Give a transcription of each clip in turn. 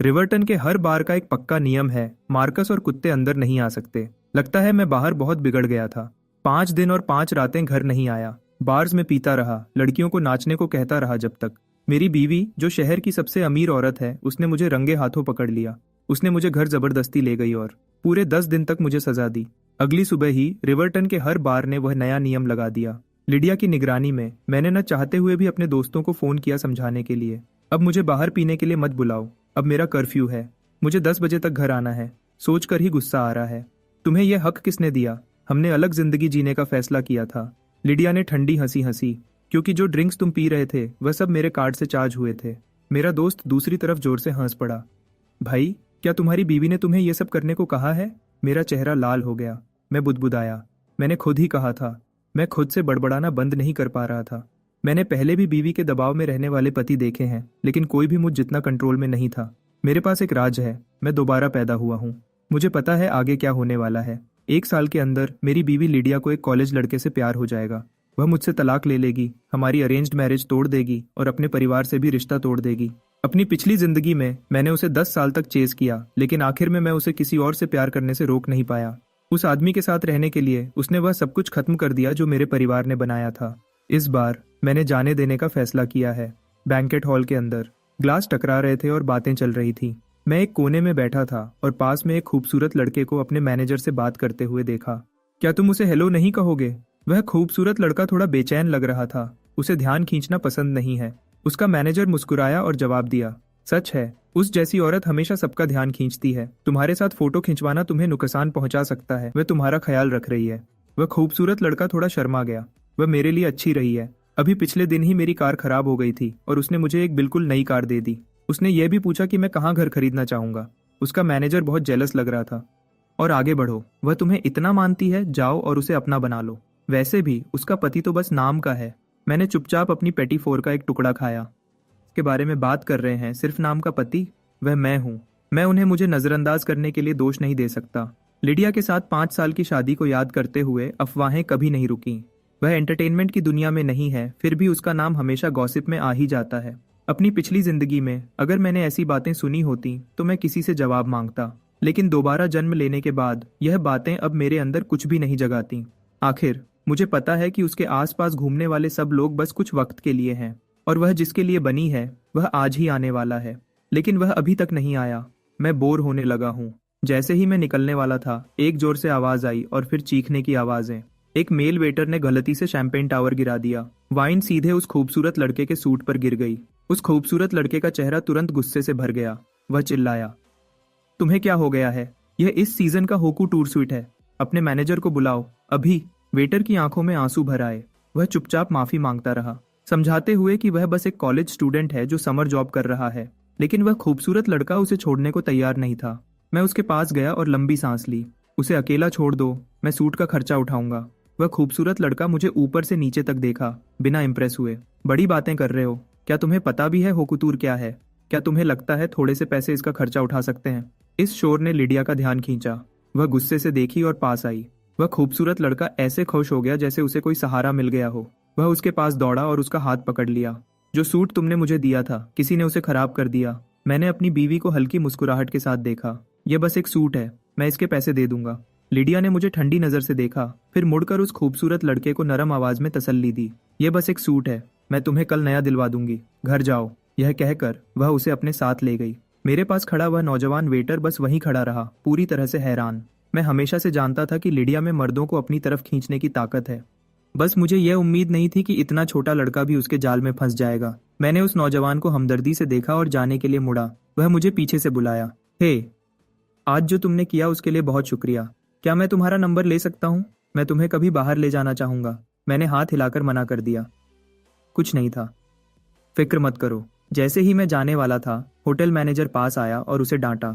रिवर्टन के हर बार का एक पक्का नियम है, मार्कस और कुत्ते अंदर नहीं आ सकते। लगता है मैं बाहर बहुत बिगड़ गया था। 5 दिन और 5 रातें घर नहीं आया। बार्स में पीता रहा, लड़कियों को नाचने को कहता रहा जब तक मेरी बीवी, जो शहर की सबसे अमीर औरत है, उसने मुझे रंगे हाथों पकड़ लिया। उसने मुझे घर जबरदस्ती ले गई और पूरे 10 दिन तक मुझे सजा दी। अगली सुबह ही रिवर्टन के हर बार ने वह नया नियम लगा दिया। लिडिया की निगरानी में मैंने न चाहते हुए भी अपने दोस्तों को फोन किया समझाने के लिए, अब मुझे बाहर पीने के लिए मत बुलाओ, अब मेरा कर्फ्यू है, मुझे 10 बजे तक घर आना है। सोचकर ही गुस्सा आ रहा है। तुम्हें यह हक किसने दिया? हमने अलग जिंदगी जीने का फैसला किया था। लिडिया ने ठंडी हंसी हंसी, क्योंकि जो ड्रिंक्स तुम पी रहे थे वह सब मेरे कार्ड से चार्ज हुए थे। मेरा दोस्त दूसरी तरफ जोर से हंस पड़ा। भाई, क्या तुम्हारी बीवी ने तुम्हें यह सब करने को कहा है? मेरा चेहरा लाल हो गया। मैं बुदबुदाया, मैंने खुद ही कहा था। मैं खुद से बड़बड़ाना बंद नहीं कर पा रहा था। मैंने पहले भी बीवी के दबाव में रहने वाले पति देखे हैं, लेकिन कोई भी मुझ जितना कंट्रोल में नहीं था। मेरे पास एक राज है, मैं दोबारा पैदा हुआ हूँ। मुझे पता है आगे क्या होने वाला है। 1 साल के अंदर मेरी बीवी लिडिया को एक कॉलेज लड़के से प्यार हो जाएगा। वह मुझसे तलाक ले लेगी, हमारी अरेंज्ड मैरिज तोड़ देगी और अपने परिवार से भी रिश्ता तोड़ देगी। अपनी पिछली जिंदगी में मैंने उसे 10 साल तक चेज किया, लेकिन आखिर में मैं उसे किसी और से प्यार करने से रोक नहीं पाया। उस आदमी के साथ रहने के लिए उसने वह सब कुछ खत्म कर दिया जो मेरे परिवार ने बनाया था। इस बार मैंने जाने देने का फैसला किया है। बैंकेट हॉल के अंदर ग्लास टकरा रहे थे और बातें चल रही थी। मैं एक कोने में बैठा था और पास में एक खूबसूरत लड़के को अपने मैनेजर से बात करते हुए देखा। क्या तुम उसे हेलो नहीं कहोगे? वह खूबसूरत लड़का थोड़ा बेचैन लग रहा था। उसे ध्यान खींचना पसंद नहीं है। उसका मैनेजर मुस्कुराया और जवाब दिया, सच है, उस जैसी औरत हमेशा सबका ध्यान खींचती है। तुम्हारे साथ फोटो खिंचवाना तुम्हें नुकसान पहुंचा सकता है, वह तुम्हारा ख्याल रख रही है। वह खूबसूरत लड़का थोड़ा शर्मा गया। वह मेरे लिए अच्छी रही है। अभी पिछले दिन ही मेरी कार खराब हो गई थी और उसने मुझे एक बिल्कुल नई कार दे दी। उसने यह भी पूछा कि मैं कहाँ घर खरीदना चाहूंगा। उसका मैनेजर बहुत जेलस लग रहा था। और आगे बढ़ो, वह तुम्हें इतना मानती है, जाओ और उसे अपना बना लो। वैसे भी उसका पति तो बस नाम का है। मैंने चुपचाप अपनी पेटी फोर का एक टुकड़ा खाया। के बारे में बात कर रहे हैं, सिर्फ नाम का पति? वह मैं हूँ। मैं उन्हें मुझे नजरअंदाज करने के लिए दोष नहीं दे सकता। लिडिया के साथ 5 साल की शादी को याद करते हुए अफवाहें कभी नहीं रुकी। वह एंटरटेनमेंट की दुनिया में नहीं है, फिर भी उसका नाम हमेशा गॉसिप में आ ही जाता है। अपनी पिछली जिंदगी में अगर मैंने ऐसी बातें सुनी होती तो मैं किसी से जवाब मांगता, लेकिन दोबारा जन्म लेने के बाद यह बातें अब मेरे अंदर कुछ भी नहीं जगाती। आखिर मुझे पता है कि उसके आसपास घूमने वाले सब लोग बस कुछ वक्त के लिए हैं, और वह जिसके लिए बनी है वह आज ही आने वाला है, लेकिन वह अभी तक नहीं आया। मैं बोर होने लगा हूँ। जैसे ही मैं निकलने वाला था, एक जोर से आवाज आई और फिर चीखने की आवाजें। एक मेल वेटर ने गलती से शैंपेन टावर गिरा दिया। वाइन सीधे उस खूबसूरत लड़के के सूट पर गिर गई। उस खूबसूरत लड़के का चेहरा तुरंत गुस्से से भर गया। वह चिल्लाया, तुम्हें क्या हो गया है? यह इस सीजन का होकू टूर स्वीट है। अपने मैनेजर को बुलाओ अभी। वेटर की आंखों में आंसू भर आए। वह चुपचाप माफी मांगता रहा, समझाते हुए कि वह बस एक कॉलेज स्टूडेंट है जो समर जॉब कर रहा है, लेकिन वह खूबसूरत लड़का उसे छोड़ने को तैयार नहीं था। मैं उसके पास गया और लंबी सांस ली। उसे अकेला छोड़ दो, मैं सूट का खर्चा उठाऊंगा। वह खूबसूरत लड़का मुझे ऊपर से नीचे तक देखा, बिना इंप्रेस हुए। बड़ी बातें कर रहे हो, क्या तुम्हें पता भी है होकुतूर क्या है? क्या तुम्हें लगता है थोड़े से पैसे इसका खर्चा उठा सकते हैं? इस शोर ने लिडिया का ध्यान खींचा। वह गुस्से से देखी और पास आई। वह खूबसूरत लड़का ऐसे खुश हो गया जैसे उसे कोई सहारा मिल गया हो। वह उसके पास दौड़ा और उसका हाथ पकड़ लिया। जो सूट तुमने मुझे दिया था, किसी ने उसे खराब कर दिया। मैंने अपनी बीवी को हल्की मुस्कुराहट के साथ देखा। यह बस एक सूट है, मैं इसके पैसे दे दूंगा। लिडिया ने मुझे ठंडी नजर से देखा, फिर मुड़कर उस खूबसूरत लड़के को नरम आवाज में तसल्ली दी। यह बस एक सूट है, मैं तुम्हें कल नया दिलवा दूंगी, घर जाओ। यह कहकर वह उसे अपने साथ ले गई। मेरे पास खड़ा वह नौजवान वेटर बस वहीं खड़ा रहा, पूरी तरह से हैरान। मैं हमेशा से जानता था कि लिडिया में मर्दों को अपनी तरफ खींचने की ताकत है। बस मुझे यह उम्मीद नहीं थी कि इतना छोटा लड़का भी उसके जाल में फंस जाएगा। मैंने उस नौजवान को हमदर्दी से देखा और जाने के लिए मुड़ा। वह मुझे पीछे से बुलाया, हे, आज जो तुमने किया उसके लिए बहुत शुक्रिया। क्या मैं तुम्हारा नंबर ले सकता हूँ? मैं तुम्हें कभी बाहर ले जाना चाहूंगा। मैंने हाथ हिलाकर मना कर दिया। कुछ नहीं था, फिक्र मत करो। जैसे ही मैं जाने वाला था, होटल मैनेजर पास आया और उसे डांटा,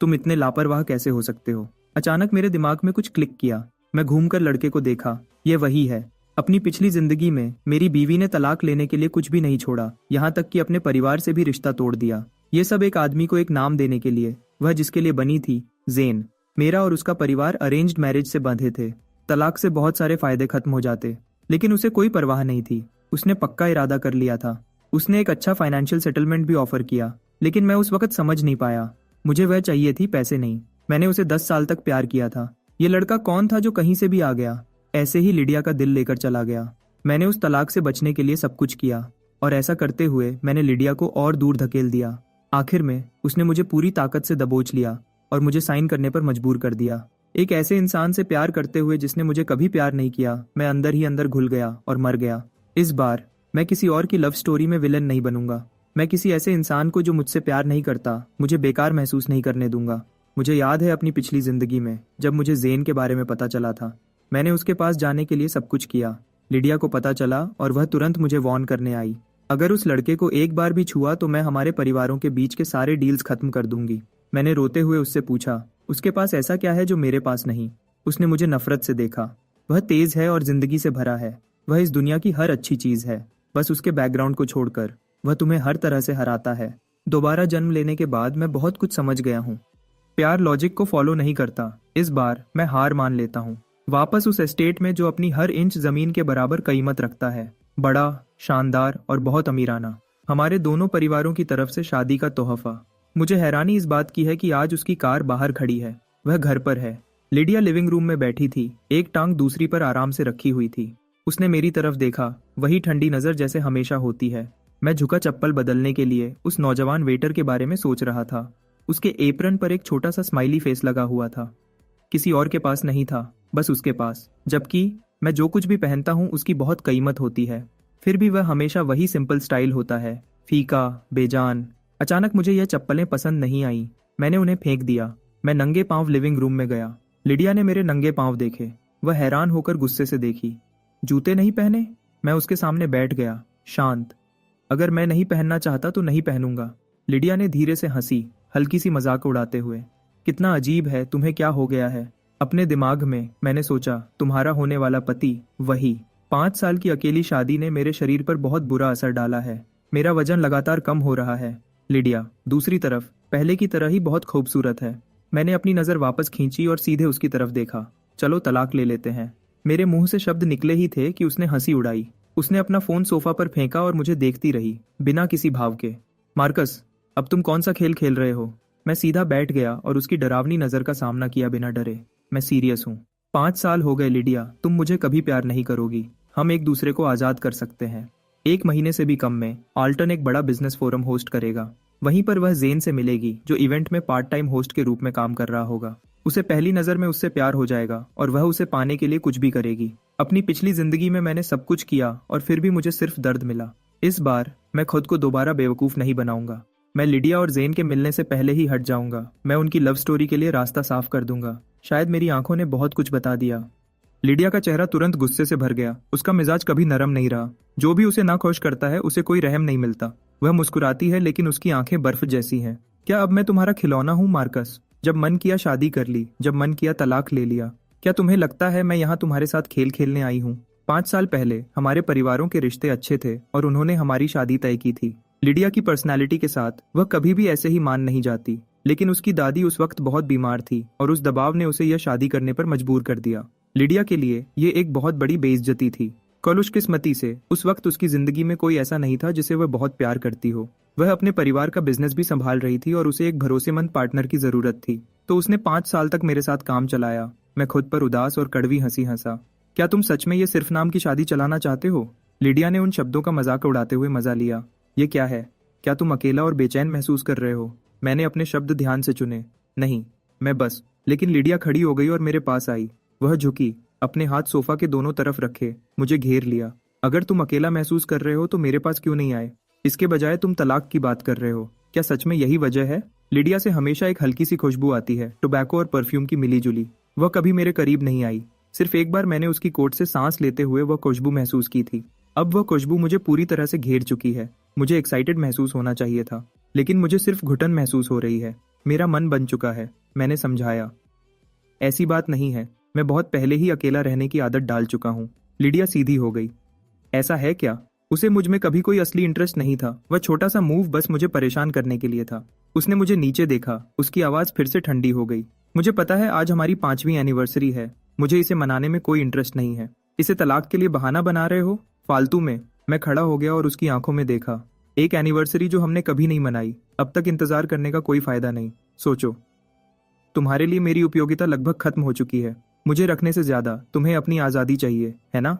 तुम इतने लापरवाह कैसे हो सकते हो? अचानक मेरे दिमाग में कुछ क्लिक किया। मैं घूमकर लड़के को देखा। यह वही है। अपनी पिछली जिंदगी में मेरी बीवी ने तलाक लेने के लिए कुछ भी नहीं छोड़ा, यहाँ तक कि अपने परिवार से भी रिश्ता तोड़ दिया। ये सब एक आदमी को एक नाम देने के लिए, वह जिसके लिए बनी थी, ज़ेन। मेरा और उसका परिवार अरेंज्ड मैरिज से बंधे थे। तलाक से बहुत सारे फायदे खत्म हो जाते, लेकिन उसे कोई परवाह नहीं थी। उसने पक्का इरादा कर लिया था। उसने एक अच्छा फाइनेंशियल सेटलमेंट भी ऑफर किया, लेकिन मैं उस वक्त समझ नहीं पाया। मुझे वह चाहिए थी, पैसे नहीं। मैंने उसे 10 साल तक प्यार किया था। ये लड़का कौन था जो कहीं से भी आ गया, ऐसे ही लिडिया का दिल लेकर चला गया। मैंने उस तलाक से बचने के लिए सब कुछ किया, और ऐसा करते हुए मैंने लिडिया को और दूर धकेल दिया। आखिर में उसने मुझे पूरी ताकत से दबोच लिया और मुझे साइन करने पर मजबूर कर दिया। एक ऐसे इंसान से प्यार करते हुए जिसने मुझे कभी प्यार नहीं किया, मैं अंदर ही अंदर घुल गया और मर गया। इस बार मैं किसी और की लव स्टोरी में विलन नहीं बनूंगा। मैं किसी ऐसे इंसान को जो मुझसे प्यार नहीं करता, मुझे बेकार महसूस नहीं करने दूंगा। मुझे याद है अपनी पिछली जिंदगी में जब मुझे ज़ेन के बारे में पता चला था, मैंने उसके पास जाने के लिए सब कुछ किया। लिडिया को पता चला और वह तुरंत मुझे वार्न करने आई। अगर उस लड़के को एक बार भी छुआ तो मैं हमारे परिवारों के बीच के सारे डील्स खत्म कर दूंगी। मैंने रोते हुए उससे पूछा, उसके पास ऐसा क्या है जो मेरे पास नहीं? उसने मुझे नफरत से देखा। वह तेज है और जिंदगी से भरा है। वह इस दुनिया की हर अच्छी चीज है, बस उसके बैकग्राउंड को छोड़कर। वह तुम्हें हर तरह से हराता है। दोबारा जन्म लेने के बाद मैं बहुत कुछ समझ गया हूँ। प्यार लॉजिक को फॉलो नहीं करता। इस बार मैं हार मान लेता हूँ। वापस उस एस्टेट में जो अपनी हर इंच जमीन के बराबर कीमत रखता है, बड़ा, शानदार और बहुत अमीराना। हमारे दोनों परिवारों की तरफ से शादी का तोहफा। मुझे हैरानी इस बात की है कि आज उसकी कार बाहर खड़ी है, वह घर पर है। लिडिया लिविंग रूम में बैठी थी, एक टांग दूसरी पर आराम से रखी हुई थी। उसने मेरी तरफ देखा, वही ठंडी नजर जैसे हमेशा होती है। मैं झुका चप्पल बदलने के लिए उस नौजवान वेटर के बारे में सोच रहा था। उसके एप्रन पर एक छोटा सा स्माइली फेस लगा हुआ था। किसी और के पास नहीं था, बस उसके पास। जबकि मैं जो कुछ भी पहनता हूँ उसकी बहुत कीमत होती है, फिर भी वह हमेशा वही सिंपल स्टाइल होता है, फीका, बेजान। अचानक मुझे यह चप्पलें पसंद नहीं आई। मैंने उन्हें फेंक दिया। मैं नंगे पांव लिविंग रूम में गया। लिडिया ने मेरे नंगे पांव देखे। वह हैरान होकर गुस्से से देखी। जूते नहीं पहने? मैं उसके सामने बैठ गया, शांत। अगर मैं नहीं पहनना चाहता तो नहीं पहनूंगा। लिडिया ने धीरे से हंसी, हल्की सी मजाक उड़ाते हुए। कितना अजीब है, तुम्हें क्या हो गया है? अपने दिमाग में मैंने सोचा, तुम्हारा होने वाला पति वही। 5 साल की अकेली शादी ने मेरे शरीर पर बहुत बुरा असर डाला है। मेरा वजन लगातार कम हो रहा है। लिडिया दूसरी तरफ पहले की तरह ही बहुत खूबसूरत है। मैंने अपनी नजर वापस खींची और सीधे उसकी तरफ देखा। चलो तलाक ले लेते हैं। मेरे मुंह से शब्द निकले ही थे कि उसने हंसी उड़ाई। उसने अपना फोन सोफा पर फेंका और मुझे देखती रही, बिना किसी भाव के। मार्कस, अब तुम कौन सा खेल खेल रहे हो? मैं सीधा बैठ गया और उसकी डरावनी नजर का सामना किया बिना डरे। मैं सीरियस हूँ। 5 साल हो गए लिडिया, तुम मुझे कभी प्यार नहीं करोगी। हम एक दूसरे को आजाद कर सकते हैं। 1 महीने से भी कम में आल्टन एक बड़ा बिजनेस फोरम होस्ट करेगा। वहीं पर वह ज़ेन से मिलेगी, जो इवेंट में पार्ट टाइम होस्ट के रूप में काम कर रहा होगा। उसे पहली नजर में उससे प्यार हो जाएगा और वह उसे पाने के लिए कुछ भी करेगी। अपनी पिछली जिंदगी में मैंने सब कुछ किया और फिर भी मुझे सिर्फ दर्द मिला। इस बार मैं खुद को दोबारा बेवकूफ नहीं बनाऊंगा। मैं लिडिया और ज़ेन के मिलने से पहले ही हट जाऊंगा। मैं उनकी लव स्टोरी के लिए रास्ता साफ कर दूंगा। शायद मेरी आंखों ने बहुत कुछ बता दिया। लिडिया का चेहरा तुरंत गुस्से से भर गया। उसका मिजाज कभी नरम नहीं रहा। जो भी उसे नाखुश करता है उसे कोई रहम नहीं मिलता। वह मुस्कुराती है लेकिन उसकी आंखें बर्फ जैसी हैं। क्या अब मैं तुम्हारा खिलौना हूँ मार्कस? जब मन किया शादी कर ली, जब मन किया तलाक ले लिया। क्या तुम्हें लगता है मैं यहाँ तुम्हारे साथ खेल खेलने आई हूँ? 5 साल पहले हमारे परिवारों के रिश्ते अच्छे थे और उन्होंने हमारी शादी तय की थी। लिडिया की पर्सनैलिटी के साथ वह कभी भी ऐसे ही मान नहीं जाती, लेकिन उसकी दादी उस वक्त बहुत बीमार थी और उस दबाव ने उसे यह शादी करने पर मजबूर कर दिया। लिडिया के लिए ये एक बहुत बड़ी बेइज्जती थी। खुशकिस्मती से उस वक्त उसकी जिंदगी में कोई ऐसा नहीं था जिसे वह बहुत प्यार करती हो। वह अपने परिवार का बिजनेस भी संभाल रही थी और उसे एक भरोसेमंद पार्टनर की जरूरत थी। तो उसने 5 साल तक मेरे साथ काम चलाया। मैं खुद पर उदास और कड़वी हंसी हंसा। क्या तुम सच में ये सिर्फ नाम की शादी चलाना चाहते हो? लिडिया ने उन शब्दों का मजाक उड़ाते हुए मजा लिया। ये क्या है? क्या तुम अकेला और बेचैन महसूस कर रहे हो? मैंने अपने शब्द ध्यान से चुने। नहीं, मैं बस। लेकिन लिडिया खड़ी हो गई और मेरे पास आई। वह झुकी, अपने हाथ सोफा के दोनों तरफ रखे, मुझे घेर लिया। अगर तुम अकेला महसूस कर रहे हो तो मेरे पास क्यों नहीं आए? इसके बजाय तुम तलाक की बात कर रहे हो। क्या सच में यही वजह है? लिडिया से हमेशा एक हल्की सी खुशबू आती है, टोबैको और परफ्यूम की मिली जुली। वह कभी मेरे करीब नहीं आई। सिर्फ एक बार मैंने उसकी कोट से सांस लेते हुए वह खुशबू महसूस की थी। अब वह खुशबू मुझे पूरी तरह से घेर चुकी है। मुझे एक्साइटेड महसूस होना चाहिए था, लेकिन मुझे सिर्फ घुटन महसूस हो रही है। मेरा मन बन चुका है। मैंने समझाया, ऐसी बात नहीं है, मैं बहुत पहले ही अकेला रहने की आदत डाल चुका हूँ। लिडिया सीधी हो गई। ऐसा है क्या? उसे मुझ में कभी कोई असली इंटरेस्ट नहीं था। वह छोटा सा मूव बस मुझे परेशान करने के लिए था। उसने मुझे नीचे देखा। उसकी आवाज फिर से ठंडी हो गई। मुझे पता है आज हमारी 5वीं एनिवर्सरी है। मुझे इसे मनाने में कोई इंटरेस्ट नहीं है। इसे तलाक के लिए बहाना बना रहे हो? फालतू में। मैं खड़ा हो गया और उसकी आंखों में देखा। एक एनिवर्सरी जो हमने कभी नहीं मनाई। अब तक इंतजार करने का कोई फायदा नहीं। सोचो, तुम्हारे लिए मेरी उपयोगिता लगभग खत्म हो चुकी है। मुझे रखने से ज्यादा तुम्हें अपनी आजादी चाहिए, है ना?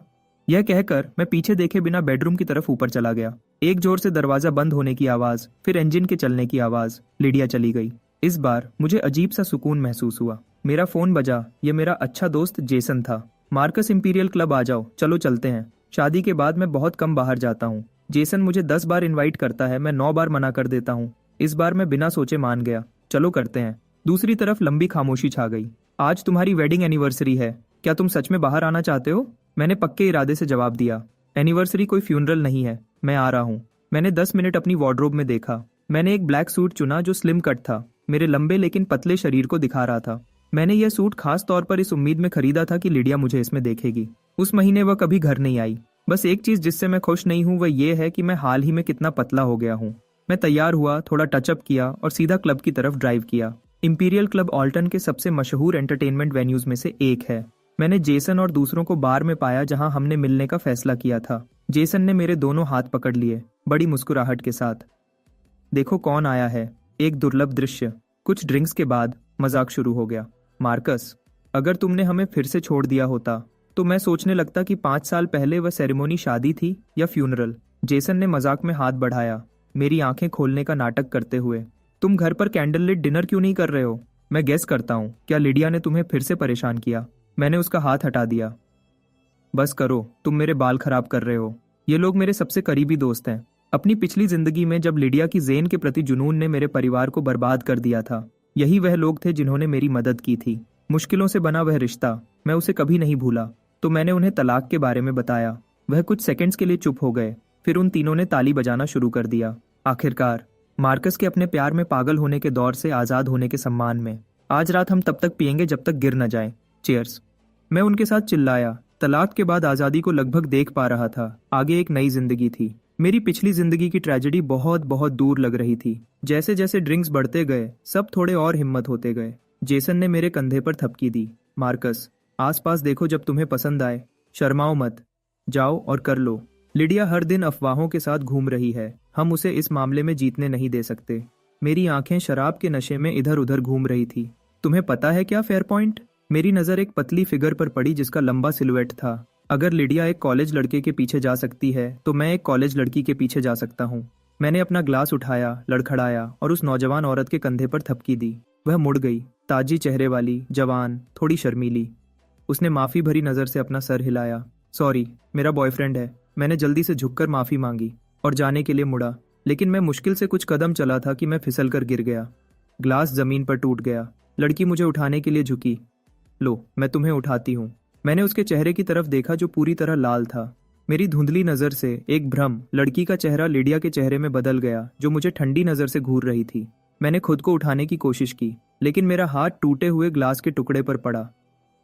यह कहकर मैं पीछे देखे बिना बेडरूम की तरफ ऊपर चला गया। एक जोर से दरवाजा बंद होने की आवाज, फिर इंजन के चलने की आवाज। लिडिया चली गई। इस बार मुझे अजीब सा सुकून महसूस हुआ। मेरा फोन बजा। ये मेरा अच्छा दोस्त जेसन था। मार्कस, इंपीरियल क्लब आ जाओ, चलो चलते हैं। शादी के बाद मैं बहुत कम बाहर जाता हूँ। जेसन मुझे 10 बार इनवाइट करता है, मैं 9 बार मना कर देता हूँ। इस बार मैं बिना सोचे मान गया। चलो करते हैं। दूसरी तरफ लंबी खामोशी छा गई। आज तुम्हारी वेडिंग एनिवर्सरी है, क्या तुम सच में बाहर आना चाहते हो? मैंने पक्के इरादे से जवाब दिया। एनिवर्सरी कोई फ्यूनरल नहीं है, मैं आ रहा हूँ। मैंने 10 मिनट अपनी वार्डरोब में देखा। मैंने एक ब्लैक सूट चुना जो स्लिम कट था, मेरे लंबे लेकिन पतले शरीर को दिखा रहा था। मैंने यह सूट खास तौर पर इस उम्मीद में खरीदा था कि लिडिया मुझे इसमें देखेगी। उस महीने वह कभी घर नहीं आई। बस एक चीज जिससे मैं खुश नहीं हूँ वह यह है कि मैं हाल ही में कितना पतला हो गया हूँ। मैं तैयार हुआ, थोड़ा टचअप किया और सीधा क्लब की तरफ ड्राइव किया। इंपीरियल क्लब ऑल्टन के सबसे मशहूर एंटरटेनमेंट वेन्यूज में से एक है। मैंने जेसन और दूसरों को बार में पाया जहां हमने मिलने का फैसला किया था। जेसन ने मेरे दोनों हाथ पकड़ लिए, बड़ी मुस्कुराहट के साथ। देखो कौन आया है, एक दुर्लभ दृश्य। कुछ ड्रिंक्स के बाद मजाक शुरू हो गया। मार्कस, अगर तुमने हमें फिर से छोड़ दिया होता तो मैं सोचने लगता कि 5 साल पहले वह सेरेमनी शादी थी या फ्यूनरल। जेसन ने मजाक में हाथ बढ़ाया, मेरी आंखें खोलने का नाटक करते हुए। तुम घर पर कैंडल लिट डिनर क्यों नहीं कर रहे हो? मैं गेस करता हूँ, क्या लिडिया ने तुम्हें फिर से परेशान किया? मैंने उसका हाथ हटा दिया। बस करो, तुम मेरे बाल खराब कर रहे हो। ये लोग मेरे सबसे करीबी दोस्त हैं। अपनी पिछली जिंदगी में जब लिडिया की जेन के प्रति जुनून ने मेरे परिवार को बर्बाद कर दिया था, यही वह लोग थे जिन्होंने मेरी मदद की थी। मुश्किलों से बना वह रिश्ता, मैं उसे कभी नहीं भूला। तो मैंने उन्हें तलाक के बारे में बताया। वह कुछ सेकंड्स के लिए चुप हो गए, फिर उन तीनों ने ताली बजाना शुरू कर दिया। आखिरकार, मार्कस के अपने प्यार में पागल होने के दौर से आजाद होने के सम्मान में। आज रात हम तब तक पियेंगे जब तक गिर न जाए। चीयर्स। मैं उनके साथ चिल्लाया। तलाक के बाद आजादी को लगभग देख पा रहा था। आगे एक नई जिंदगी थी। मेरी पिछली जिंदगी की ट्रेजेडी बहुत बहुत दूर लग रही थी। जैसे जैसे ड्रिंक्स बढ़ते गए, सब थोड़े और हिम्मत होते गए। जेसन ने मेरे कंधे पर थपकी दी। मार्कस, आसपास देखो जब तुम्हें पसंद आए। शर्माओ मत, जाओ और कर लो। लिडिया हर दिन अफवाहों के साथ घूम रही है। हम उसे इस मामले में जीतने नहीं दे सकते। मेरी आंखें शराब के नशे में इधर उधर घूम रही थी। तुम्हें पता है क्या फेयर पॉइंट? मेरी नजर एक पतली फिगर पर पड़ी जिसका लंबा सिलुएट था। अगर लिडिया एक कॉलेज लड़के के पीछे जा सकती है तो मैं एक कॉलेज लड़की के पीछे जा सकता हूँ। मैंने अपना ग्लास उठाया, लड़खड़ाया और उस नौजवान औरत के कंधे पर थपकी दी। वह मुड़ गई, ताजी चेहरे वाली, जवान, थोड़ी शर्मीली। उसने माफी भरी नजर से अपना सर हिलाया। सॉरी, मेरा बॉयफ्रेंड है। मैंने जल्दी से झुककर माफी मांगी और जाने के लिए मुड़ा, लेकिन मैं मुश्किल से कुछ कदम चला था कि मैं फिसल कर गिर गया। ग्लास जमीन पर टूट गया। लड़की मुझे उठाने के लिए झुकी। लो, मैं तुम्हें उठाती हूँ। मैंने उसके चेहरे की तरफ देखा जो पूरी तरह लाल था। मेरी धुंधली नजर से एक भ्रम, लड़की का चेहरा लिडिया के चेहरे में बदल गया जो मुझे ठंडी नजर से घूर रही थी। मैंने खुद को उठाने की कोशिश की, लेकिन मेरा हाथ टूटे हुए ग्लास के टुकड़े पर पड़ा।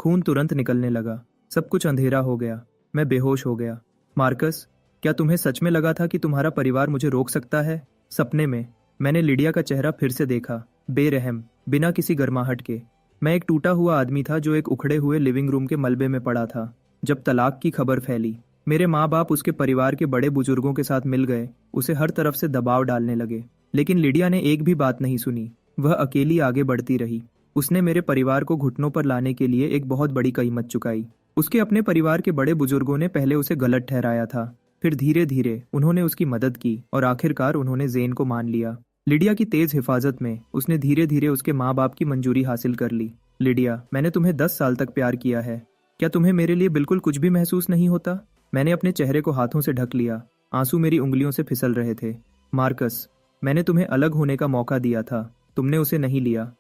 खून तुरंत निकलने लगा। सब कुछ अंधेरा हो गया। मैं बेहोश हो गया। मार्कस, क्या तुम्हें सच में लगा था कि तुम्हारा परिवार मुझे रोक सकता है? सपने में मैंने लिडिया का चेहरा फिर से देखा, बेरहम, बिना किसी गर्माहट के। मैं एक टूटा हुआ आदमी था जो एक उखड़े हुए लिविंग रूम के मलबे में पड़ा था। जब तलाक की खबर फैली, मेरे माँ बाप उसके परिवार के बड़े बुजुर्गों के साथ मिल गए, उसे हर तरफ से दबाव डालने लगे। लेकिन लिडिया ने एक भी बात नहीं सुनी। वह अकेली आगे बढ़ती रही। उसने मेरे परिवार को घुटनों पर लाने के लिए एक बहुत बड़ी कीमत चुकाई। उसके अपने परिवार के बड़े बुजुर्गों ने पहले उसे गलत ठहराया था, फिर धीरे धीरे उन्होंने उसकी मदद की और आखिरकार उन्होंने जेन को मान लिया। लिडिया की तेज हिफाजत में उसने धीरे धीरे उसके माँ बाप की मंजूरी हासिल कर ली। लिडिया, मैंने तुम्हें 10 साल तक प्यार किया है। क्या तुम्हें मेरे लिए बिल्कुल कुछ भी महसूस नहीं होता? मैंने अपने चेहरे को हाथों से ढक लिया। आंसू मेरी उंगलियों से फिसल रहे थे। मार्कस, मैंने तुम्हें अलग होने का मौका दिया था, तुमने उसे नहीं लिया।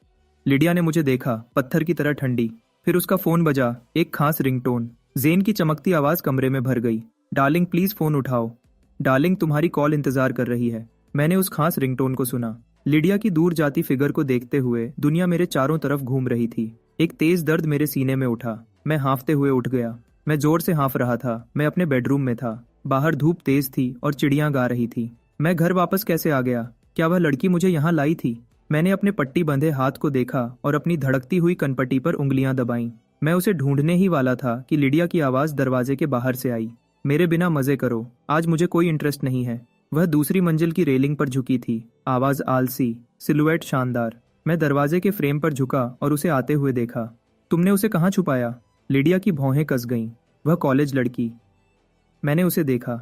लिडिया ने मुझे देखा, पत्थर की तरह ठंडी। फिर उसका फोन बजा, एक खास रिंगटोन। जेन की चमकती आवाज कमरे में भर गई। डार्लिंग, प्लीज फोन उठाओ। डार्लिंग, तुम्हारी कॉल इंतजार कर रही है। मैंने उस खास रिंगटोन को सुना। लिडिया की दूर जाती फिगर को देखते हुए दुनिया मेरे चारों तरफ घूम रही थी। एक तेज दर्द मेरे सीने में उठा। मैं हाँफते हुए उठ गया। मैं जोर से हाँफ रहा था। मैं अपने बेडरूम में था। बाहर धूप तेज थी और चिड़ियां गा रही थी। मैं घर वापस कैसे आ गया? क्या वह लड़की मुझे यहाँ लाई थी? मैंने अपने पट्टी बंधे हाथ को देखा और अपनी धड़कती हुई कनपट्टी पर उंगलियां दबाईं। मैं उसे ढूंढने ही वाला था कि लिडिया की आवाज दरवाजे के बाहर से आई। मेरे बिना मजे करो, आज मुझे कोई इंटरेस्ट नहीं है। वह दूसरी मंजिल की रेलिंग पर झुकी थी, आवाज आलसी, सिलुएट शानदार। मैं दरवाजे के फ्रेम पर झुका और उसे आते हुए देखा। तुमने उसे कहाँ छुपाया? लिडिया की भौहें कस गईं। वह कॉलेज लड़की। मैंने उसे देखा।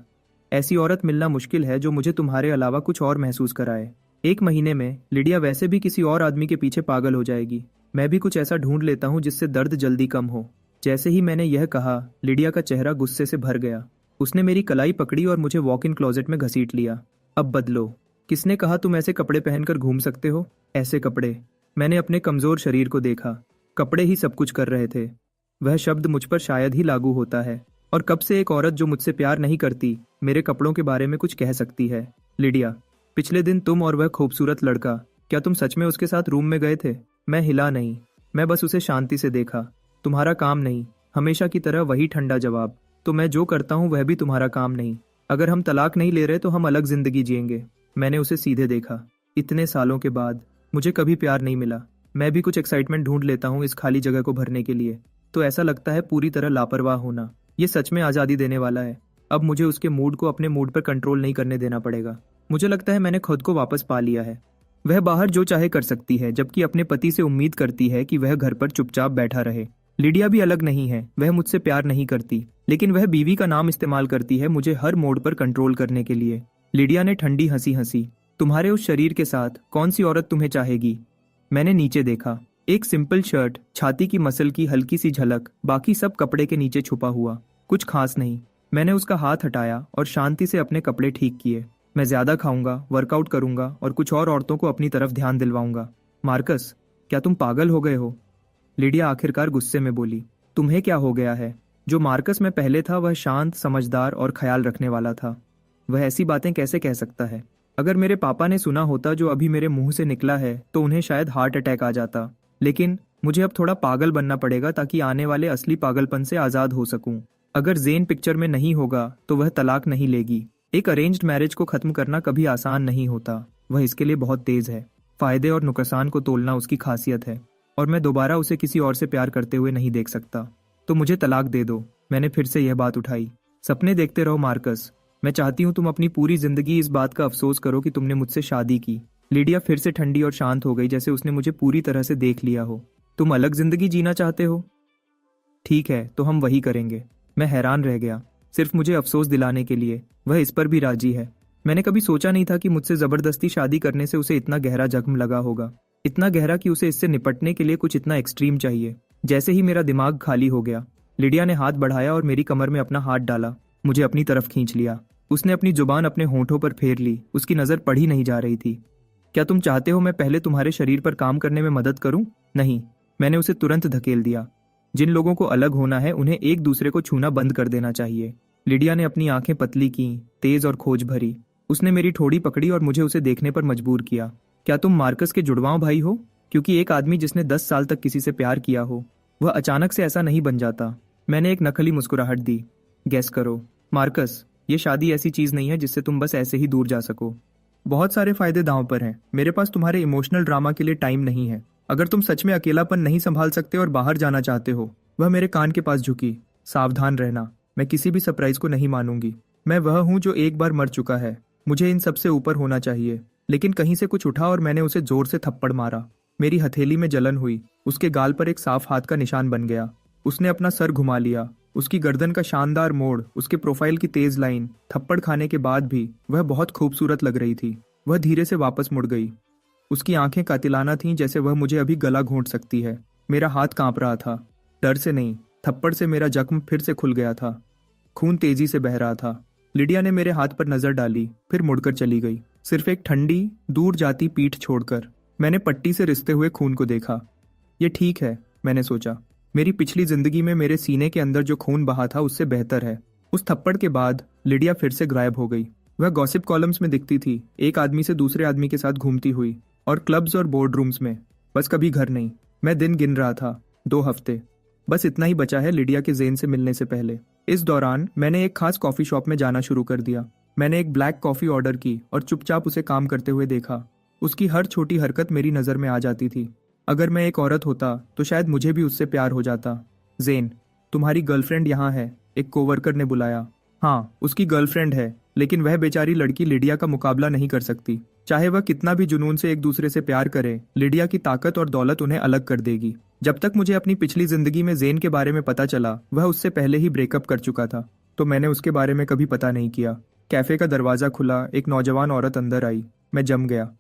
ऐसी औरत मिलना मुश्किल है जो मुझे तुम्हारे अलावा कुछ और महसूस कराए। 1 महीने में लिडिया वैसे भी किसी और आदमी के पीछे पागल हो जाएगी। मैं भी कुछ ऐसा ढूंढ लेता हूँ जिससे दर्द जल्दी कम हो। जैसे ही मैंने यह कहा, लिडिया का चेहरा गुस्से से भर गया। उसने मेरी कलाई पकड़ी और मुझे वॉक इन क्लोजेट में घसीट लिया। अब बदलो। किसने कहा तुम ऐसे कपड़े पहनकर घूम सकते हो? ऐसे कपड़े? मैंने अपने कमजोर शरीर को देखा। कपड़े ही सब कुछ कर रहे थे। वह शब्द मुझ पर शायद ही लागू होता है। और कब से एक औरत जो मुझसे प्यार नहीं करती मेरे कपड़ों के बारे में कुछ कह सकती है? लिडिया, पिछले दिन तुम और वह खूबसूरत लड़का, क्या तुम सच में उसके साथ रूम में गए थे? मैं हिला नहीं। मैं बस उसे शांति से देखा। तुम्हारा काम नहीं। हमेशा की तरह वही ठंडा जवाब। तो मैं जो करता हूँ वह भी तुम्हारा काम नहीं। अगर हम तलाक नहीं ले रहे तो हम अलग जिंदगी जिएंगे। मैंने उसे सीधे देखा। इतने सालों के बाद मुझे कभी प्यार नहीं मिला। मैं भी कुछ एक्साइटमेंट ढूंढ लेता हूँ इस खाली जगह को भरने के लिए। तो ऐसा लगता है पूरी तरह लापरवाह होना। ये सच में आज़ादी देने वाला है। अब मुझे उसके मूड को अपने मूड पर कंट्रोल नहीं करने देना पड़ेगा। मुझे लगता है मैंने खुद को वापस पा लिया है। वह बाहर जो चाहे कर सकती है, जबकि अपने पति से उम्मीद करती है कि वह घर पर चुपचाप बैठा रहे। लिडिया भी अलग नहीं है। वह मुझसे प्यार नहीं करती, लेकिन वह बीवी का नाम इस्तेमाल करती है मुझे हर मोड़ पर कंट्रोल करने के लिए। लिडिया ने ठंडी हंसी हंसी। तुम्हारे उस शरीर के साथ कौन सी औरत तुम्हें चाहेगी? मैंने नीचे देखा। एक सिंपल शर्ट, छाती की मसल की हल्की सी झलक, बाकी सब कपड़े के नीचे छुपा हुआ। कुछ खास नहीं। मैंने उसका हाथ हटाया और शांति से अपने कपड़े ठीक किए। मैं ज्यादा खाऊंगा, वर्कआउट करूंगा और कुछ और औरतों को अपनी तरफ ध्यान दिलवाऊंगा। मार्कस, क्या तुम पागल हो गए हो? लिडिया आखिरकार गुस्से में बोली। तुम्हें क्या हो गया है? जो मार्कस में पहले था वह शांत, समझदार और ख्याल रखने वाला था। वह ऐसी बातें कैसे कह सकता है? अगर मेरे पापा ने सुना होता जो अभी मेरे मुंह से निकला है तो उन्हें शायद हार्ट अटैक आ जाता। लेकिन मुझे अब थोड़ा पागल बनना पड़ेगा ताकि आने वाले असली पागलपन से आजाद हो सकूं। अगर जेन पिक्चर में नहीं होगा तो वह तलाक नहीं लेगी। एक अरेंज्ड मैरिज को खत्म करना कभी आसान नहीं होता। वह इसके लिए बहुत तेज है। फायदे और नुकसान को तोलना उसकी खासियत है। और मैं दोबारा उसे किसी और से प्यार करते हुए नहीं देख सकता। तो मुझे तलाक दे दो। मैंने फिर से यह बात उठाई। सपने देखते रहो मार्कस। मैं चाहती हूँ तुम अपनी पूरी जिंदगी इस बात का अफसोस करो कि तुमने मुझसे शादी की। लिडिया फिर से ठंडी और शांत हो गई, जैसे उसने मुझे पूरी तरह से देख लिया हो। तुम अलग जिंदगी जीना चाहते हो? ठीक है, तो हम वही करेंगे। मैं हैरान रह गया। सिर्फ मुझे अफसोस दिलाने के लिए वह इस पर भी राजी है। मैंने कभी सोचा नहीं था कि मुझसे जबरदस्ती शादी करने से उसे इतना गहरा जख्म लगा होगा। इतना गहरा कि उसे इससे निपटने के लिए कुछ इतना एक्सट्रीम चाहिए। जैसे ही मेरा दिमाग खाली हो गया, लिडिया ने हाथ बढ़ाया और मेरी कमर में अपना हाथ डाला, मुझे अपनी तरफ खींच लिया। उसने अपनी जुबान अपने होंठों पर फेर ली। उसकी नजर पढ़ी नहीं जा रही थी। क्या तुम चाहते हो मैं पहले तुम्हारे शरीर पर काम करने में मदद करूं? नहीं। मैंने उसे तुरंत धकेल दिया। जिन लोगों को अलग होना है उन्हें एक दूसरे को छूना बंद कर देना चाहिए। लिडिया ने अपनी आंखें पतली की, तेज और खोज भरी। उसने मेरी ठोड़ी पकड़ी और मुझे उसे देखने पर मजबूर किया। क्या तुम मार्कस के जुड़वां भाई हो? क्योंकि एक आदमी जिसने 10 साल तक किसी से प्यार किया हो, वह अचानक से ऐसा नहीं बन जाता। मैंने एक नकली मुस्कुराहट दी। गेस करो। मार्कस, ये शादी ऐसी चीज नहीं है जिससे तुम बस ऐसे ही दूर जा सको। बहुत सारे फायदे दांव पर हैं। मेरे पास तुम्हारे इमोशनल ड्रामा के लिए टाइम नहीं है। अगर तुम सच में अकेलापन नहीं संभाल सकते और बाहर जाना चाहते हो। वह मेरे कान के पास झुकी। सावधान रहना, मैं किसी भी सरप्राइज को नहीं मानूंगी। मैं वह हूं जो एक बार मर चुका है। मुझे इन सबसे ऊपर होना चाहिए। लेकिन कहीं से कुछ उठा और मैंने उसे जोर से थप्पड़ मारा। मेरी हथेली में जलन हुई। उसके गाल पर एक साफ हाथ का निशान बन गया। उसने अपना सर घुमा लिया। उसकी गर्दन का शानदार मोड़, उसके प्रोफाइल की तेज लाइन। थप्पड़ खाने के बाद भी वह बहुत खूबसूरत लग रही थी। वह धीरे से वापस मुड़ गई। उसकी आंखें कातिलाना थीं, जैसे वह मुझे अभी गला घोंट सकती है। मेरा हाथ कांप रहा था। डर से नहीं, थप्पड़ से मेरा जख्म फिर से खुल गया था। खून तेजी से बह रहा था। लिडिया ने मेरे हाथ पर नजर डाली, फिर मुड़कर चली गई, सिर्फ एक ठंडी, दूर जाती पीठ छोड़कर। मैंने पट्टी से रिसते हुए खून को देखा। ये ठीक है, मैंने सोचा। मेरी पिछली जिंदगी में मेरे सीने के अंदर जो खून बहा था उससे बेहतर है। उस थप्पड़ के बाद लिडिया फिर से गायब हो गई। वह गॉसिप कॉलम्स में दिखती थी, एक आदमी से दूसरे आदमी के साथ घूमती हुई, और क्लब्स और बोर्ड रूम्स में, बस कभी घर नहीं। मैं दिन गिन रहा था, 2 हफ्ते। बस इतना ही बचा है लिडिया के जेन से मिलने से पहले। इस दौरान मैंने एक खास कॉफी शॉप में जाना शुरू कर दिया। मैंने एक ब्लैक कॉफी ऑर्डर की और चुपचाप उसे काम करते हुए देखा। उसकी हर छोटी हरकत मेरी नज़र में आ जाती थी। अगर मैं एक औरत होता तो शायद मुझे भी उससे प्यार हो जाता। जेन, तुम्हारी गर्लफ्रेंड यहाँ है, एक कोवर्कर ने बुलाया। हाँ, उसकी गर्लफ्रेंड है, लेकिन वह बेचारी लड़की लिडिया का मुकाबला नहीं कर सकती। चाहे वह कितना भी जुनून से एक दूसरे से प्यार करे, लिडिया की ताकत और दौलत उन्हें अलग कर देगी। जब तक मुझे अपनी पिछली जिंदगी में जेन के बारे में पता चला, वह उससे पहले ही ब्रेकअप कर चुका था, तो मैंने उसके बारे में कभी पता नहीं किया। कैफे का दरवाजा खुला, एक नौजवान औरत अंदर आई। मैं जम गया।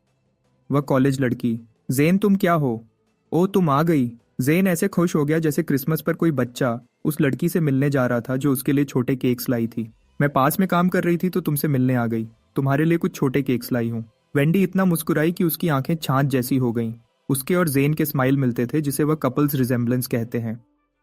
वह कॉलेज लड़की। जेन, तुम क्या हो? ओ, तुम आ गई। जेन ऐसे खुश हो गया जैसे क्रिसमस पर कोई बच्चा उस लड़की से मिलने जा रहा था जो उसके लिए छोटे केक्स लाई थी। मैं पास में काम कर रही थी तो तुमसे मिलने आ गई। तुम्हारे लिए कुछ छोटे केक्स लाई हूँ। वेंडी इतना मुस्कुराई कि उसकी आंखें छाछ जैसी हो गईं। उसके और जेन के स्माइल मिलते थे, जिसे वह कपल्स रिजेम्बलेंस कहते हैं।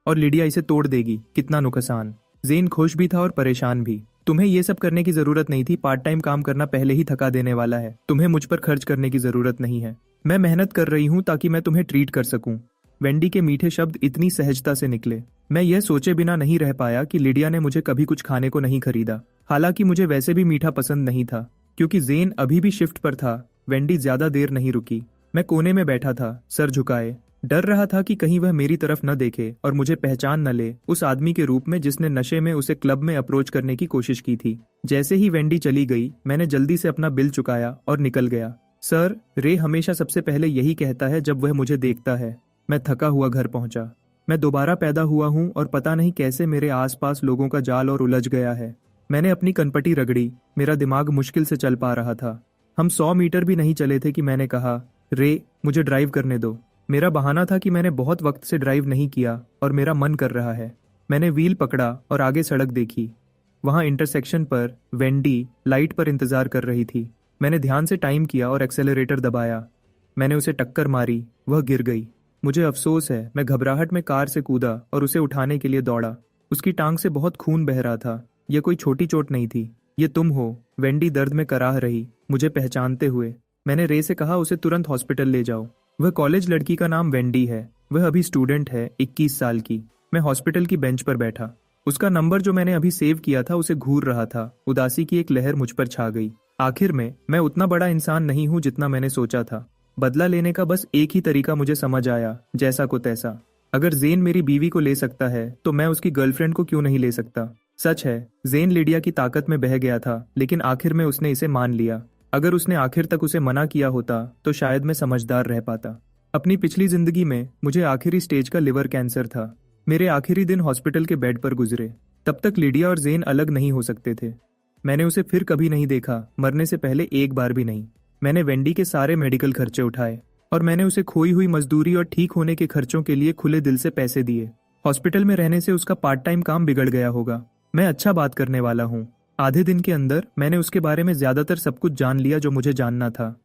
और लिडिया इसे तोड़ देगी, कितना नुकसान। जेन खुश भी था और परेशान भी। तुम्हें ये सब करने की जरूरत नहीं थी, पार्ट टाइम काम करना पहले ही थका देने वाला है। तुम्हें मुझ पर खर्च करने की जरूरत नहीं है। मैं मेहनत कर रही हूँ ताकि मैं तुम्हें ट्रीट कर सकूं। वेंडी के मीठे शब्द इतनी सहजता से निकले। मैं यह सोचे बिना नहीं रह पाया कि लिडिया ने मुझे कभी कुछ खाने को नहीं खरीदा। हालांकि मुझे वैसे भी मीठा पसंद नहीं था, क्योंकि जेन अभी भी शिफ्ट पर था। वेंडी ज्यादा देर नहीं रुकी। मैं कोने में बैठा था, सर झुकाए। डर रहा था कि कहीं वह मेरी तरफ न देखे और मुझे पहचान न ले उस आदमी के रूप में जिसने नशे में उसे क्लब में अप्रोच करने की कोशिश की थी। जैसे ही वेंडी चली गई, मैंने जल्दी से अपना बिल चुकाया और निकल गया। सर, रे हमेशा सबसे पहले यही कहता है जब वह मुझे देखता है। मैं थका हुआ घर पहुंचा। मैं दोबारा पैदा हुआ हूं और पता नहीं कैसे मेरे आसपास लोगों का जाल और उलझ गया है। मैंने अपनी कनपटी रगड़ी। मेरा दिमाग मुश्किल से चल पा रहा था। हम 100 मीटर भी नहीं चले थे कि मैंने कहा, रे मुझे ड्राइव करने दो। मेरा बहाना था कि मैंने बहुत वक्त से ड्राइव नहीं किया और मेरा मन कर रहा है। मैंने व्हील पकड़ा और आगे सड़क देखी। वहां इंटरसेक्शन पर वेंडी लाइट पर इंतजार कर रही थी। मैंने ध्यान से टाइम किया और एक्सेलरेटर दबाया। मैंने उसे टक्कर मारी। वह गिर गई। मुझे अफसोस है। मैं घबराहट में कार से कूदा और उसे उठाने के लिए दौड़ा। उसकी टांग से बहुत खून बह रहा था। यह कोई छोटी चोट नहीं थी। ये तुम हो? वेंडी दर्द में कराह रही, मुझे पहचानते हुए। मैंने रे से कहा, उसे तुरंत हॉस्पिटल ले जाओ। वह कॉलेज लड़की का नाम वेंडी है। वह अभी स्टूडेंट है, 21 साल की। मैं हॉस्पिटल की बेंच पर बैठा। उसका नंबर जो मैंने अभी सेव किया था उसे घूर रहा था। उदासी की एक लहर मुझ पर छा गई। आखिर में मैं उतना बड़ा इंसान नहीं हूं जितना मैंने सोचा था। बदला लेने का बस एक ही तरीका मुझे समझ आया, जैसा को तैसा। अगर जेन मेरी बीवी को ले सकता है तो मैं उसकी गर्लफ्रेंड को क्यों नहीं ले सकता। सच है, जेन लिडिया की ताकत में बह गया था, लेकिन आखिर में उसने इसे मान लिया। अगर उसने आखिर तक उसे मना किया होता तो शायद मैं समझदार रह पाता। अपनी पिछली जिंदगी में मुझे आखिरी स्टेज का लिवर कैंसर था। मेरे आखिरी दिन हॉस्पिटल के बेड पर गुजरे। तब तक लिडिया और जेन अलग नहीं हो सकते थे। मैंने उसे फिर कभी नहीं देखा, मरने से पहले एक बार भी नहीं। मैंने वेंडी के सारे मेडिकल खर्चे उठाए और मैंने उसे खोई हुई मजदूरी और ठीक होने के खर्चों के लिए खुले दिल से पैसे दिए। हॉस्पिटल में रहने से उसका पार्ट टाइम काम बिगड़ गया होगा। मैं अच्छा बात करने वाला हूँ। आधे दिन के अंदर मैंने उसके बारे में ज्यादातर सब कुछ जान लिया जो मुझे जानना था।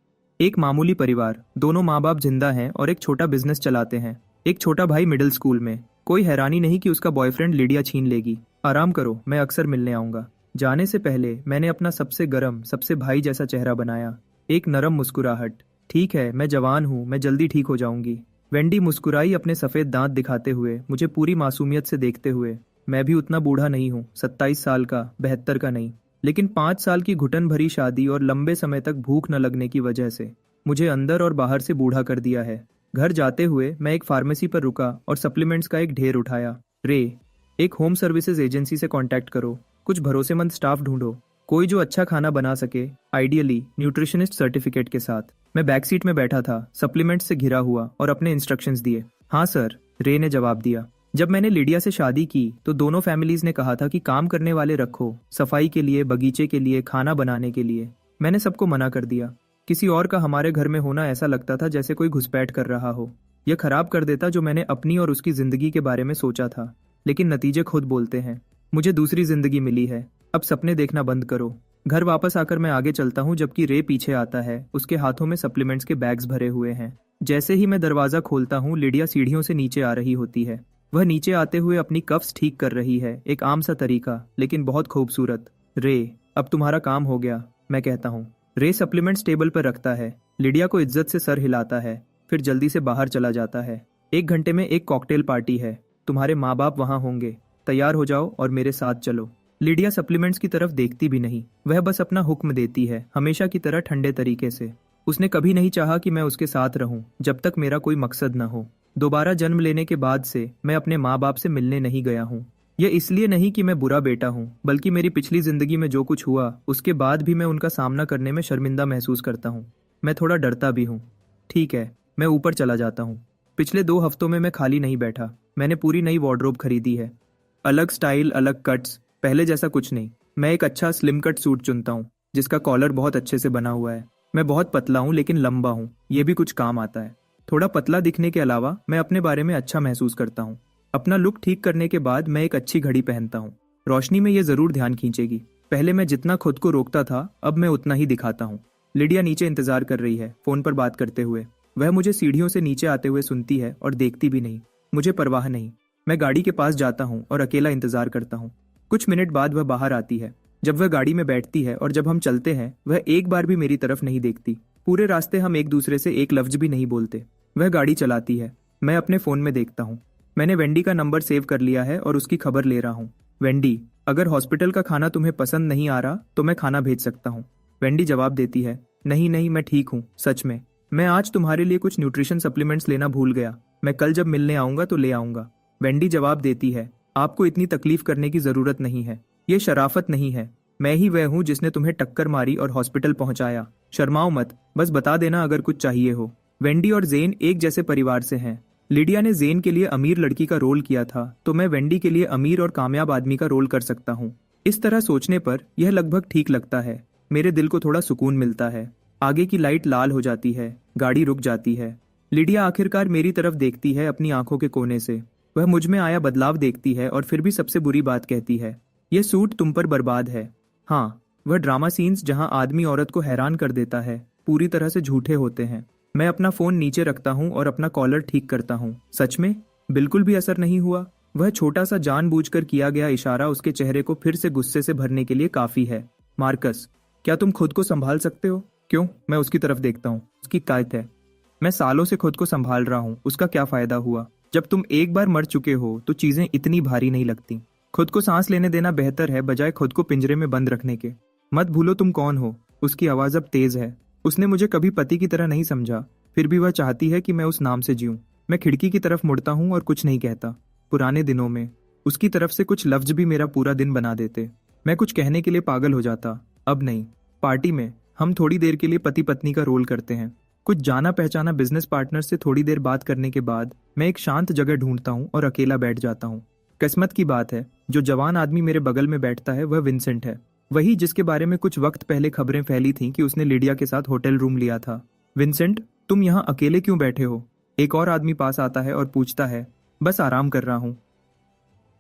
एक मामूली परिवार, दोनों माँ बाप जिंदा हैं और एक छोटा बिजनेस चलाते हैं। एक छोटा भाई मिडिल स्कूल में। कोई हैरानी नहीं कि उसका बॉयफ्रेंड लिडिया छीन लेगी। आराम करो, मैं अक्सर मिलने आऊंगा। जाने से पहले मैंने अपना सबसे गर्म, सबसे भाई जैसा चेहरा बनाया। एक नरम मुस्कुराहट। ठीक है, मैं जवान हूँ, मैं जल्दी ठीक हो जाऊंगी। वेंडी मुस्कुराई, अपने सफेद दांत दिखाते हुए, मुझे पूरी मासूमियत से देखते हुए। मैं भी उतना बूढ़ा नहीं हूँ, 27 साल का, 72 का नहीं। लेकिन 5 साल की घुटन भरी शादी और लंबे समय तक भूख न लगने की वजह से मुझे अंदर और बाहर से बूढ़ा कर दिया है। घर जाते हुए मैं एक फार्मेसी पर रुका और सप्लीमेंट्स का एक ढेर उठाया। रे, एक होम सर्विसेज एजेंसी से कांटेक्ट करो। कुछ भरोसेमंद स्टाफ ढूंढो, कोई जो अच्छा खाना बना सके, आइडियली न्यूट्रिशनिस्ट सर्टिफिकेट के साथ। मैं बैक सीट में बैठा था, सप्लीमेंट्स से घिरा हुआ, और अपने इंस्ट्रक्शंस दिए। हाँ सर, रे ने जवाब दिया। जब मैंने लिडिया से शादी की तो दोनों फैमिलीज ने कहा था कि काम करने वाले रखो, सफाई के लिए, बगीचे के लिए, खाना बनाने के लिए। मैंने सबको मना कर दिया। किसी और का हमारे घर में होना ऐसा लगता था जैसे कोई घुसपैठ कर रहा हो। यह खराब कर देता जो मैंने अपनी और उसकी जिंदगी के बारे में सोचा था। लेकिन नतीजे खुद बोलते हैं। मुझे दूसरी जिंदगी मिली है। अब सपने देखना बंद करो। घर वापस आकर मैं आगे चलता हूँ जबकि रे पीछे आता है। उसके हाथों में सप्लीमेंट्स के बैग्स भरे हुए हैं। जैसे ही मैं दरवाजा खोलता हूँ, लिडिया सीढ़ियों से नीचे आ रही होती है। वह नीचे आते हुए अपनी कफ्स ठीक कर रही है, एक आम सा तरीका, लेकिन बहुत खूबसूरत। रे, अब तुम्हारा काम हो गया, मैं कहता हूँ। रे सप्लीमेंट्स टेबल पर रखता है, लिडिया को इज्जत से सर हिलाता है, फिर जल्दी से बाहर चला जाता है। 1 घंटे में एक कॉकटेल पार्टी है, तुम्हारे माँ बाप वहाँ होंगे, तैयार हो जाओ और मेरे साथ चलो। लिडिया सप्लीमेंट्स की तरफ देखती भी नहीं, वह बस अपना हुक्म देती है, हमेशा की तरह ठंडे तरीके से। उसने कभी नहीं चाहा कि मैं उसके साथ रहूं जब तक मेरा कोई मकसद न हो। दोबारा जन्म लेने के बाद से मैं अपने माँ बाप से मिलने नहीं गया हूँ। ये इसलिए नहीं कि मैं बुरा बेटा हूँ, बल्कि मेरी पिछली जिंदगी में जो कुछ हुआ उसके बाद भी मैं उनका सामना करने में शर्मिंदा महसूस करता हूँ। मैं थोड़ा डरता भी हूँ। ठीक है, मैं ऊपर चला जाता हूँ। पिछले 2 हफ्तों में मैं खाली नहीं बैठा। मैंने पूरी नई वार्डरोब खरीदी है। अलग स्टाइल, अलग कट्स, पहले जैसा कुछ नहीं। मैं एक अच्छा स्लिम कट सूट चुनता हूँ जिसका कॉलर बहुत अच्छे से बना हुआ है। मैं बहुत पतला हूँ लेकिन लंबा हूँ, ये भी कुछ काम आता है। थोड़ा पतला दिखने के अलावा मैं अपने बारे में अच्छा महसूस करता हूँ। अपना लुक ठीक करने के बाद मैं एक अच्छी घड़ी पहनता हूँ। रोशनी में ये जरूर ध्यान खींचेगी। पहले मैं जितना खुद को रोकता था अब मैं उतना ही दिखाता हूँ। लिडिया नीचे इंतजार कर रही है, फोन पर बात करते हुए। वह मुझे सीढ़ियों से नीचे आते हुए सुनती है और देखती भी नहीं। मुझे परवाह नहीं। मैं गाड़ी के पास जाता हूँ और अकेला इंतजार करता हूँ। कुछ मिनट बाद वह बाहर आती है। जब वह गाड़ी में बैठती है और जब हम चलते हैं वह एक बार भी मेरी तरफ नहीं देखती। पूरे रास्ते हम एक दूसरे से एक लफ्ज भी नहीं बोलते। वह गाड़ी चलाती है। मैं अपने फोन में देखता हूँ। मैंने वेंडी का नंबर सेव कर लिया है और उसकी खबर ले रहा हूँ। वेंडी, अगर हॉस्पिटल का खाना तुम्हें पसंद नहीं आ रहा तो मैं खाना भेज सकता हूँ। वेंडी जवाब देती है, नहीं नहीं, मैं ठीक हूँ, सच में। मैं आज तुम्हारे लिए कुछ न्यूट्रिशन सप्लीमेंट्स लेना भूल गया। मैं कल जब मिलने आऊंगा तो ले आऊंगा। वेंडी जवाब देती है, आपको इतनी तकलीफ करने की जरूरत नहीं है। ये शराफत नहीं है। मैं ही वह हूँ जिसने तुम्हें टक्कर मारी और हॉस्पिटल पहुंचाया। शर्माओ मत, बस बता देना अगर कुछ चाहिए हो। वेंडी और जेन एक जैसे परिवार से हैं। लिडिया ने जेन के लिए अमीर लड़की का रोल किया था तो मैं वेंडी के लिए अमीर और कामयाब आदमी का रोल कर सकता हूँ। इस तरह सोचने पर यह लगभग ठीक लगता है। मेरे दिल को थोड़ा सुकून मिलता है। आगे की लाइट लाल हो जाती है। गाड़ी रुक जाती है। लिडिया आखिरकार मेरी तरफ देखती है अपनी आंखों के कोने से। वह मुझ में आया बदलाव देखती है और फिर भी सबसे बुरी बात कहती है, यह सूट तुम पर बर्बाद है। हाँ, वह ड्रामा सीन्स जहां आदमी औरत को हैरान कर देता है पूरी तरह से झूठे होते हैं। मैं अपना फोन नीचे रखता हूँ और अपना कॉलर ठीक करता हूँ। सच में बिल्कुल भी असर नहीं हुआ। वह छोटा सा जानबूझकर किया गया इशारा उसके चेहरे को फिर से गुस्से से भरने के लिए काफी है। मार्कस, क्या तुम खुद को संभाल सकते हो? क्यों? मैं उसकी तरफ देखता हूँ। उसकी कायद है। मैं सालों से खुद को संभाल रहा हूँ, उसका क्या फायदा हुआ? जब तुम एक बार मर चुके हो तो चीजें इतनी भारी नहीं लगती। खुद को सांस लेने देना बेहतर है बजाय खुद को पिंजरे में बंद रखने के। मत भूलो तुम कौन हो। उसकी आवाज अब तेज है। उसने मुझे कभी पति की तरह नहीं समझा, फिर भी वह चाहती है कि मैं उस नाम से जीऊं। मैं खिड़की की तरफ मुड़ता हूँ और कुछ नहीं कहता। पुराने दिनों में उसकी तरफ से कुछ लफ्ज भी मेरा पूरा दिन बना देते। मैं कुछ कहने के लिए पागल हो जाता। अब नहीं। पार्टी में हम थोड़ी देर के लिए पति पत्नी का रोल करते हैं। कुछ जाना पहचाना बिजनेस पार्टनर से थोड़ी देर बात करने के बाद मैं एक शांत जगह ढूंढता हूँ और अकेला बैठ जाता हूँ। किस्मत की बात है, जो जवान आदमी मेरे बगल में बैठता है वह विंसेंट है। वही जिसके बारे में कुछ वक्त पहले खबरें फैली थीं कि उसने लिडिया के साथ होटल रूम लिया था। विंसेंट, तुम यहाँ अकेले क्यों बैठे हो? एक और आदमी पास आता है और पूछता है। बस आराम कर रहा हूँ।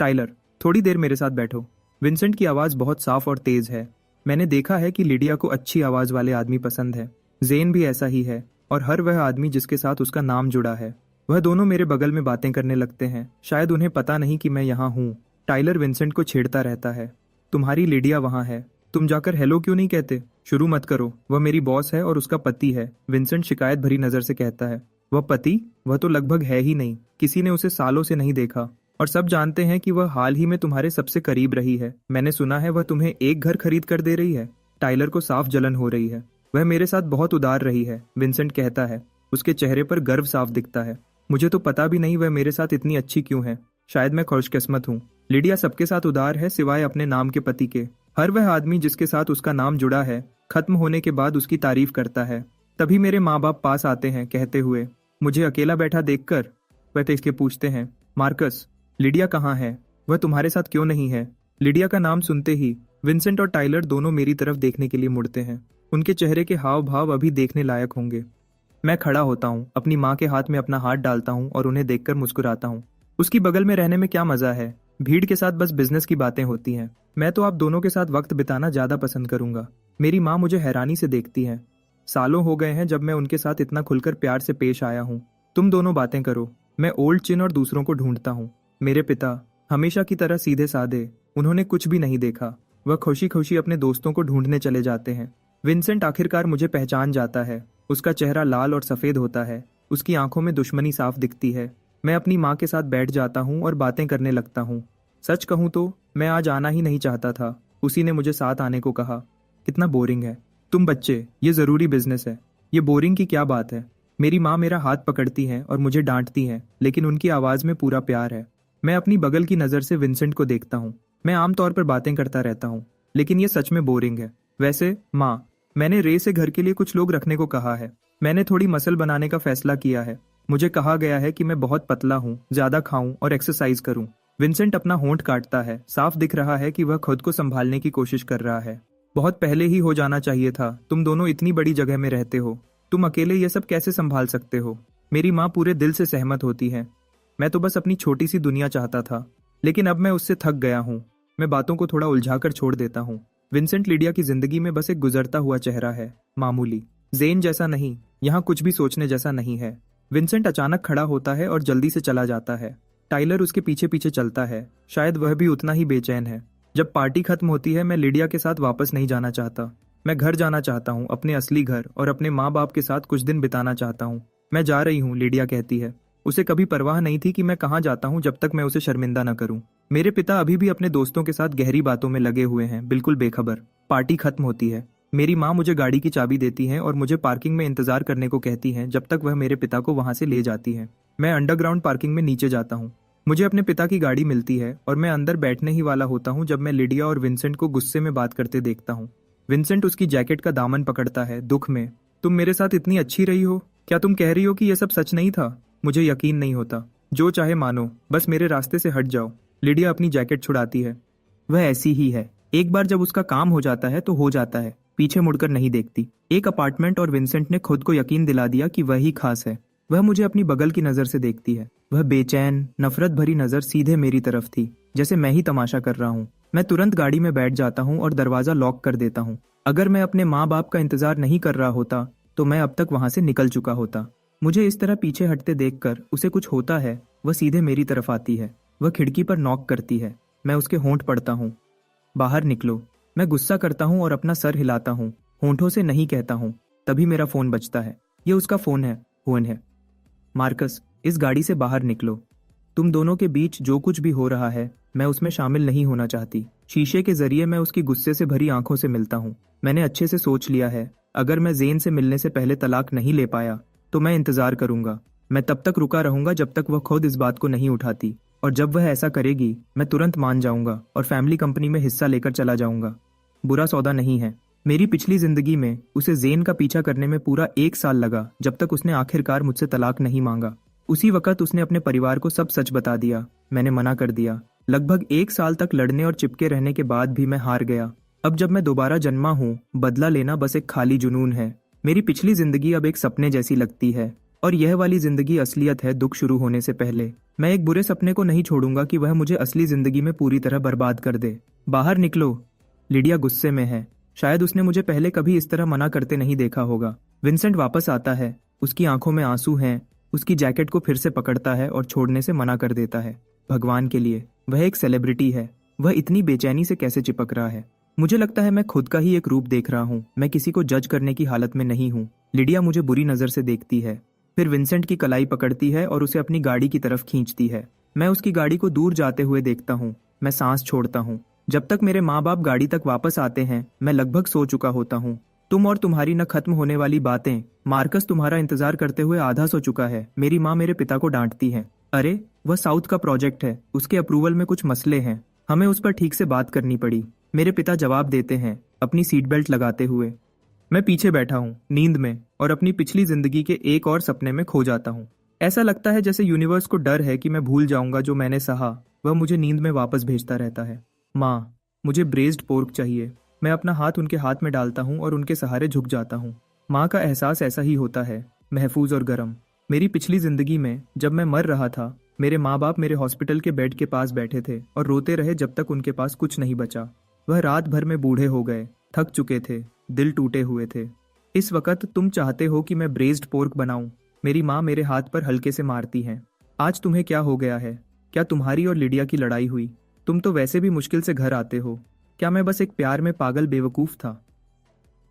टाइलर, थोड़ी देर मेरे साथ बैठो। विंसेंट की आवाज बहुत साफ और तेज है। मैंने देखा है कि लिडिया को अच्छी आवाज वाले आदमी पसंद है। जेन भी ऐसा ही है और हर वह आदमी जिसके साथ उसका नाम जुड़ा है। वह दोनों मेरे बगल में बातें करने लगते हैं। शायद उन्हें पता नहीं कि मैं यहाँ हूँ। टाइलर विंसेंट को छेड़ता रहता है। तुम्हारी लिडिया वहाँ है, तुम जाकर हेलो क्यों नहीं कहते? शुरू मत करो, वह मेरी बॉस है और उसका पति है। विंसेंट शिकायत भरी नजर से कहता है। वह पति? वह तो लगभग है ही नहीं। किसी ने उसे सालों से नहीं देखा और सब जानते हैं कि वह हाल ही में तुम्हारे सबसे करीब रही है। मैंने सुना है वह तुम्हें एक घर खरीद कर दे रही है। टाइलर को साफ जलन हो रही है। वह मेरे साथ बहुत उदार रही है, विंसेंट कहता है। उसके चेहरे पर गर्व साफ दिखता है। मुझे तो पता भी नहीं वह मेरे साथ इतनी अच्छी क्यों है। शायद मैं खुशकिस्मत हूँ। लिडिया सबके साथ उदार है सिवाय अपने नाम के पति के। हर वह आदमी जिसके साथ उसका नाम जुड़ा है खत्म होने के बाद उसकी तारीफ करता है। तभी मेरे माँ बाप पास आते हैं कहते हुए। मुझे अकेला बैठा देखकर वह इसके पूछते हैं, मार्कस, लिडिया कहाँ है? वह तुम्हारे साथ क्यों नहीं है? लिडिया का नाम सुनते ही विंसेंट और टाइलर दोनों मेरी तरफ देखने के लिए मुड़ते हैं। उनके चेहरे के हाव भाव अभी देखने लायक होंगे। मैं खड़ा होता हूँ, अपनी माँ के हाथ में अपना हाथ डालता हूँ और उन्हें देखकर मुस्कुराता हूँ। उसकी बगल में रहने में क्या मजा है। भीड़ के साथ बस बिजनेस की बातें होती हैं। मैं तो आप दोनों के साथ वक्त बिताना ज्यादा पसंद करूंगा। मेरी माँ मुझे हैरानी से देखती है। सालों हो गए हैं जब मैं उनके साथ इतना खुलकर प्यार से पेश आया हूँ। तुम दोनों बातें करो। मैं ओल्ड चिन और दूसरों को ढूंढता हूँ। मेरे पिता हमेशा की तरह सीधे साधे, उन्होंने कुछ भी नहीं देखा। वह खुशी खुशी अपने दोस्तों को ढूंढने चले जाते हैं। विंसेंट आखिरकार मुझे पहचान जाता है। उसका चेहरा लाल और सफेद होता है। उसकी आंखों में दुश्मनी साफ दिखती है। मैं अपनी माँ के साथ बैठ जाता हूँ और बातें करने लगता हूँ। सच कहूँ तो मैं आज आना ही नहीं चाहता था। उसी ने मुझे साथ आने को कहा। कितना बोरिंग है। तुम बच्चे, ये जरूरी बिजनेस है। ये बोरिंग की क्या बात है? मेरी माँ मेरा हाथ पकड़ती हैं और मुझे डांटती हैं, लेकिन उनकी आवाज में पूरा प्यार है। मैं अपनी बगल की नज़र से विंसेंट को देखता हूँ। मैं आमतौर पर बातें करता रहता हूँ, लेकिन ये सच में बोरिंग है। वैसे माँ, मैंने रे से घर के लिए कुछ लोग रखने को कहा है। मैंने थोड़ी मसल बनाने का फैसला किया है। मुझे कहा गया है कि मैं बहुत पतला हूँ, ज्यादा खाऊं और एक्सरसाइज करूं। विंसेंट अपना होंठ काटता है। साफ दिख रहा है कि वह खुद को संभालने की कोशिश कर रहा है। बहुत पहले ही हो जाना चाहिए था। तुम दोनों इतनी बड़ी जगह में रहते हो, तुम अकेले ये सब कैसे संभाल सकते हो? मेरी माँ पूरे दिल से सहमत होती है। मैं तो बस अपनी छोटी सी दुनिया चाहता था, लेकिन अब मैं उससे थक गया हूँ। मैं बातों को थोड़ा उलझाकर छोड़ देता हूँ। विंसेंट लिडिया की जिंदगी में बस एक गुजरता हुआ चेहरा है, मामूली। जेन जैसा नहीं, यहाँ कुछ भी सोचने जैसा नहीं है। विंसेंट अचानक खड़ा होता है और जल्दी से चला जाता है। टाइलर उसके पीछे पीछे चलता है। शायद वह भी उतना ही बेचैन है। जब पार्टी खत्म होती है, मैं लिडिया के साथ वापस नहीं जाना चाहता। मैं घर जाना चाहता हूँ, अपने असली घर, और अपने माँ बाप के साथ कुछ दिन बिताना चाहता हूँ। मैं जा रही हूँ, लिडिया कहती है। उसे कभी परवाह नहीं थी कि मैं कहाँ जाता हूँ जब तक मैं उसे शर्मिंदा न करूँ। मेरे पिता अभी भी अपने दोस्तों के साथ गहरी बातों में लगे हुए हैं, बिल्कुल बेखबर। पार्टी खत्म होती है। मेरी माँ मुझे गाड़ी की चाबी देती है और मुझे पार्किंग में इंतजार करने को कहती है जब तक वह मेरे पिता को वहां से ले जाती है। मैं अंडरग्राउंड पार्किंग में नीचे जाता हूँ। मुझे अपने पिता की गाड़ी मिलती है और मैं अंदर बैठने ही वाला होता हूँ जब मैं लिडिया और विंसेंट को गुस्से में बात करते देखता हूँ। विंसेंट उसकी जैकेट का दामन पकड़ता है, दुख में। तुम मेरे साथ इतनी अच्छी रही हो, क्या तुम कह रही हो कि यह सब सच नहीं था? मुझे यकीन नहीं होता। जो चाहे मानो, बस मेरे रास्ते से हट जाओ। लिडिया अपनी जैकेट छुड़ाती है। वह ऐसी ही है। एक बार जब उसका काम हो जाता है तो हो जाता है, पीछे मुड़कर नहीं देखती। एक अपार्टमेंट और विंसेंट ने खुद को यकीन दिला दिया कि वह ही खास है। वह मुझे अपनी बगल की नजर से देखती है। वह बेचैन, नफरत भरी नजर सीधे मेरी तरफ थी, जैसे मैं ही तमाशा कर रहा हूँ। मैं तुरंत गाड़ी में बैठ जाता हूँ और दरवाजा लॉक कर देता हूँ। अगर मैं अपने माँ बाप का इंतजार नहीं कर रहा होता तो मैं अब तक वहां से निकल चुका होता। मुझे इस तरह पीछे हटते देखकर उसे कुछ होता है। वह सीधे मेरी तरफ आती है। वह खिड़की पर नॉक करती है। मैं उसके होंठ पड़ता हूँ। बाहर निकलो। मैं गुस्सा करता हूँ और अपना सर हिलाता हूँ, होंठों से नहीं कहता हूँ। तभी मेरा फोन बजता है। ये उसका फोन है, हुएन है। मार्कस, इस गाड़ी से बाहर निकलो। तुम दोनों के बीच जो कुछ भी हो रहा है, मैं उसमें शामिल नहीं होना चाहती। शीशे के जरिए मैं उसकी गुस्से से भरी आंखों से मिलता हूँ। मैंने अच्छे से सोच लिया है, अगर मैं जेन से मिलने से पहले तलाक नहीं ले पाया तो मैं इंतजार करूंगा। मैं तब तक रुका रहूंगा जब तक वह खुद इस बात को नहीं उठाती, और जब वह ऐसा करेगी मैं तुरंत मान जाऊंगा और फैमिली कंपनी में हिस्सा लेकर चला जाऊंगा। बुरा सौदा नहीं है। मेरी पिछली जिंदगी में उसे जेन का पीछा करने में पूरा 1 साल लगा, जब तक उसने आखिरकार मुझसे तलाक नहीं मांगा। उसी वक्त उसने अपने परिवार को सब सच बता दिया। मैंने मना कर दिया। लगभग 1 साल तक लड़ने और चिपके रहने के बाद भी मैं हार गया। अब जब मैं दोबारा जन्मा हूँ, बदला लेना बस एक खाली जुनून है। मेरी पिछली जिंदगी अब एक सपने जैसी लगती है, और यह वाली जिंदगी असलियत है दुख शुरू होने से पहले। मैं एक बुरे सपने को नहीं छोड़ूंगा कि वह मुझे असली जिंदगी में पूरी तरह बर्बाद कर दे। बाहर निकलो। लिडिया गुस्से में है। शायद उसने मुझे पहले कभी इस तरह मना करते नहीं देखा होगा। विंसेंट वापस आता है। उसकी आंखों में आंसू हैं। उसकी जैकेट को फिर से पकड़ता है और छोड़ने से मना कर देता है। भगवान के लिए, वह एक सेलिब्रिटी है। वह इतनी बेचैनी से कैसे चिपक रहा है? मुझे लगता है मैं खुद का ही एक रूप देख रहा हूँ। मैं किसी को जज करने की हालत में नहीं हूँ। लिडिया मुझे बुरी नजर से देखती है, फिर विंसेंट की कलाई पकड़ती है और उसे अपनी गाड़ी की तरफ खींचती है। मैं उसकी गाड़ी को दूर जाते हुए देखता हूँ। मैं सांस छोड़ता हूँ। जब तक मेरे माँ बाप गाड़ी तक वापस आते हैं, मैं लगभग सो चुका होता हूँ। तुम और तुम्हारी न खत्म होने वाली बातें। मार्कस तुम्हारा इंतजार करते हुए आधा सो चुका है। मेरी माँ मेरे पिता को डांटती है। अरे, वह साउथ का प्रोजेक्ट है, उसके अप्रूवल में कुछ मसले हैं, हमें उस पर ठीक से बात करनी पड़ी। मेरे पिता जवाब देते हैं, अपनी सीट बेल्ट लगाते हुए। मैं पीछे बैठा हूँ, नींद में, और अपनी पिछली जिंदगी के एक और सपने में खो जाता हूँ। ऐसा लगता है जैसे यूनिवर्स को डर है कि मैं भूल जाऊंगा जो मैंने सहा। वह मुझे नींद में वापस भेजता रहता है। माँ, मुझे ब्रेस्ड पोर्क चाहिए। मैं अपना हाथ उनके हाथ में डालता हूँ और उनके सहारे झुक जाता हूँ। माँ का एहसास ऐसा ही होता है, महफूज और गर्म। मेरी पिछली जिंदगी में जब मैं मर रहा था, मेरे माँ बाप मेरे हॉस्पिटल के बेड के पास बैठे थे और रोते रहे जब तक उनके पास कुछ नहीं बचा। वह रात भर में बूढ़े हो गए, थक चुके थे, दिल टूटे हुए थे। इस वक्त तुम चाहते हो कि मैं ब्रेस्ड पोर्क बनाऊं? मेरी माँ मेरे हाथ पर हल्के से मारती हैं। आज तुम्हें क्या हो गया है? क्या तुम्हारी और लिडिया की लड़ाई हुई? तुम तो वैसे भी मुश्किल से घर आते हो। क्या मैं बस एक प्यार में पागल बेवकूफ था?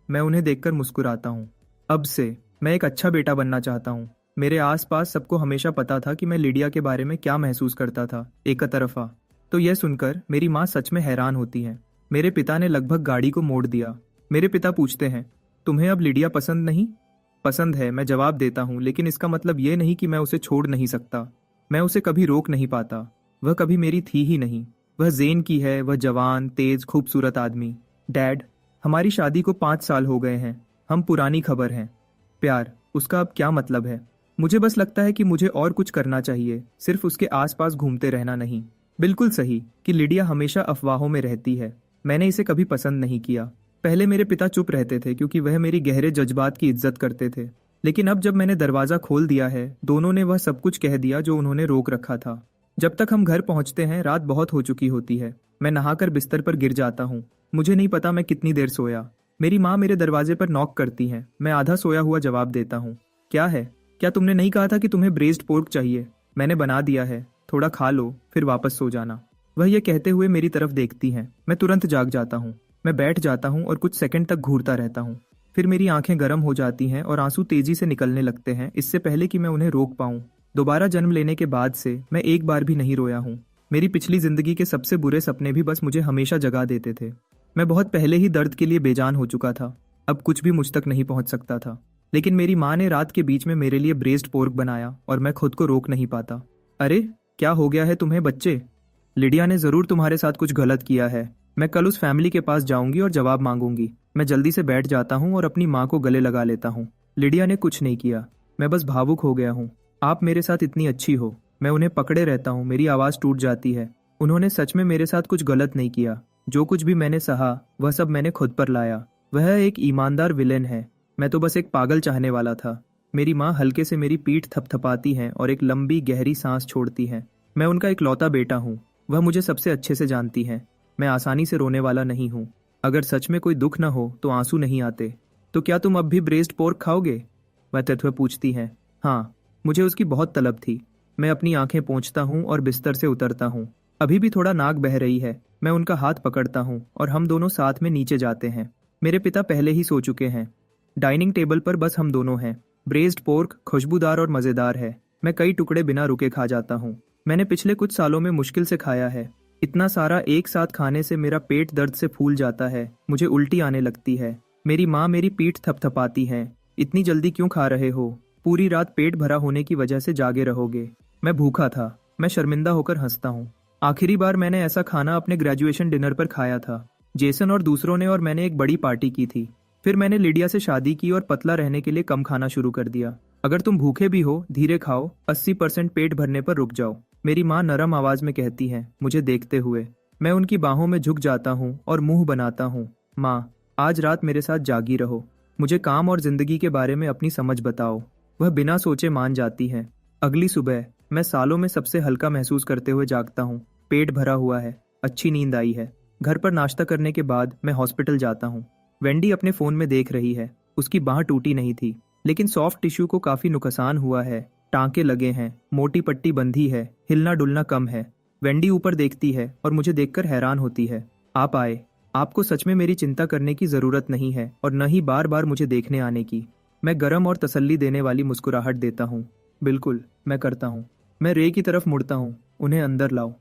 मैं उन्हें देखकर मुस्कुराता हूँ। अब से मैं एक अच्छा बेटा बनना चाहता हूँ। मेरे आसपास सबको हमेशा पता था कि मैं लिडिया के बारे में क्या महसूस करता था, एक तरफा। तो यह सुनकर मेरी माँ सच में हैरान होती है। मेरे पिता ने लगभग गाड़ी को मोड़ दिया। मेरे पिता पूछते हैं, तुम्हें अब लिडिया पसंद नहीं? पसंद है, मैं जवाब देता हूँ, लेकिन इसका मतलब ये नहीं कि मैं उसे छोड़ नहीं सकता। मैं उसे कभी रोक नहीं पाता। वह कभी मेरी थी ही नहीं। वह जेन की है, वह जवान तेज खूबसूरत आदमी। डैड, हमारी शादी को 5 साल हो गए हैं। हम पुरानी खबर हैं। प्यार, उसका अब क्या मतलब है? मुझे बस लगता है कि मुझे और कुछ करना चाहिए, सिर्फ उसके आसपास घूमते रहना नहीं। बिल्कुल सही कि लिडिया हमेशा अफवाहों में रहती है। मैंने इसे कभी पसंद नहीं किया। पहले मेरे पिता चुप रहते थे क्योंकि वह मेरी गहरे जज्बात की इज्जत करते थे। लेकिन अब जब मैंने दरवाजा खोल दिया है, दोनों ने वह सब कुछ कह दिया जो उन्होंने रोक रखा था। जब तक हम घर पहुंचते हैं रात बहुत हो चुकी होती है। मैं नहाकर बिस्तर पर गिर जाता हूँ। मुझे नहीं पता मैं कितनी देर सोया। मेरी माँ मेरे दरवाजे पर नॉक करती है। मैं आधा सोया हुआ जवाब देता हूँ। क्या है? क्या तुमने नहीं कहा था कि तुम्हें ब्रेस्ड पोर्क चाहिए? मैंने बना दिया है, थोड़ा खा लो फिर वापस सो जाना। वह यह कहते हुए मेरी तरफ देखती हैं। मैं तुरंत जाग जाता हूँ। मैं बैठ जाता हूँ और कुछ सेकंड तक घूरता रहता हूँ। फिर मेरी आंखें गर्म हो जाती हैं और आंसू तेजी से निकलने लगते हैं, इससे पहले कि मैं उन्हें रोक पाऊँ। दोबारा जन्म लेने के बाद से मैं एक बार भी नहीं रोया हूँ। मेरी पिछली जिंदगी के सबसे बुरे सपने भी बस मुझे हमेशा जगा देते थे। मैं बहुत पहले ही दर्द के लिए बेजान हो चुका था। अब कुछ भी मुझ तक नहीं पहुंच सकता था। लेकिन मेरी माँ ने रात के बीच में मेरे लिए ब्रेस्ड पोर्क बनाया और मैं खुद को रोक नहीं पाता। अरे, क्या हो गया है तुम्हें बच्चे? लिडिया ने जरूर तुम्हारे साथ कुछ गलत किया है। मैं कल उस फैमिली के पास जाऊंगी और जवाब मांगूंगी। मैं जल्दी से बैठ जाता हूँ और अपनी माँ को गले लगा लेता हूँ। लिडिया ने कुछ नहीं किया। मैं बस भावुक हो गया हूँ। आप मेरे साथ इतनी अच्छी हो। मैं उन्हें पकड़े रहता हूँ, मेरी आवाज़ टूट जाती है। उन्होंने सच में मेरे साथ कुछ गलत नहीं किया। जो कुछ भी मैंने सहा वह सब मैंने खुद पर लाया। वह एक ईमानदार विलेन है। मैं तो बस एक पागल चाहने वाला था। मेरी माँ हल्के से मेरी पीठ थपथपाती हैं और एक लंबी गहरी सांस छोड़ती हैं। मैं उनका इकलौता बेटा हूँ। वह मुझे सबसे अच्छे से जानती हैं। मैं आसानी से रोने वाला नहीं हूँ। अगर सच में कोई दुख न हो तो आंसू नहीं आते। तो क्या तुम अब भी ब्रेस्ड पोर्क खाओगे? वह तत्व पूछती हैं। हाँ, मुझे उसकी बहुत तलब थी। मैं अपनी आंखें पोंछता हूँ और बिस्तर से उतरता हूँ। अभी भी थोड़ा नाक बह रही है। मैं उनका हाथ पकड़ता हूँ और हम दोनों साथ में नीचे जाते हैं। मेरे पिता पहले ही सो चुके हैं। डाइनिंग टेबल पर बस हम दोनों हैं। ब्रेस्ड पोर्क खुशबूदार और मज़ेदार है। मैं कई टुकड़े बिना रुके खा जाता हूँ। मैंने पिछले कुछ सालों में मुश्किल से खाया है। इतना सारा एक साथ खाने से मेरा पेट दर्द से फूल जाता है। मुझे उल्टी आने लगती है। मेरी माँ मेरी पीठ थपथपाती है। इतनी जल्दी क्यों खा रहे हो? पूरी रात पेट भरा होने की वजह से जागे रहोगे। मैं भूखा था। मैं शर्मिंदा होकर हंसता हूँ। आखिरी बार मैंने ऐसा खाना अपने ग्रेजुएशन डिनर पर खाया था। जेसन और दूसरों ने और मैंने एक बड़ी पार्टी की थी। फिर मैंने लिडिया से शादी की और पतला रहने के लिए कम खाना शुरू कर दिया। अगर तुम भूखे भी हो, धीरे खाओ, 80% पेट भरने पर रुक जाओ, मेरी माँ नरम आवाज में कहती है, मुझे देखते हुए। मैं उनकी बाहों में झुक जाता हूँ और मुंह बनाता हूँ। माँ, आज रात मेरे साथ जागी रहो। मुझे काम और जिंदगी के बारे में अपनी समझ बताओ। वह बिना सोचे मान जाती है। अगली सुबह मैं सालों में सबसे हल्का महसूस करते हुए जागता हूँ। पेट भरा हुआ है, अच्छी नींद आई है। घर पर नाश्ता करने के बाद मैं हॉस्पिटल जाता हूँ। वेंडी अपने फोन में देख रही है। उसकी बाह टूटी नहीं थी, लेकिन सॉफ्ट टिश्यू को काफी नुकसान हुआ है। टांके लगे हैं, मोटी पट्टी बंधी है, हिलना डुलना कम है। वेंडी ऊपर देखती है और मुझे देखकर हैरान होती है। आप आए। आपको सच में मेरी चिंता करने की जरूरत नहीं है और न ही बार बार मुझे देखने आने की। मैं गर्म और तसल्ली देने वाली मुस्कुराहट देता हूँ। बिल्कुल, मैं करता हूँ। मैं रे की तरफ मुड़ता हूँ। उन्हें अंदर लाओ।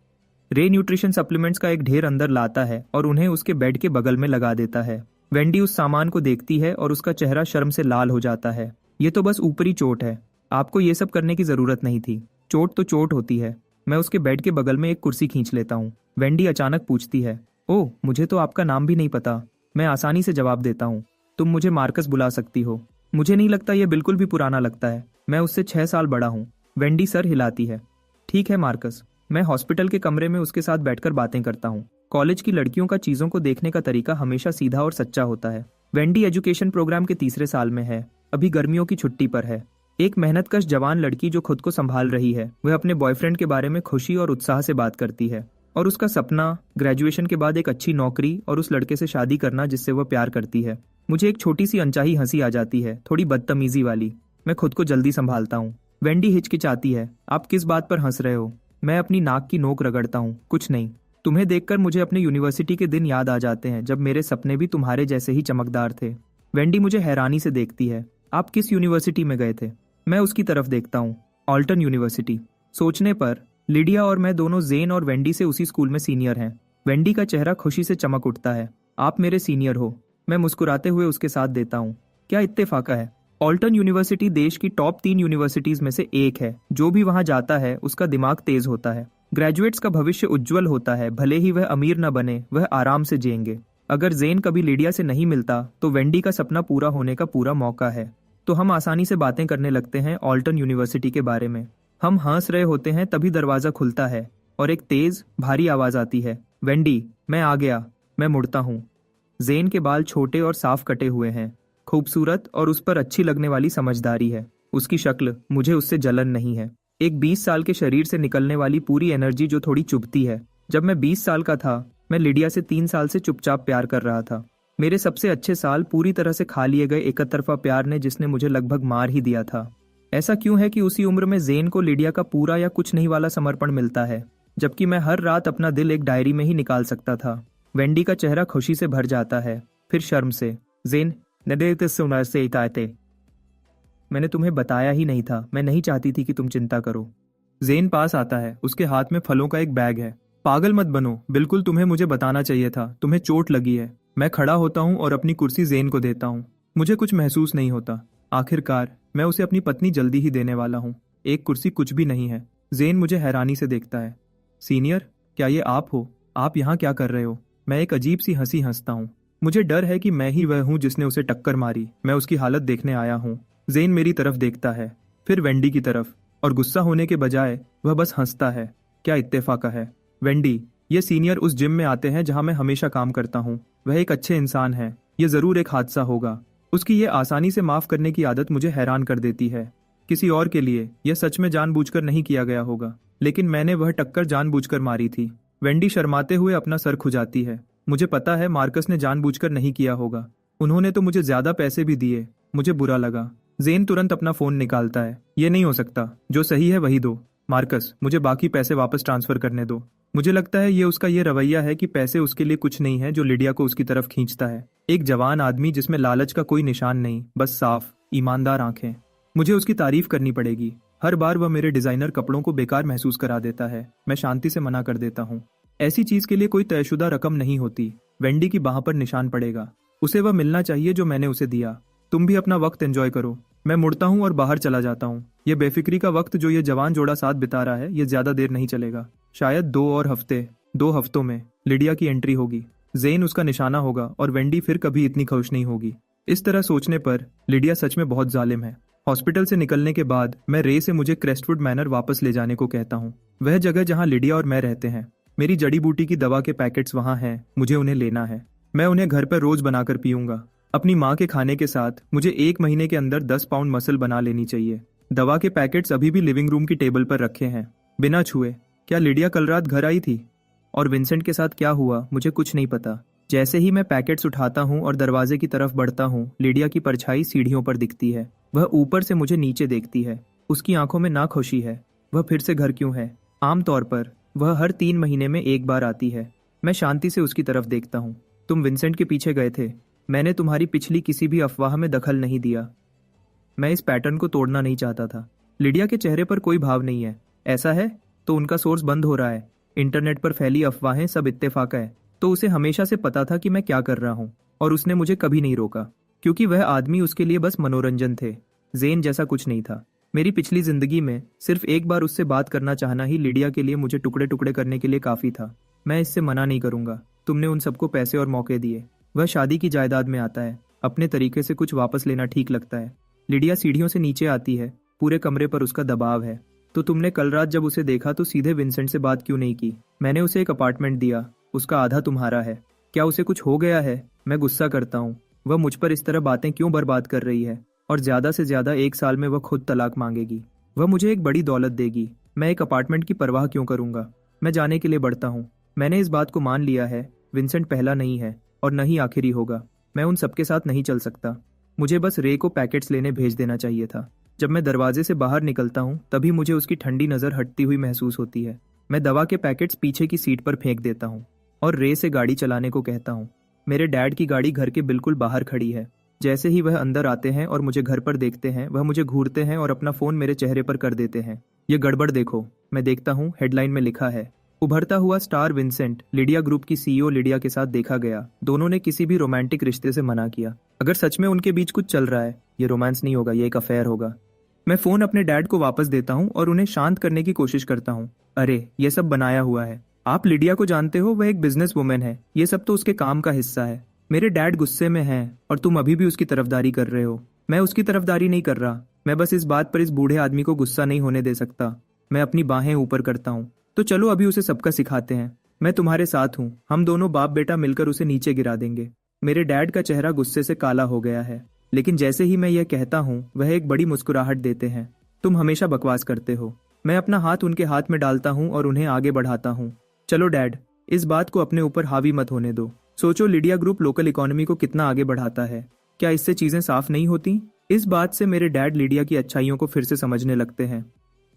रे न्यूट्रिशन सप्लीमेंट्स का एक ढेर अंदर लाता है और उन्हें उसके बेड के बगल में लगा देता है। वेंडी उस सामान को देखती है और उसका चेहरा शर्म से लाल हो जाता है। ये तो बस ऊपरी चोट है। आपको ये सब करने की जरूरत नहीं थी। चोट तो चोट होती है। मैं उसके बेड के बगल में एक कुर्सी खींच लेता हूँ। वेंडी अचानक पूछती है, ओह, मुझे तो आपका नाम भी नहीं पता। मैं आसानी से जवाब देता हूँ, तुम मुझे मार्कस बुला सकती हो। मुझे नहीं लगता यह बिल्कुल भी पुराना लगता है। मैं उससे 6 साल बड़ा हूँ। वेंडी सर हिलाती है। ठीक है मार्कस। मैं हॉस्पिटल के कमरे में उसके साथ बैठकर बातें करता हूँ। कॉलेज की लड़कियों का चीजों को देखने का तरीका हमेशा सीधा और सच्चा होता है। वेंडी एजुकेशन प्रोग्राम के तीसरे साल में है। अभी गर्मियों की छुट्टी पर है। एक मेहनतकश जवान लड़की जो खुद को संभाल रही है, वह अपने बॉयफ्रेंड के बारे में खुशी और उत्साह से बात करती है और उसका सपना ग्रेजुएशन के बाद एक अच्छी नौकरी और उस लड़के से शादी करना जिससे वह प्यार करती है। मुझे एक छोटी सी अनचाही हंसी आ जाती है, थोड़ी बदतमीजी वाली। मैं खुद को जल्दी संभालता हूँ। वेंडी हिचकिचाती है। आप किस बात पर हंस रहे हो? मैं अपनी नाक की नोक रगड़ता हूँ। कुछ नहीं। तुम्हें देखकर मुझे अपने यूनिवर्सिटी के दिन याद आ जाते हैं जब मेरे सपने भी तुम्हारे जैसे ही चमकदार थे। वेंडी मुझे हैरानी से देखती है। आप किस यूनिवर्सिटी में गए थे? मैं उसकी तरफ देखता हूँ। Alton university. सोचने पर लिडिया और मैं दोनों जेन और वेंडी से उसी स्कूल में सीनियर हैं। वेंडी का चेहरा खुशी से चमक उठता है। आप मेरे सीनियर हो। मैं मुस्कुराते हुए उसके साथ देता हूँ। क्या इत्तेफाक है। ऑल्टन यूनिवर्सिटी देश की टॉप 3 यूनिवर्सिटीज में से एक है। जो भी वहां जाता है उसका दिमाग तेज होता है। ग्रेजुएट्स का भविष्य उज्जवल होता है, भले ही वह अमीर न बने, वह आराम से जिएंगे। अगर जेन कभी लिडिया से नहीं मिलता तो वेंडी का सपना पूरा होने का पूरा मौका है। तो हम आसानी से बातें करने लगते हैं ऑल्टन यूनिवर्सिटी के बारे में। हम हंस रहे होते हैं तभी दरवाजा खुलता है और एक तेज भारी आवाज आती है, वेंडी, मैं आ गया। मैं मुड़ता हूँ। जेन के बाल छोटे और साफ कटे हुए हैं, खूबसूरत और उस पर अच्छी लगने वाली समझदारी है। उसकी शक्ल, मुझे उससे जलन नहीं है। एक 20 साल के शरीर से निकलने वाली पूरी एनर्जी जो थोड़ी चुभती है। जब मैं 20 साल का था, मैं लिडिया से 3 साल से चुपचाप प्यार कर रहा था। मेरे सबसे अच्छे साल पूरी तरह से खा लिए गए एक तरफा प्यार ने, जिसने मुझे लगभग मार ही दिया था। ऐसा क्यों है कि उसी उम्र में जेन को लिडिया का पूरा या कुछ नहीं वाला समर्पण मिलता है, जबकि मैं हर रात अपना दिल एक डायरी में ही निकाल सकता था। वेंडी का चेहरा खुशी से भर जाता है, फिर शर्म से। जेन, मैंने तुम्हें बताया ही नहीं था, मैं नहीं चाहती थी कि तुम चिंता करो। जेन पास आता है, उसके हाथ में फलों का एक बैग है। पागल मत बनो, बिल्कुल तुम्हें मुझे बताना चाहिए था, तुम्हें चोट लगी है। मैं खड़ा होता हूँ और अपनी कुर्सी जेन को देता हूँ। मुझे कुछ महसूस नहीं होता। आखिरकार मैं उसे अपनी पत्नी जल्दी ही देने वाला हूँ। एक कुर्सी कुछ भी नहीं है। जेन मुझे हैरानी से देखता है। सीनियर, क्या ये आप हो? आप यहाँ क्या कर रहे हो? मैं एक अजीब सी हंसी हंसता हूँ। मुझे डर है कि मैं ही वह हूँ जिसने उसे टक्कर मारी। मैं उसकी हालत देखने आया हूँ। जेन मेरी तरफ देखता है, फिर वेंडी की तरफ, और गुस्सा होने के बजाय वह बस हंसता है। क्या इत्तेफाक है। वेंडी, ये सीनियर उस जिम में आते हैं जहां मैं हमेशा काम करता हूँ। वह एक अच्छे इंसान है। ये जरूर एक हादसा होगा। उसकी ये आसानी से माफ करने की आदत मुझे हैरान कर देती है। किसी और के लिए यह सच में जानबूझकर नहीं किया गया होगा, लेकिन मैंने वह टक्कर जानबूझकर मारी थी। वेंडी शर्माते हुए अपना सर खुजाती है। मुझे पता है मार्कस ने जानबूझकर नहीं किया होगा। उन्होंने तो मुझे ज्यादा पैसे भी दिए। मुझे बुरा लगा। जेन तुरंत अपना फोन निकालता है। ये नहीं हो सकता, जो सही है वही दो। मार्कस, मुझे बाकी पैसे वापस ट्रांसफर करने दो। मुझे लगता है ये उसका ये रवैया है कि पैसे उसके लिए कुछ नहीं है जो लिडिया को उसकी तरफ खींचता है। एक जवान आदमी जिसमें लालच का कोई निशान नहीं, बस साफ ईमानदार आंखें। मुझे उसकी तारीफ करनी पड़ेगी। हर बार वह मेरे डिजाइनर कपड़ों को बेकार महसूस करा देता है। मैं शांति से मना कर देता हूँ। ऐसी चीज के लिए कोई तयशुदा रकम नहीं होती। वेंडी की बाह पर निशान पड़ेगा। उसे वह मिलना चाहिए जो मैंने उसे दिया। तुम भी अपना वक्त एंजॉय करो। मैं मुड़ता हूँ और बाहर चला जाता हूँ। ये बेफिक्री का वक्त जो ये जवान जोड़ा साथ बिता रहा है, ये ज्यादा देर नहीं चलेगा। शायद 2 हफ्तों में लिडिया की एंट्री होगी। जेन उसका निशाना होगा और वेंडी फिर कभी इतनी खुश नहीं होगी। इस तरह सोचने पर लिडिया सच में बहुत जालिम है। हॉस्पिटल से निकलने के बाद मैं रे से मुझे क्रेस्टवुड मैनर वापस ले जाने को कहता हूँ, वह जगह जहाँ लिडिया और मैं रहते हैं। मेरी जड़ी बूटी की दवा के पैकेट्स वहाँ हैं, मुझे उन्हें लेना है। मैं उन्हें घर पर रोज बनाकर पीऊंगा। अपनी माँ के खाने के साथ मुझे 1 महीने के अंदर 10 पाउंड मसल बना लेनी चाहिए। दवा के पैकेट्स अभी भी लिविंग रूम की टेबल पर रखे हैं, बिना छुए। क्या लिडिया कल रात घर आई थी? और विंसेंट के साथ क्या हुआ, मुझे कुछ नहीं पता। जैसे ही मैं पैकेट्स उठाता हूँ और दरवाजे की तरफ बढ़ता हूँ, लिडिया की परछाई सीढ़ियों पर दिखती है। वह ऊपर से मुझे नीचे देखती है। उसकी आंखों में नाखुशी है। वह फिर से घर क्यों है? आमतौर पर वह हर 3 महीने में एक बार आती है। मैं शांति से उसकी तरफ देखता हूँ। तुम विंसेंट के पीछे गए थे। मैंने तुम्हारी पिछली किसी भी अफवाह में दखल नहीं दिया। मैं इस पैटर्न को तोड़ना नहीं चाहता था। लिडिया के चेहरे पर कोई भाव नहीं है। ऐसा है तो उनका सोर्स बंद हो रहा है। इंटरनेट पर फैली अफवाहें सब इत्तेफाक है। तो उसे हमेशा से पता था कि मैं क्या कर रहा हूँ, और उसने मुझे कभी नहीं रोका, क्योंकि वह आदमी उसके लिए बस मनोरंजन थे। जेन जैसा कुछ नहीं था। मेरी पिछली जिंदगी में सिर्फ एक बार उससे बात करना चाहना ही लिडिया के लिए मुझे टुकड़े टुकड़े करने के लिए काफी था। मैं इससे मना नहीं करूंगा। तुमने उन सबको पैसे और मौके दिए। वह शादी की जायदाद में आता है। अपने तरीके से कुछ वापस लेना ठीक लगता है। लिडिया सीढ़ियों से नीचे आती है। पूरे कमरे पर उसका दबाव है। तो तुमने कल रात जब उसे देखा तो सीधे विंसेंट से बात क्यों नहीं की? मैंने उसे एक अपार्टमेंट दिया, उसका आधा तुम्हारा है। क्या उसे कुछ हो गया है? मैं गुस्सा करता हूँ। वह मुझ पर इस तरह बातें क्यों बर्बाद कर रही है? और ज्यादा से ज्यादा 1 साल में वह खुद तलाक मांगेगी। वह मुझे एक बड़ी दौलत देगी। मैं एक अपार्टमेंट की परवाह क्यों करूंगा? मैं जाने के लिए बढ़ता हूँ। मैंने इस बात को मान लिया है, विंसेंट पहला नहीं है और न ही आखिरी होगा। मैं उन सबके साथ नहीं चल सकता। मुझे बस रे को पैकेट्स लेने भेज देना चाहिए था। जब मैं दरवाजे से बाहर निकलता हूँ तभी मुझे उसकी ठंडी नजर हटती हुई महसूस होती है। मैं दवा के पैकेट्स पीछे की सीट पर फेंक देता हूँ और रे से गाड़ी चलाने को कहता हूँ। मेरे डैड की गाड़ी घर के बिल्कुल बाहर खड़ी है। जैसे ही वह अंदर आते हैं और मुझे घर पर देखते हैं, वह मुझे घूरते हैं और अपना फोन मेरे चेहरे पर कर देते हैं। ये गड़बड़ देखो। मैं देखता हूँ, हेडलाइन में लिखा है, उभरता हुआ स्टार विंसेंट लिडिया ग्रुप की सीईओ लिडिया के साथ देखा गया। दोनों ने किसी भी रोमांटिक रिश्ते से मना किया। अगर सच में उनके बीच कुछ चल रहा है, ये रोमांस नहीं होगा, ये एक अफेयर होगा। मैं फोन अपने डैड को वापस देता हूँ और उन्हें शांत करने की कोशिश करता हूँ। अरे ये सब बनाया हुआ है। आप लिडिया को जानते हो, वह एक बिजनेस वुमेन है। ये सब तो उसके काम का हिस्सा है। मेरे डैड गुस्से में हैं और तुम अभी भी उसकी तरफदारी कर रहे हो। मैं उसकी तरफदारी नहीं कर रहा। मैं बस इस बात पर इस बूढ़े आदमी को गुस्सा नहीं होने दे सकता। मैं अपनी बाहें ऊपर करता हूँ। तो चलो अभी उसे सबका सिखाते हैं। मैं तुम्हारे साथ हूँ। हम दोनों बाप बेटा मिलकर उसे नीचे गिरा देंगे। मेरे डैड का चेहरा गुस्से से काला हो गया है, लेकिन जैसे ही मैं यह कहता हूँ वह एक बड़ी मुस्कुराहट देते हैं। तुम हमेशा बकवास करते हो। मैं अपना हाथ उनके हाथ में डालता हूँ और उन्हें आगे बढ़ाता हूँ। चलो डैड, इस बात को अपने ऊपर हावी मत होने दो। सोचो लिडिया ग्रुप लोकल इकोनॉमी को कितना आगे बढ़ाता है। क्या इससे चीजें साफ नहीं होती? इस बात से मेरे डैड लिडिया की अच्छाइयों को फिर से समझने लगते हैं।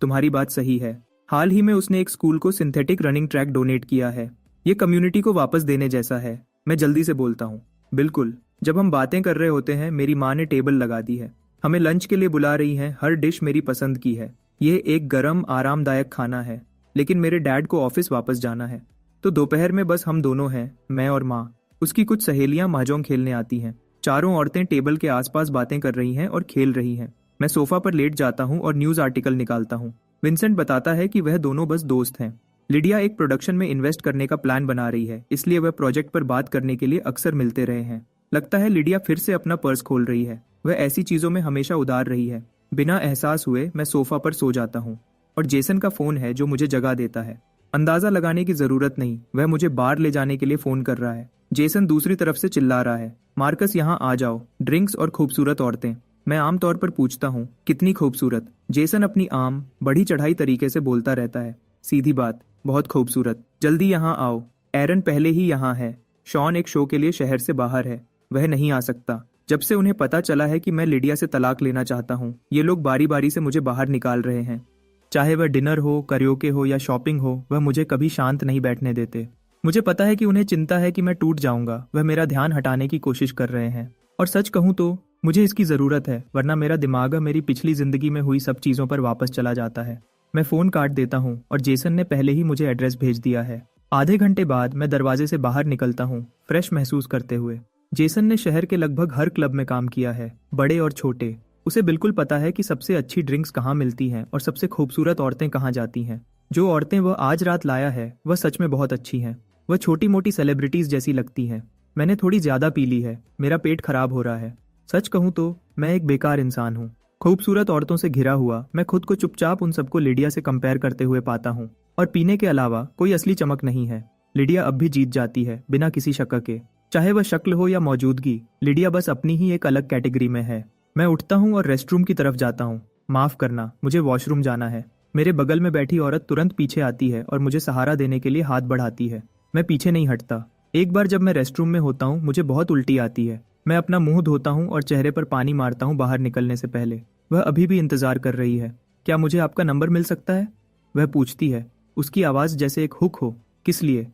तुम्हारी बात सही है। हाल ही में उसने एक स्कूल को सिंथेटिक रनिंग ट्रैक डोनेट किया है। ये कम्युनिटी को वापस देने जैसा है। मैं जल्दी से बोलता हूँ। बिल्कुल। जब हम बातें कर रहे होते हैं मेरी माँ ने टेबल लगा दी है। हमें लंच के लिए बुला रही हैं। हर डिश मेरी पसंद की है। ये एक गरम आरामदायक खाना है। लेकिन मेरे डैड को ऑफिस वापस जाना है, तो दोपहर में बस हम दोनों हैं, मैं और माँ। उसकी कुछ सहेलियां महजोंग खेलने आती हैं। चारों औरतें टेबल के आसपास बातें कर रही हैं और खेल रही हैं। मैं सोफा पर लेट जाता हूँ और न्यूज आर्टिकल निकालता हूँ। विंसेंट बताता है कि वह दोनों बस दोस्त हैं। लिडिया एक प्रोडक्शन में इन्वेस्ट करने का प्लान बना रही है, इसलिए वह प्रोजेक्ट पर बात करने के लिए अक्सर मिलते रहे हैं। लगता है लिडिया फिर से अपना पर्स खोल रही है। वह ऐसी चीजों में हमेशा उदार रही है। बिना एहसास हुए मैं सोफा पर सो जाता हूँ और जेसन का फोन है जो मुझे जगा देता है। अंदाजा लगाने की जरूरत नहीं, वह मुझे बार ले जाने के लिए फोन कर रहा है। जेसन दूसरी तरफ से चिल्ला रहा है, मार्कस यहाँ आ जाओ, ड्रिंक्स और खूबसूरत औरतें। मैं आमतौर पर पूछता हूँ, कितनी खूबसूरत? जेसन अपनी आम बढ़ी चढ़ाई तरीके से बोलता रहता है, सीधी बात, बहुत खूबसूरत। जल्दी यहाँ आओ। एरन पहले ही यहाँ है। शॉन एक शो के लिए शहर से बाहर है, वह नहीं आ सकता। जब से उन्हें पता चला है कि मैं लिडिया से तलाक लेना चाहता हूँ, ये लोग बारी बारी से मुझे बाहर निकाल रहे हैं। चाहे वह डिनर हो, करियोके हो या शॉपिंग हो, वह मुझे कभी शांत नहीं बैठने देते। मुझे पता है कि उन्हें चिंता है कि मैं टूट जाऊंगा। वह मेरा ध्यान हटाने की कोशिश कर रहे हैं, और सच कहूं तो मुझे इसकी जरूरत है, वरना मेरा दिमाग मेरी पिछली जिंदगी में हुई सब चीजों पर वापस चला जाता है। मैं फोन काट देता हूँ और जेसन ने पहले ही मुझे एड्रेस भेज दिया है। आधे घंटे बाद मैं दरवाजे से बाहर निकलता हूँ, फ्रेश महसूस करते हुए। जेसन ने शहर के लगभग हर क्लब में काम किया है, बड़े और छोटे। उसे बिल्कुल पता है कि सबसे अच्छी ड्रिंक्स कहाँ मिलती हैं और सबसे खूबसूरत औरतें कहाँ जाती हैं। जो औरतें वह आज रात लाया है वह सच में बहुत अच्छी हैं। वह छोटी मोटी सेलिब्रिटीज जैसी लगती हैं। मैंने थोड़ी ज्यादा पी ली है, मेरा पेट खराब हो रहा है। सच कहूँ तो मैं एक बेकार इंसान हूँ। खूबसूरत औरतों से घिरा हुआ मैं खुद को चुपचाप उन सबको लिडिया से कंपेयर करते हुए पाता हूँ, और पीने के अलावा कोई असली चमक नहीं है। लिडिया अब भी जीत जाती है, बिना किसी शक के। चाहे वह शक्ल हो या मौजूदगी, लिडिया बस अपनी ही एक अलग कैटेगरी में है। मैं उठता हूँ और रेस्टरूम की तरफ जाता हूँ। माफ करना, मुझे वॉशरूम जाना है। मेरे बगल में बैठी औरत तुरंत पीछे आती है और मुझे सहारा देने के लिए हाथ बढ़ाती है। मैं पीछे नहीं हटता। एक बार जब मैं रेस्टरूम में होता हूँ मुझे बहुत उल्टी आती है। मैं अपना मुंह धोता हूँ और चेहरे पर पानी मारता हूँ बाहर निकलने से पहले। वह अभी भी इंतजार कर रही है। क्या मुझे आपका नंबर मिल सकता है? वह पूछती है, उसकी आवाज जैसे एक हुक हो। किस लिए?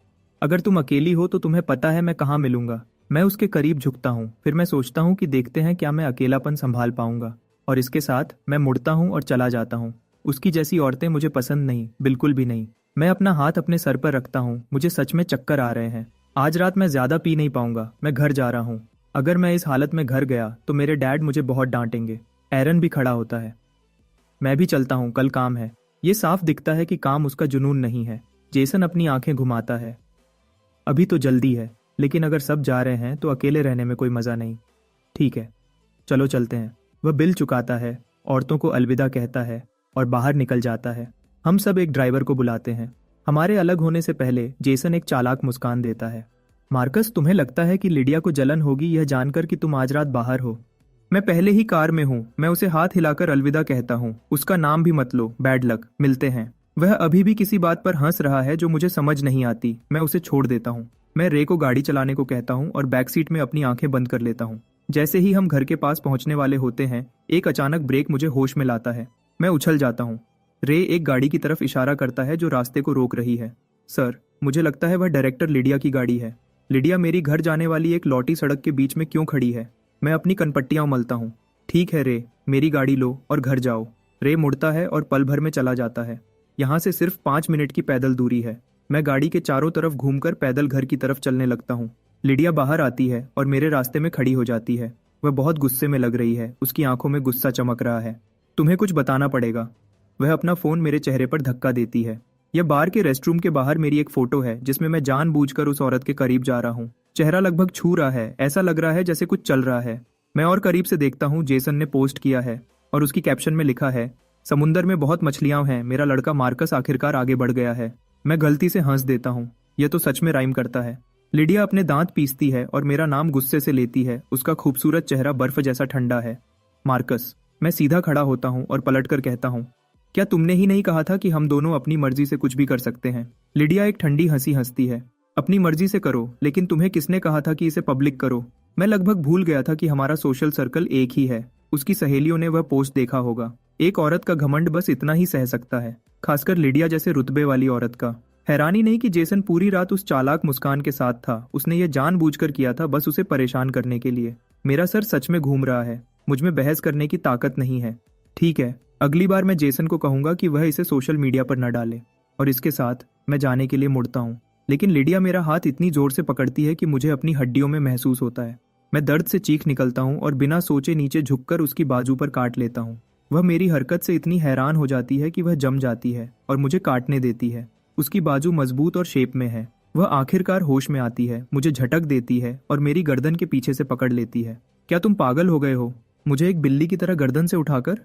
अगर तुम अकेली हो तो तुम्हें पता है मैं कहाँ मिलूंगा। मैं उसके करीब झुकता हूँ, फिर मैं सोचता हूँ कि देखते हैं क्या मैं अकेलापन संभाल पाऊंगा, और इसके साथ मैं मुड़ता हूँ और चला जाता हूँ। उसकी जैसी औरतें मुझे पसंद नहीं, बिल्कुल भी नहीं। मैं अपना हाथ अपने सर पर रखता हूँ। मुझे सच में चक्कर आ रहे हैं। आज रात मैं ज्यादा पी नहीं पाऊंगा। मैं घर जा रहा हूँ। अगर मैं इस हालत में घर गया तो मेरे डैड मुझे बहुत डांटेंगे। एरन भी खड़ा होता है। मैं भी चलता हूँ, कल काम है। ये साफ दिखता है कि काम उसका जुनून नहीं है। जेसन अपनी आंखें घुमाता है। अभी तो जल्दी है, लेकिन अगर सब जा रहे हैं तो अकेले रहने में कोई मजा नहीं। ठीक है, चलो चलते हैं। वह बिल चुकाता है, औरतों को अलविदा कहता है और बाहर निकल जाता है। हम सब एक ड्राइवर को बुलाते हैं। हमारे अलग होने से पहले जेसन एक चालाक मुस्कान देता है। मार्कस, तुम्हें लगता है कि लिडिया को जलन होगी यह जानकर कि तुम आज रात बाहर हो? मैं पहले ही कार में हूँ। मैं उसे हाथ हिलाकर अलविदा कहता हूँ। उसका नाम भी मत लो, बैड लक, मिलते हैं। वह अभी भी किसी बात पर हंस रहा है जो मुझे समझ नहीं आती। मैं उसे छोड़ देता हूँ। मैं रे को गाड़ी चलाने को कहता हूँ और बैक सीट में अपनी आंखें बंद कर लेता हूँ। जैसे ही हम घर के पास पहुंचने वाले होते हैं, एक अचानक ब्रेक मुझे होश में लाता है। मैं उछल जाता हूँ। रे एक गाड़ी की तरफ इशारा करता है जो रास्ते को रोक रही है। सर, मुझे लगता है वह डायरेक्टर लिडिया की गाड़ी है। लिडिया मेरी घर जाने वाली एक लौटी सड़क के बीच में क्यों खड़ी है? मैं अपनी कनपट्टियां उमलता हूँ। ठीक है रे, मेरी गाड़ी लो और घर जाओ। रे मुड़ता है और पल भर में चला जाता है। यहाँ से सिर्फ 5 मिनट की पैदल दूरी है। मैं गाड़ी के चारों तरफ घूमकर पैदल घर की तरफ चलने लगता हूँ। लिडिया बाहर आती है और मेरे रास्ते में खड़ी हो जाती है। वह बहुत गुस्से में लग रही है। उसकी आंखों में गुस्सा चमक रहा है। तुम्हें कुछ बताना पड़ेगा। वह अपना फोन मेरे चेहरे पर धक्का देती है। यह बार के रेस्टरूम के बाहर मेरी एक फोटो है जिसमें मैं जानबूझकर उस औरत के करीब जा रहा हूँ। चेहरा लगभग छू रहा है, ऐसा लग रहा है जैसे कुछ चल रहा है। मैं और करीब से देखता हूँ, जेसन ने पोस्ट किया है और उसकी कैप्शन में लिखा है, समुंदर में बहुत मछलियां हैं, मेरा लड़का मार्कस आखिरकार आगे बढ़ गया है। मैं गलती से हंस देता हूँ, यह तो सच में राइम करता है। लिडिया अपने दांत पीसती है और मेरा नाम गुस्से से लेती है। उसका खूबसूरत चेहरा बर्फ जैसा ठंडा है। मार्कस। मैं सीधा खड़ा होता हूँ और पलटकर कहता हूँ, क्या तुमने ही नहीं कहा था कि हम दोनों अपनी मर्जी से कुछ भी कर सकते हैं? लिडिया एक ठंडी हंसी हंसती है। अपनी मर्जी से करो, लेकिन तुम्हें किसने कहा था कि इसे पब्लिक करो? मैं लगभग भूल गया था कि हमारा सोशल सर्कल एक ही है। उसकी सहेलियों ने वह पोस्ट देखा होगा। एक औरत का घमंड बस इतना ही सह सकता है, खासकर लिडिया जैसे रुतबे वाली औरत का। हैरानी नहीं कि जेसन पूरी रात उस चालाक मुस्कान के साथ था। उसने ये जानबूझकर किया था, बस उसे परेशान करने के लिए। मेरा सर सच में घूम रहा है। मुझ में बहस करने की ताकत नहीं है। ठीक है, अगली बार मैं जेसन को कहूंगा कि वह इसे सोशल मीडिया पर न डाले। और इसके साथ मैं जाने के लिए मुड़ता हूँ, लेकिन लिडिया मेरा हाथ इतनी जोर से पकड़ती है कि मुझे अपनी हड्डियों में महसूस होता है। मैं दर्द से चीख निकलता हूँ और बिना सोचे नीचे झुककर उसकी बाजू पर काट लेता हूँ। वह मेरी हरकत से इतनी हैरान हो जाती है कि वह जम जाती है और मुझे काटने देती है। उसकी बाजू मजबूत और शेप में है। वह आखिरकार होश में आती है, मुझे झटक देती है और मेरी गर्दन के पीछे से पकड़ लेती है। क्या तुम पागल हो गए हो? मुझे एक बिल्ली की तरह गर्दन से उठाकर?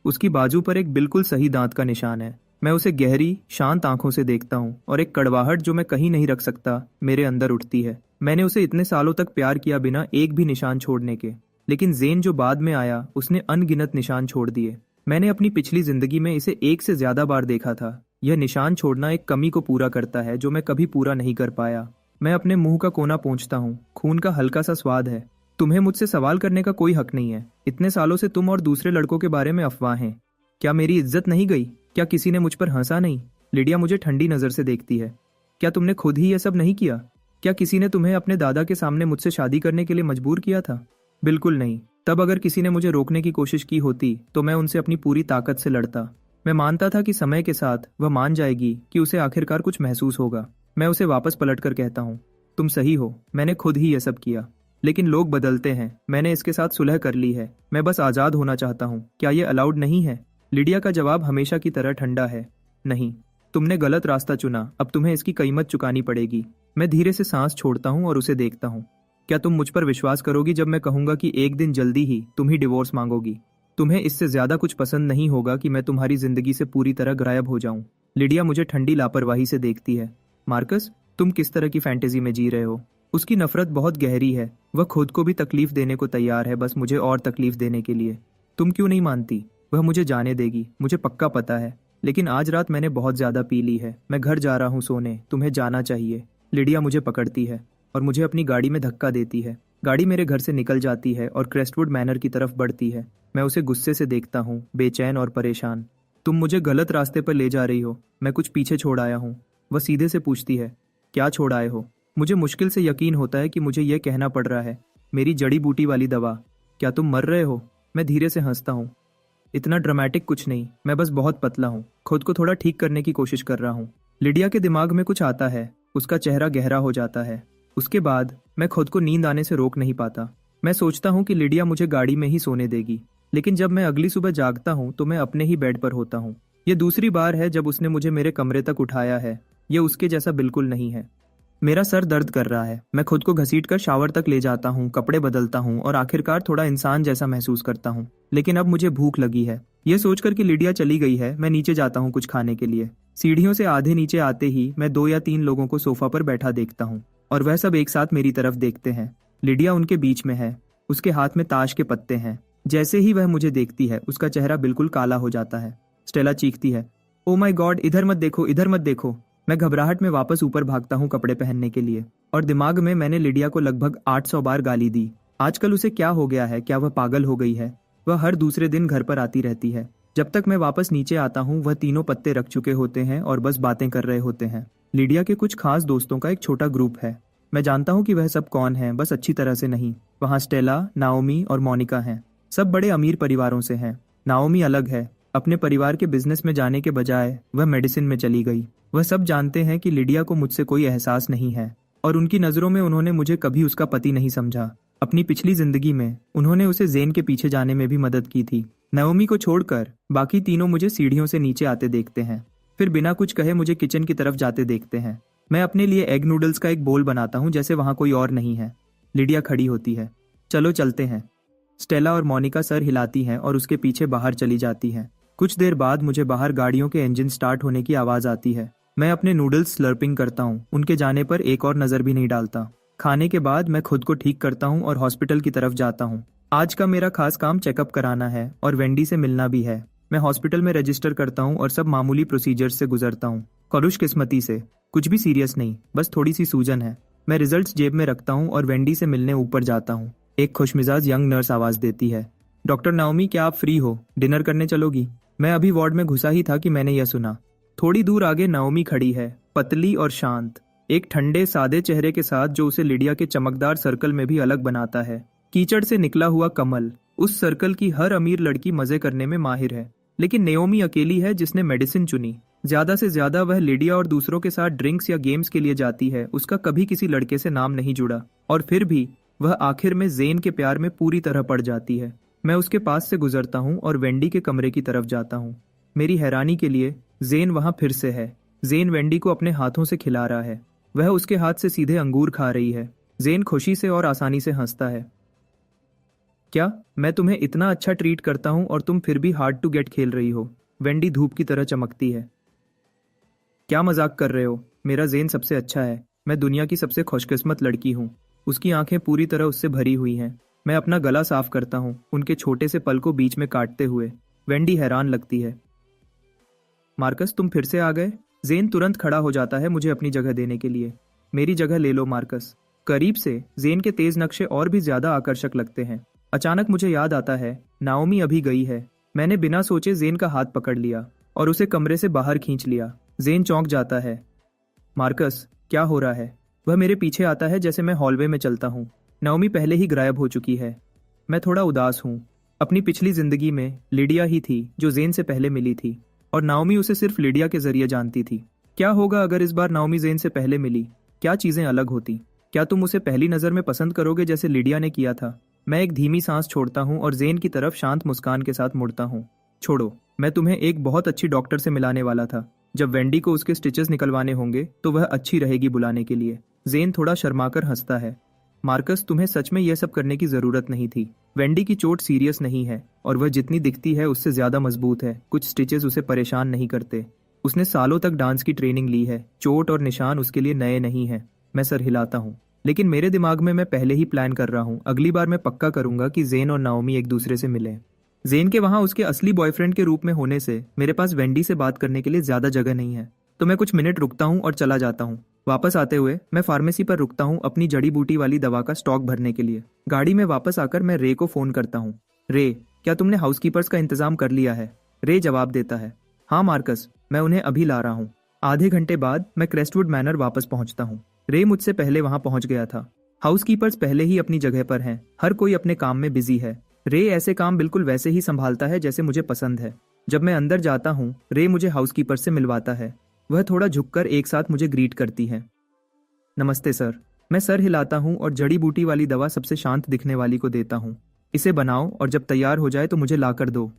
उसकी बाजू पर एक बिल्कुल सही दांत का निशान है। मैं उसे गहरी शांत आंखों से देखता हूँ और एक कड़वाहट जो मैं कहीं नहीं रख सकता मेरे अंदर उठती है। मैंने उसे इतने सालों तक प्यार किया बिना एक भी निशान छोड़ने के, लेकिन जेन जो बाद में आया उसने अनगिनत निशान छोड़ दिए। मैंने अपनी पिछली जिंदगी में इसे एक से ज्यादा बार देखा था। यह निशान छोड़ना एक कमी को पूरा करता है जो मैं कभी पूरा नहीं कर पाया। मैं अपने मुंह का कोना पोंछता हूँ। खून का हल्का सा स्वाद है। तुम्हें मुझसे सवाल करने का कोई हक नहीं है। इतने सालों से तुम और दूसरे लड़कों के बारे में अफवाहें। क्या मेरी इज्जत नहीं गई? क्या किसी ने मुझ पर हंसा नहीं? लिडिया मुझे ठंडी नजर से देखती है। क्या तुमने खुद ही यह सब नहीं किया? क्या किसी ने तुम्हें अपने दादा के सामने मुझसे शादी करने के लिए मजबूर किया था? बिल्कुल नहीं। तब अगर किसी ने मुझे रोकने की कोशिश की होती तो मैं उनसे अपनी पूरी ताकत से लड़ता। मैं मानता था कि समय के साथ वह मान जाएगी, कि उसे आखिरकार कुछ महसूस होगा। मैं उसे वापस पलटकर कहता हूँ, तुम सही हो, मैंने खुद ही यह सब किया। लेकिन लोग बदलते हैं। मैंने इसके साथ सुलह कर ली है। मैं बस आजाद होना चाहता हूँ। क्या ये अलाउड नहीं है? लिडिया का जवाब हमेशा की तरह ठंडा है। नहीं, तुमने गलत रास्ता चुना। अब तुम्हें इसकी कीमत चुकानी पड़ेगी। मैं धीरे से सांस छोड़ता हूँ और उसे देखता हूँ। क्या तुम मुझ पर विश्वास करोगी जब मैं कहूंगा कि एक दिन जल्दी ही तुम ही डिवोर्स मांगोगी? तुम्हें इससे ज्यादा कुछ पसंद नहीं होगा कि मैं तुम्हारी जिंदगी से पूरी तरह गायब हो जाऊं। लिडिया मुझे ठंडी लापरवाही से देखती है। मार्कस, तुम किस तरह की फैंटेसी में जी रहे हो? उसकी नफरत बहुत गहरी है। वह खुद को भी तकलीफ देने को तैयार है, बस मुझे और तकलीफ देने के लिए। तुम क्यों नहीं मानती? वह मुझे जाने देगी, मुझे पक्का पता है। लेकिन आज रात मैंने बहुत ज्यादा पी ली है। मैं घर जा रहा हूँ सोने। तुम्हें जाना चाहिए। लिडिया मुझे पकड़ती है और मुझे अपनी गाड़ी में धक्का देती है। गाड़ी मेरे घर से निकल जाती है और क्रेस्टवुड मैनर की तरफ बढ़ती है। मैं उसे गुस्से से देखता हूँ, बेचैन और परेशान। तुम मुझे गलत रास्ते पर ले जा रही हो। मैं कुछ पीछे छोड़ आया हूँ। वह सीधे से पूछती है, क्या छोड़ आए हो? मुझे मुश्किल से यकीन होता है कि मुझे यह कहना पड़ रहा है, मेरी जड़ी बूटी वाली दवा। क्या तुम मर रहे हो? मैं धीरे से हंसता हूँ। इतना ड्रामेटिक कुछ नहीं, मैं बस बहुत पतला हूँ। खुद को थोड़ा ठीक करने की कोशिश कर रहा हूँ। लिडिया के दिमाग में कुछ आता है। उसका चेहरा गहरा हो जाता है। उसके बाद मैं खुद को नींद आने से रोक नहीं पाता। मैं सोचता हूँ कि लिडिया मुझे गाड़ी में ही सोने देगी, लेकिन जब मैं अगली सुबह जागता हूँ तो मैं अपने ही बेड पर होता हूँ। यह दूसरी बार है जब उसने मुझे मेरे कमरे तक उठाया है। यह उसके जैसा बिल्कुल नहीं है। मेरा सर दर्द कर रहा है। मैं खुद को घसीटकर शावर तक ले जाता हूँ, कपड़े बदलता हूँ और आखिरकार थोड़ा इंसान जैसा महसूस करता हूँ। लेकिन अब मुझे भूख लगी है। यह सोचकर कि लिडिया चली गई है, मैं नीचे जाता हूँ कुछ खाने के लिए। सीढ़ियों से आधे नीचे आते ही मैं 2 या 3 लोगों को सोफा पर बैठा देखता हूँ और वह सब एक साथ मेरी तरफ देखते हैं। लिडिया उनके बीच में है। उसके हाथ में ताश के पत्ते हैं। जैसे ही वह मुझे देखती है उसका चेहरा बिल्कुल काला हो जाता है। स्टेला चीखती है, ओ माय गॉड, इधर मत देखो, इधर मत देखो। मैं घबराहट में वापस ऊपर भागता हूँ कपड़े पहनने के लिए और दिमाग में मैंने लिडिया को लगभग 800 बार गाली दी। आजकल उसे क्या हो गया है? क्या वह पागल हो गई है? वह हर दूसरे दिन घर पर आती रहती है। जब तक मैं वापस नीचे आता हूँ वह तीनों पत्ते रख चुके होते हैं और बस बातें कर रहे होते हैं। लिडिया के कुछ खास दोस्तों का एक छोटा ग्रुप है। मैं जानता हूँ कि वह सब कौन है, बस अच्छी तरह से नहीं। वहाँ स्टेला, नाओमी और मोनिका हैं। सब बड़े अमीर परिवारों से हैं। नाओमी अलग है। अपने परिवार के बिजनेस में जाने के बजाय वह मेडिसिन में चली गई। वह सब जानते हैं कि लिडिया को मुझसे कोई एहसास नहीं है और उनकी नज़रों में उन्होंने मुझे कभी उसका पति नहीं समझा। अपनी पिछली जिंदगी में उन्होंने उसे जेन के पीछे जाने में भी मदद की थी। नाओमी को छोड़कर बाकी तीनों मुझे सीढ़ियों से नीचे आते देखते हैं, फिर बिना कुछ कहे मुझे किचन की तरफ जाते देखते हैं। मैं अपने लिए एग नूडल्स का एक बोल बनाता हूँ जैसे वहाँ कोई और नहीं है। लिडिया खड़ी होती है। चलो चलते हैं। स्टेला और मोनिका सर हिलाती हैं और उसके पीछे बाहर चली जाती हैं। कुछ देर बाद मुझे बाहर गाड़ियों के इंजन स्टार्ट होने की आवाज़ आती है। मैं अपने नूडल्स स्लर्पिंग करता हूँ, उनके जाने पर एक और नज़र भी नहीं डालता। खाने के बाद मैं खुद को ठीक करता हूँ और हॉस्पिटल की तरफ जाता हूँ। आज का मेरा खास काम चेकअप कराना है और वेंडी से मिलना भी है। मैं हॉस्पिटल में रजिस्टर करता हूँ और सब मामूली प्रोसीजर्स से गुजरता हूँ। खुशकिस्मती से कुछ भी सीरियस नहीं, बस थोड़ी सी सूजन है। मैं रिजल्ट्स जेब में रखता हूँ और वेंडी से मिलने ऊपर जाता हूँ। एक खुशमिजाज यंग नर्स आवाज़ देती है, डॉक्टर नाओमी, क्या आप फ्री हो? डिनर करने चलोगी? मैं अभी वार्ड में घुसा ही था कि मैंने यह सुना। थोड़ी दूर आगे नाओमी खड़ी है, पतली और शांत, एक ठंडे सादे चेहरे के साथ जो उसे लिडिया के चमकदार सर्कल में भी अलग बनाता है। कीचड़ से निकला हुआ कमल। उस सर्कल की हर अमीर लड़की मजे करने में माहिर है, लेकिन नाओमी अकेली है जिसने मेडिसिन चुनी। ज्यादा से ज्यादा वह लिडिया और दूसरों के साथ ड्रिंक्स या गेम्स के लिए जाती है। उसका कभी किसी लड़के से नाम नहीं जुड़ा और फिर भी वह आखिर में जेन के प्यार में पूरी तरह पड़ जाती है। मैं उसके पास से गुजरता हूँ और वेंडी के कमरे की तरफ जाता हूँ। मेरी हैरानी के लिए जेन वहाँ फिर से है। जेन वेंडी को अपने हाथों से खिला रहा है। वह उसके हाथ से सीधे अंगूर खा रही है। जेन खुशी से और आसानी से हंसता है। क्या मैं तुम्हें इतना अच्छा ट्रीट करता हूँ और तुम फिर भी हार्ड टू गेट खेल रही हो? वेंडी धूप की तरह चमकती है। क्या मजाक कर रहे हो? मेरा जेन सबसे अच्छा है। मैं दुनिया की सबसे खुशकिस्मत लड़की हूँ। उसकी आंखें पूरी तरह उससे भरी हुई हैं। मैं अपना गला साफ करता हूँ, उनके छोटे से पल को बीच में काटते हुए। वेंडी हैरान लगती है। मार्कस, तुम फिर से आ गए? जेन तुरंत खड़ा हो जाता है मुझे अपनी जगह देने के लिए। मेरी जगह ले लो मार्कस। करीब से जेन के तेज नक्शे और भी ज्यादा आकर्षक लगते हैं। अचानक मुझे याद आता है, नाओमी अभी गई है। मैंने बिना सोचे जेन का हाथ पकड़ लिया और उसे कमरे से बाहर खींच लिया। जेन चौंक जाता है। मार्कस, क्या हो रहा है? वह मेरे पीछे आता है जैसे मैं हॉलवे में चलता हूँ। नाओमी पहले ही गायब हो चुकी है। मैं थोड़ा उदास हूँ। अपनी पिछली जिंदगी में लिडिया ही थी जो जेन से पहले मिली थी और नाओमी उसे सिर्फ लिडिया के जरिए जानती थी। क्या होगा अगर इस बार नाओमी जेन से पहले मिली? क्या चीजें अलग होती? क्या तुम उसे पहली नजर में पसंद करोगे जैसे लिडिया ने किया था? मैं एक धीमी सांस छोड़ता हूँ और जेन की तरफ शांत मुस्कान के साथ मुड़ता हूँ। छोड़ो, मैं तुम्हें एक बहुत अच्छी डॉक्टर से मिलाने वाला था। जब वेंडी को उसके स्टिचेस निकलवाने होंगे तो वह अच्छी रहेगी बुलाने के लिए। जेन थोड़ा शर्माकर हंसता है। मार्कस, तुम्हें सच में यह सब करने की जरूरत नहीं थी। वेंडी की चोट सीरियस नहीं है और वह जितनी दिखती है उससे ज्यादा मजबूत है। कुछ स्टिचेस उसे परेशान नहीं करते। उसने सालों तक डांस की ट्रेनिंग ली है। चोट और निशान उसके लिए नए नहीं है। मैं सर हिलाता हूँ, लेकिन मेरे दिमाग में मैं पहले ही प्लान कर रहा हूँ। अगली बार मैं पक्का करूंगा कि जेन और नाओमी एक दूसरे से मिले। जेन के वहां उसके असली बॉयफ्रेंड के रूप में होने से मेरे पास वेंडी से बात करने के लिए ज्यादा जगह नहीं है, तो मैं कुछ मिनट रुकता हूँ और चला जाता हूँ। वापस आते हुए मैं फार्मेसी पर रुकता हूँ अपनी जड़ी बूटी वाली दवा का स्टॉक भरने के लिए। गाड़ी में वापस आकर मैं रे को फोन करता हूँ। रे, क्या तुमने हाउसकीपर्स का इंतजाम कर लिया है? रे जवाब देता है, हाँ मार्कस, मैं उन्हें अभी ला रहा हूँ। आधे घंटे बाद मैं क्रेस्टवुड मैनर वापस पहुंचता हूँ। रे मुझसे पहले वहां पहुंच गया था। हाउसकीपर्स पहले ही अपनी जगह पर हैं। हर कोई अपने काम में बिजी है। रे ऐसे काम बिल्कुल वैसे ही संभालता है जैसे मुझे पसंद है। जब मैं अंदर जाता हूँ, रे मुझे हाउसकीपर से मिलवाता है। वह थोड़ा झुककर एक साथ मुझे ग्रीट करती है। नमस्ते सर। मैं सर हिलाता हूँ और जड़ी बूटी वाली दवा सबसे शांत दिखने वाली को देता हूँ। इसे बनाओ और जब तैयार हो जाए तो मुझे ला कर दो।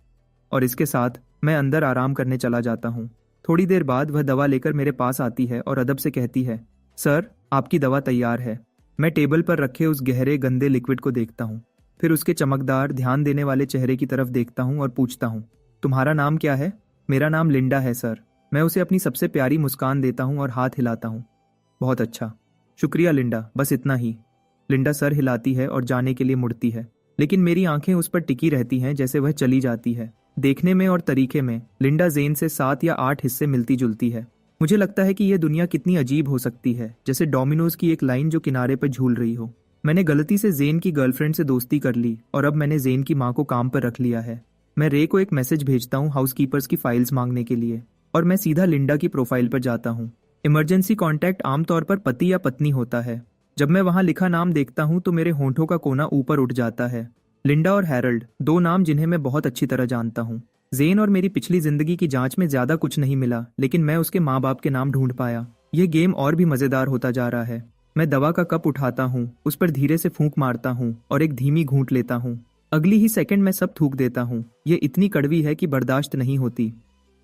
और इसके साथ मैं अंदर आराम करने चला जाता हूँ। थोड़ी देर बाद वह दवा लेकर मेरे पास आती है और अदब से कहती है, सर, आपकी दवा तैयार है। मैं टेबल पर रखे उस गहरे गंदे लिक्विड को देखता हूँ, फिर उसके चमकदार ध्यान देने वाले चेहरे की तरफ देखता हूँ और पूछता हूँ, तुम्हारा नाम क्या है? मेरा नाम लिंडा है सर। मैं उसे अपनी सबसे प्यारी मुस्कान देता हूँ और हाथ हिलाता हूँ। बहुत अच्छा, शुक्रिया लिंडा, बस इतना ही। लिंडा सर हिलाती है और जाने के लिए मुड़ती है, लेकिन मेरी आंखें उस पर टिकी रहती हैं जैसे वह चली जाती है। देखने में और तरीके में लिंडा जेन से 7 या 8 हिस्से मिलती जुलती है। मुझे लगता है कि यह दुनिया कितनी अजीब हो सकती है, जैसे डोमिनोज की एक लाइन जो किनारे पर झूल रही हो। मैंने गलती से जेन की गर्लफ्रेंड से दोस्ती कर ली और अब मैंने जेन की माँ को काम पर रख लिया है। मैं रे को एक मैसेज भेजता हूँ हाउसकीपर्स की फाइल्स मांगने के लिए और मैं सीधा लिंडा की प्रोफाइल पर जाता हूँ। इमरजेंसी कॉन्टैक्ट आमतौर पर पति या पत्नी होता है। जब मैं वहां लिखा नाम देखता हूँ तो मेरे होंठों का कोना ऊपर उठ जाता है। लिंडा और हैरल्ड, 2 नाम जिन्हें मैं बहुत अच्छी तरह जानता हूँ। जेन और मेरी पिछली जिंदगी की जांच में ज्यादा कुछ नहीं मिला, लेकिन मैं उसके माँ बाप के नाम ढूंढ पाया। यह गेम और भी मजेदार होता जा रहा है। मैं दवा का कप उठाता हूँ, उस पर धीरे से फूंक मारता हूँ और एक धीमी घूंट लेता हूँ। अगली ही सेकंड मैं सब थूक देता हूँ। ये इतनी कड़वी है कि बर्दाश्त नहीं होती।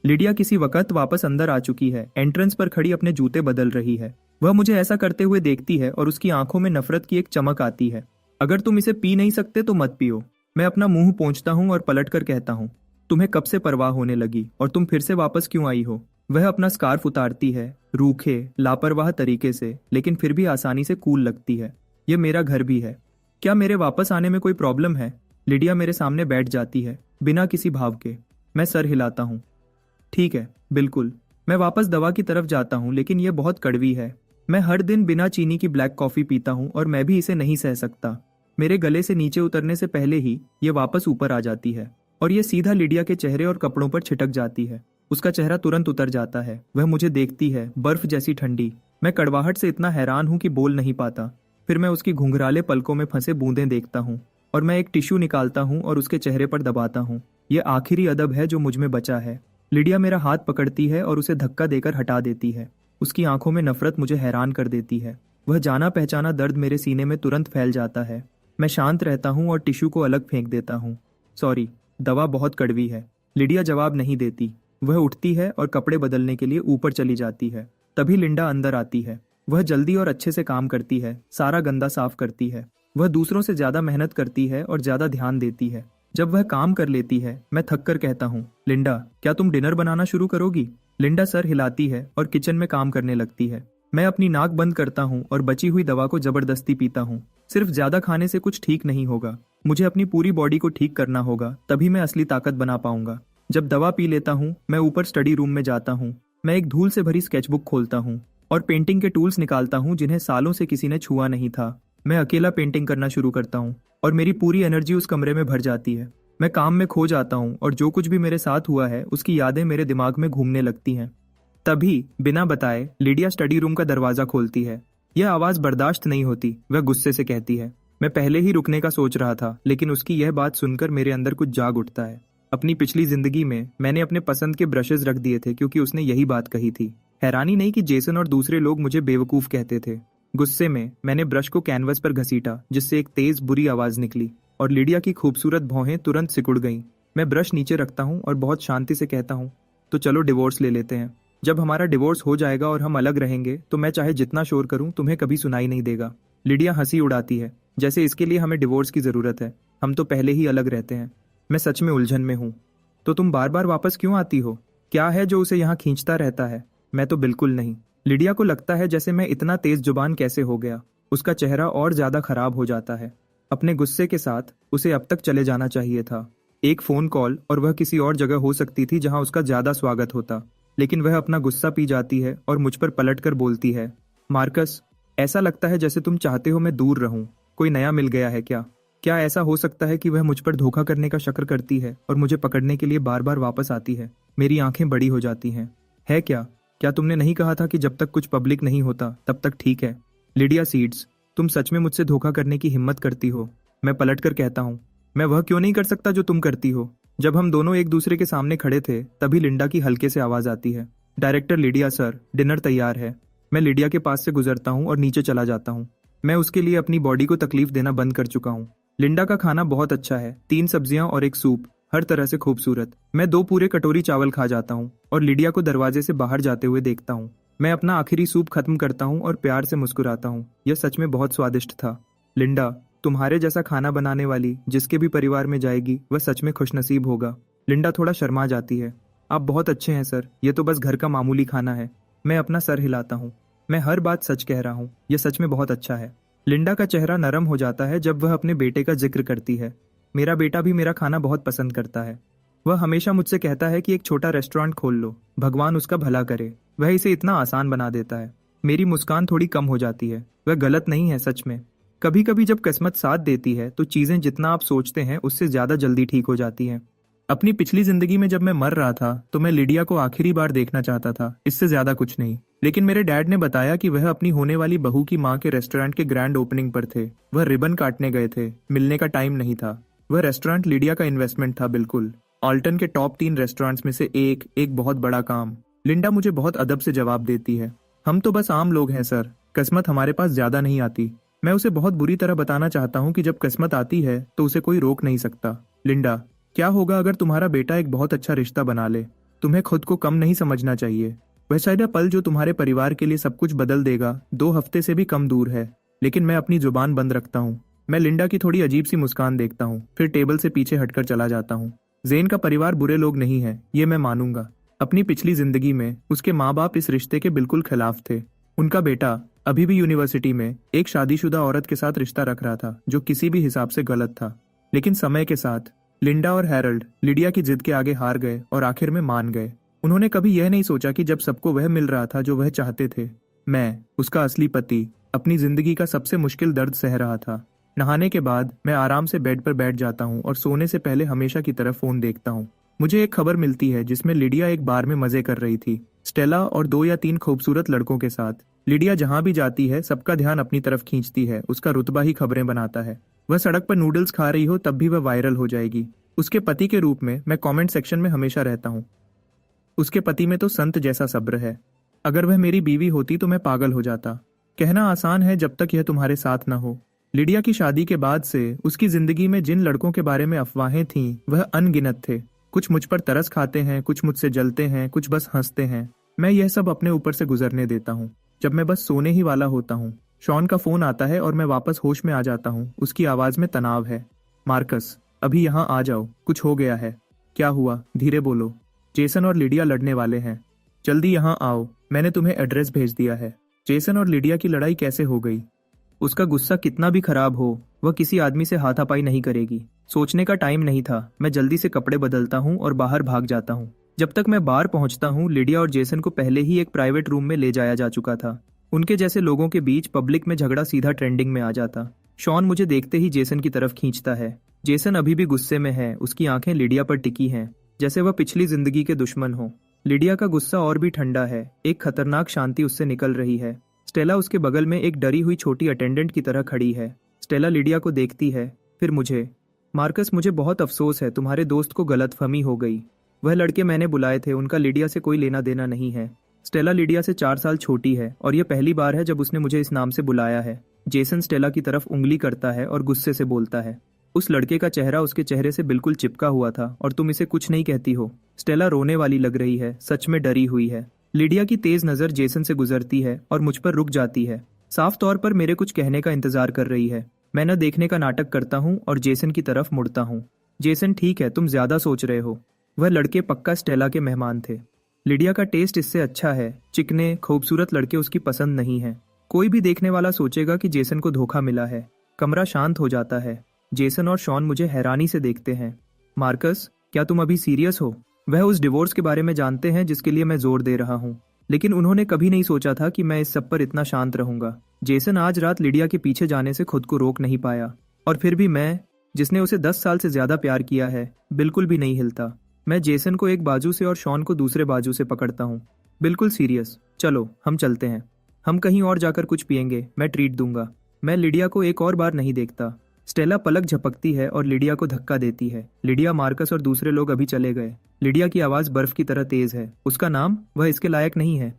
लिडिया किसी वक्त वापस अंदर आ चुकी है। एंट्रेंस पर खड़ी अपने जूते बदल रही है। वह मुझे ऐसा करते हुए देखती है और उसकी आंखों में नफरत की एक चमक आती है। अगर तुम इसे पी नहीं सकते तो मत पियो। मैं अपना मुंह पोंछता हूँ और पलट कर कहता हूँ, तुम्हें कब से परवाह होने लगी और तुम फिर से वापस क्यों आई हो? वह अपना स्कार्फ उतारती है, रूखे लापरवाह तरीके से, लेकिन फिर भी आसानी से कूल लगती है। ये मेरा घर भी है। क्या मेरे वापस आने में कोई प्रॉब्लम है? लिडिया मेरे सामने बैठ जाती है, बिना किसी भाव के। मैं सर हिलाता हूँ। ठीक है, बिल्कुल। मैं वापस दवा की तरफ जाता हूँ, लेकिन यह बहुत कड़वी है। मैं हर दिन बिना चीनी की ब्लैक कॉफी पीता हूँ और मैं भी इसे नहीं सह सकता। मेरे गले से नीचे उतरने से पहले ही ये वापस ऊपर आ जाती है और ये सीधा लिडिया के चेहरे और कपड़ों पर छिटक जाती है। उसका चेहरा तुरंत उतर जाता है। वह मुझे देखती है, बर्फ जैसी ठंडी। मैं कड़वाहट से इतना हैरान हूँ कि बोल नहीं पाता। फिर मैं उसकी घुंघराले पलकों में फंसे बूंदें देखता हूँ और मैं एक टिश्यू निकालता हूँ और उसके चेहरे पर दबाता हूँ। ये आखिरी अदब है जो मुझ में बचा है। लिडिया मेरा हाथ पकड़ती है और उसे धक्का देकर हटा देती है। उसकी आंखों में नफरत मुझे हैरान कर देती है। वह जाना पहचाना दर्द मेरे सीने में तुरंत फैल जाता है। मैं शांत रहता हूँ और टिश्यू को अलग फेंक देता हूँ। सॉरी, दवा बहुत कड़वी है। लिडिया जवाब नहीं देती। वह उठती है और कपड़े बदलने के लिए ऊपर चली जाती है। तभी लिंडा अंदर आती है। वह जल्दी और अच्छे से काम करती है, सारा गंदा साफ करती है। वह दूसरों से ज्यादा मेहनत करती है और ज्यादा ध्यान देती है। जब वह काम कर लेती है, मैं थक कर कहता हूँ, लिंडा, क्या तुम डिनर बनाना शुरू करोगी? लिंडा सर हिलाती है और किचन में काम करने लगती है। मैं अपनी नाक बंद करता हूँ और बची हुई दवा को जबरदस्ती पीता हूँ। सिर्फ ज्यादा खाने से कुछ ठीक नहीं होगा। मुझे अपनी पूरी बॉडी को ठीक करना होगा, तभी मैं असली ताकत बना पाऊंगा। जब दवा पी लेता हूँ, मैं ऊपर स्टडी रूम में जाता हूँ। मैं एक धूल से भरी स्केचबुक खोलता हूँ और पेंटिंग के टूल्स निकालता हूँ जिन्हें सालों से किसी ने छुआ नहीं था। मैं अकेला पेंटिंग करना शुरू करता हूँ और मेरी पूरी एनर्जी उस कमरे में भर जाती है। मैं काम में खो जाता हूँ और जो कुछ भी मेरे साथ हुआ है उसकी यादें मेरे दिमाग में घूमने लगती हैं। तभी बिना बताए लिडिया स्टडी रूम का दरवाजा खोलती है। यह आवाज बर्दाश्त नहीं होती। वह गुस्से से कहती है, मैं पहले ही रुकने का सोच रहा था, लेकिन उसकी यह बात सुनकर मेरे अंदर कुछ जाग उठता है। अपनी पिछली जिंदगी में मैंने अपने पसंद के ब्रशेज रख दिए थे क्योंकि उसने यही बात कही थी। हैरानी नहीं कि जेसन और दूसरे लोग मुझे बेवकूफ कहते थे। गुस्से में मैंने ब्रश को कैनवस पर घसीटा, जिससे एक तेज बुरी आवाज निकली और लिडिया की खूबसूरत भौहें तुरंत सिकुड़ गईं। मैं ब्रश नीचे रखता हूँ और बहुत शांति से कहता हूँ, तो चलो डिवोर्स ले लेते हैं। जब हमारा डिवोर्स हो जाएगा और हम अलग रहेंगे तो मैं चाहे जितना शोर करूं तुम्हें कभी सुनाई नहीं देगा। लिडिया हंसी उड़ाती है, जैसे इसके लिए हमें डिवोर्स की जरूरत है। हम तो पहले ही अलग रहते हैं। मैं सच में उलझन में हूँ। तो तुम बार बार वापस क्यों आती हो? क्या है जो उसे यहाँ खींचता रहता है? मैं तो बिल्कुल नहीं। लिडिया को लगता है जैसे मैं इतना तेज जुबान कैसे हो गया। उसका चेहरा और ज्यादा खराब हो जाता है। अपने गुस्से के साथ उसे अब तक चले जाना चाहिए था। एक फोन कॉल और वह किसी और जगह हो सकती थी जहां उसका ज्यादा स्वागत होता। लेकिन वह अपना गुस्सा पी जाती है और मुझ पर पलट कर बोलती है, मार्कस, ऐसा लगता है जैसे तुम चाहते हो मैं दूर रहूं। कोई नया मिल गया है क्या? क्या ऐसा हो सकता है कि वह मुझ पर धोखा करने का शक्र करती है और मुझे पकड़ने के लिए बार बार वापस आती है? मेरी आंखें बड़ी हो जाती हैं। है क्या? क्या तुमने नहीं कहा था कि जब तक कुछ पब्लिक नहीं होता तब तक ठीक है? लिडिया सीड्स, तुम सच में मुझसे धोखा करने की हिम्मत करती हो? मैं पलट कर कहता हूँ, मैं वह क्यों नहीं कर सकता जो तुम करती हो? जब हम दोनों एक दूसरे के सामने खड़े थे तभी लिंडा की हल्के से आवाज आती है, डायरेक्टर लिडिया सर, डिनर तैयार है। मैं लिडिया के पास से गुजरता हूँ और नीचे चला जाता हूँ। मैं उसके लिए अपनी बॉडी को तकलीफ देना बंद कर चुका हूँ। लिंडा का खाना बहुत अच्छा है, 3 सब्जियां और एक सूप, हर तरह से खूबसूरत। मैं 2 पूरे कटोरी चावल खा जाता हूँ और लिडिया को दरवाजे से बाहर जाते हुए देखता हूँ। मैं अपना आखिरी सूप खत्म करता हूँ और प्यार से मुस्कुराता हूँ। यह सच में बहुत स्वादिष्ट था। लिंडा, तुम्हारे जैसा खाना बनाने वाली जिसके भी परिवार में जाएगी वह सच में खुशनसीब होगा। लिंडा थोड़ा शर्मा जाती है। आप बहुत अच्छे हैं सर, ये तो बस घर का मामूली खाना है। मैं अपना सर हिलाता हूँ। मैं हर बात सच कह रहा हूँ, यह सच में बहुत अच्छा है। लिंडा का चेहरा नरम हो जाता है जब वह अपने बेटे का जिक्र करती है। मेरा बेटा भी मेरा खाना बहुत पसंद करता है। वह हमेशा मुझसे कहता है कि एक छोटा रेस्टोरेंट खोल लो, भगवान उसका भला करे। वह इसे इतना आसान बना देता है। मेरी मुस्कान थोड़ी कम हो जाती है। वह गलत नहीं है सच में। कभी कभी जब किस्मत साथ देती है तो चीजें जितना आप सोचते हैं उससे ज्यादा जल्दी ठीक हो जाती हैं। अपनी पिछली जिंदगी में जब मैं मर रहा था तो मैं लिडिया को आखिरी बार देखना चाहता था, इससे ज्यादा कुछ नहीं। लेकिन मेरे डैड ने बताया कि वह अपनी होने वाली बहू की माँ के रेस्टोरेंट के ग्रैंड ओपनिंग पर थे। वह रिबन काटने गए थे, मिलने का टाइम नहीं था। वह रेस्टोरेंट लिडिया का इन्वेस्टमेंट था, बिल्कुल। ऑल्टन के टॉप 3 रेस्टोरेंट्स में से एक बहुत बड़ा काम। लिंडा मुझे बहुत अदब से जवाब देती है, हम तो बस आम लोग हैं सर, किस्मत हमारे पास ज्यादा नहीं आती। मैं उसे बहुत बुरी तरह बताना चाहता हूँ कि जब किस्मत आती है तो उसे कोई रोक नहीं सकता। लिंडा, क्या होगा अगर तुम्हारा बेटा एक बहुत अच्छा रिश्ता बना ले? तुम्हें खुद को कम नहीं समझना चाहिए। वह शायद पल जो तुम्हारे परिवार के लिए सब कुछ बदल देगा 2 हफ्ते से भी कम दूर है। लेकिन मैं अपनी जुबान बंद रखता हूँ। मैं लिंडा की थोड़ी अजीब सी मुस्कान देखता हूँ, फिर टेबल से पीछे हटकर चला जाता हूँ। जेन का परिवार बुरे लोग नहीं है, ये मैं मानूंगा। अपनी पिछली जिंदगी में उसके माँ बाप इस रिश्ते के बिल्कुल खिलाफ थे। उनका बेटा अभी भी यूनिवर्सिटी में एक शादीशुदा औरत के साथ रिश्ता रख रहा था, जो किसी भी हिसाब से गलत था। लेकिन समय के साथ लिंडा और हैरोल्ड लिडिया की जिद के आगे हार गए और आखिर में मान गए। उन्होंने कभी यह नहीं सोचा कि जब सबको वह मिल रहा था जो वह चाहते थे, मैं, उसका असली पति, अपनी जिंदगी का सबसे मुश्किल दर्द सह रहा था। नहाने के बाद मैं आराम से बेड पर बैठ जाता हूँ और सोने से पहले हमेशा की तरफ फोन देखता हूँ। मुझे एक खबर मिलती है जिसमें लिडिया एक बार में मजे कर रही थी, स्टेला और 2 या 3 खूबसूरत लड़कों के साथ। लिडिया जहां भी जाती है सबका ध्यान अपनी तरफ खींचती है, उसका रुतबा ही खबरें बनाता है। वह सड़क पर नूडल्स खा रही हो तब भी वह वायरल हो जाएगी। उसके पति के रूप में मैं कमेंट सेक्शन में हमेशा रहता हूँ। उसके पति में तो संत जैसा सब्र है। अगर वह मेरी बीवी होती तो मैं पागल हो जाता। कहना आसान है जब तक यह तुम्हारे साथ न हो। लिडिया की शादी के बाद से उसकी जिंदगी में जिन लड़कों के बारे में अफवाहें थीं वह अनगिनत थे। कुछ मुझ पर तरस खाते हैं, कुछ मुझसे जलते हैं, कुछ बस हंसते हैं। मैं यह सब अपने ऊपर से गुजरने देता हूँ। जब मैं बस सोने ही वाला होता हूँ, शॉन का फोन आता है और मैं वापस होश में आ जाता हूँ। उसकी आवाज में तनाव है। मार्कस, अभी यहाँ आ जाओ, कुछ हो गया है। क्या हुआ? धीरे बोलो। जेसन और लिडिया लड़ने वाले हैं। जल्दी यहाँ आओ, मैंने तुम्हें एड्रेस भेज दिया है। जेसन और लिडिया की लड़ाई कैसे हो गई? उसका गुस्सा कितना भी खराब हो, वह किसी आदमी से हाथापाई नहीं करेगी। सोचने का टाइम नहीं था। मैं जल्दी से कपड़े बदलता हूँ और बाहर भाग जाता हूँ। जब तक मैं बाहर पहुंचता हूँ, लिडिया और जेसन को पहले ही एक प्राइवेट रूम में ले जाया जा चुका था। उनके जैसे लोगों के बीच पब्लिक में झगड़ा सीधा ट्रेंडिंग में आ जाता। शॉन मुझे देखते ही जेसन की तरफ खींचता है। जेसन अभी भी गुस्से में है, उसकी आंखें लिडिया पर टिकी हैं, जैसे वह पिछली जिंदगी के दुश्मन हो। लिडिया का गुस्सा और भी ठंडा है, एक खतरनाक शांति उससे निकल रही है। स्टेला उसके बगल में एक डरी हुई छोटी अटेंडेंट की तरह खड़ी है। स्टेला लिडिया को देखती है, फिर मुझे। मार्कस, मुझे बहुत अफसोस है, तुम्हारे दोस्त को गलतफहमी हो गई। वह लड़के मैंने बुलाए थे, उनका लिडिया से कोई लेना देना नहीं है। स्टेला लिडिया से 4 साल छोटी है और यह पहली बार है जब उसने मुझे इस नाम से बुलाया है। जेसन स्टेला की तरफ उंगली करता है और गुस्से से बोलता है, उस लड़के का चेहरा उसके चेहरे से बिल्कुल चिपका हुआ था और तुम इसे कुछ नहीं कहती हो। स्टेला रोने वाली लग रही है, सच में डरी हुई है। लिडिया की तेज नजर जेसन से गुजरती है और मुझ पर रुक जाती है, साफ तौर पर मेरे कुछ कहने का इंतजार कर रही है। मैं न देखने का नाटक करता हूँ और जेसन की तरफ मुड़ता हूँ। जेसन, ठीक है, तुम ज्यादा सोच रहे हो। वह लड़के पक्का स्टेला के मेहमान थे। लिडिया का टेस्ट इससे अच्छा है। चिकने खूबसूरत लड़के उसकी पसंद नहीं है। कोई भी देखने वाला सोचेगा कि जेसन को धोखा मिला है। कमरा शांत हो जाता है। जेसन और शॉन मुझे हैरानी से देखते हैं। मार्कस, क्या तुम अभी सीरियस हो? वह उस डिवोर्स के बारे में जानते हैं जिसके लिए मैं जोर दे रहा हूँ, लेकिन उन्होंने कभी नहीं सोचा था कि मैं इस सब पर इतना शांत रहूंगा। जेसन आज रात लिडिया के पीछे जाने से खुद को रोक नहीं पाया, और फिर भी मैं, जिसने उसे 10 साल से ज्यादा प्यार किया है, बिल्कुल भी नहीं हिलता। मैं जेसन को एक बाजू से और शॉन को दूसरे बाजू से पकड़ता हूँ। बिल्कुल सीरियस। चलो हम चलते हैं। हम कहीं और जाकर कुछ पियेंगे, मैं ट्रीट दूंगा। मैं लिडिया को एक और बार नहीं देखता। स्टेला पलक झपकती है और लिडिया को धक्का देती है। लिडिया, मार्कस और दूसरे लोग अभी चले गए। लिडिया की आवाज बर्फ की तरह तेज है। उसका नाम, वह इसके लायक नहीं है।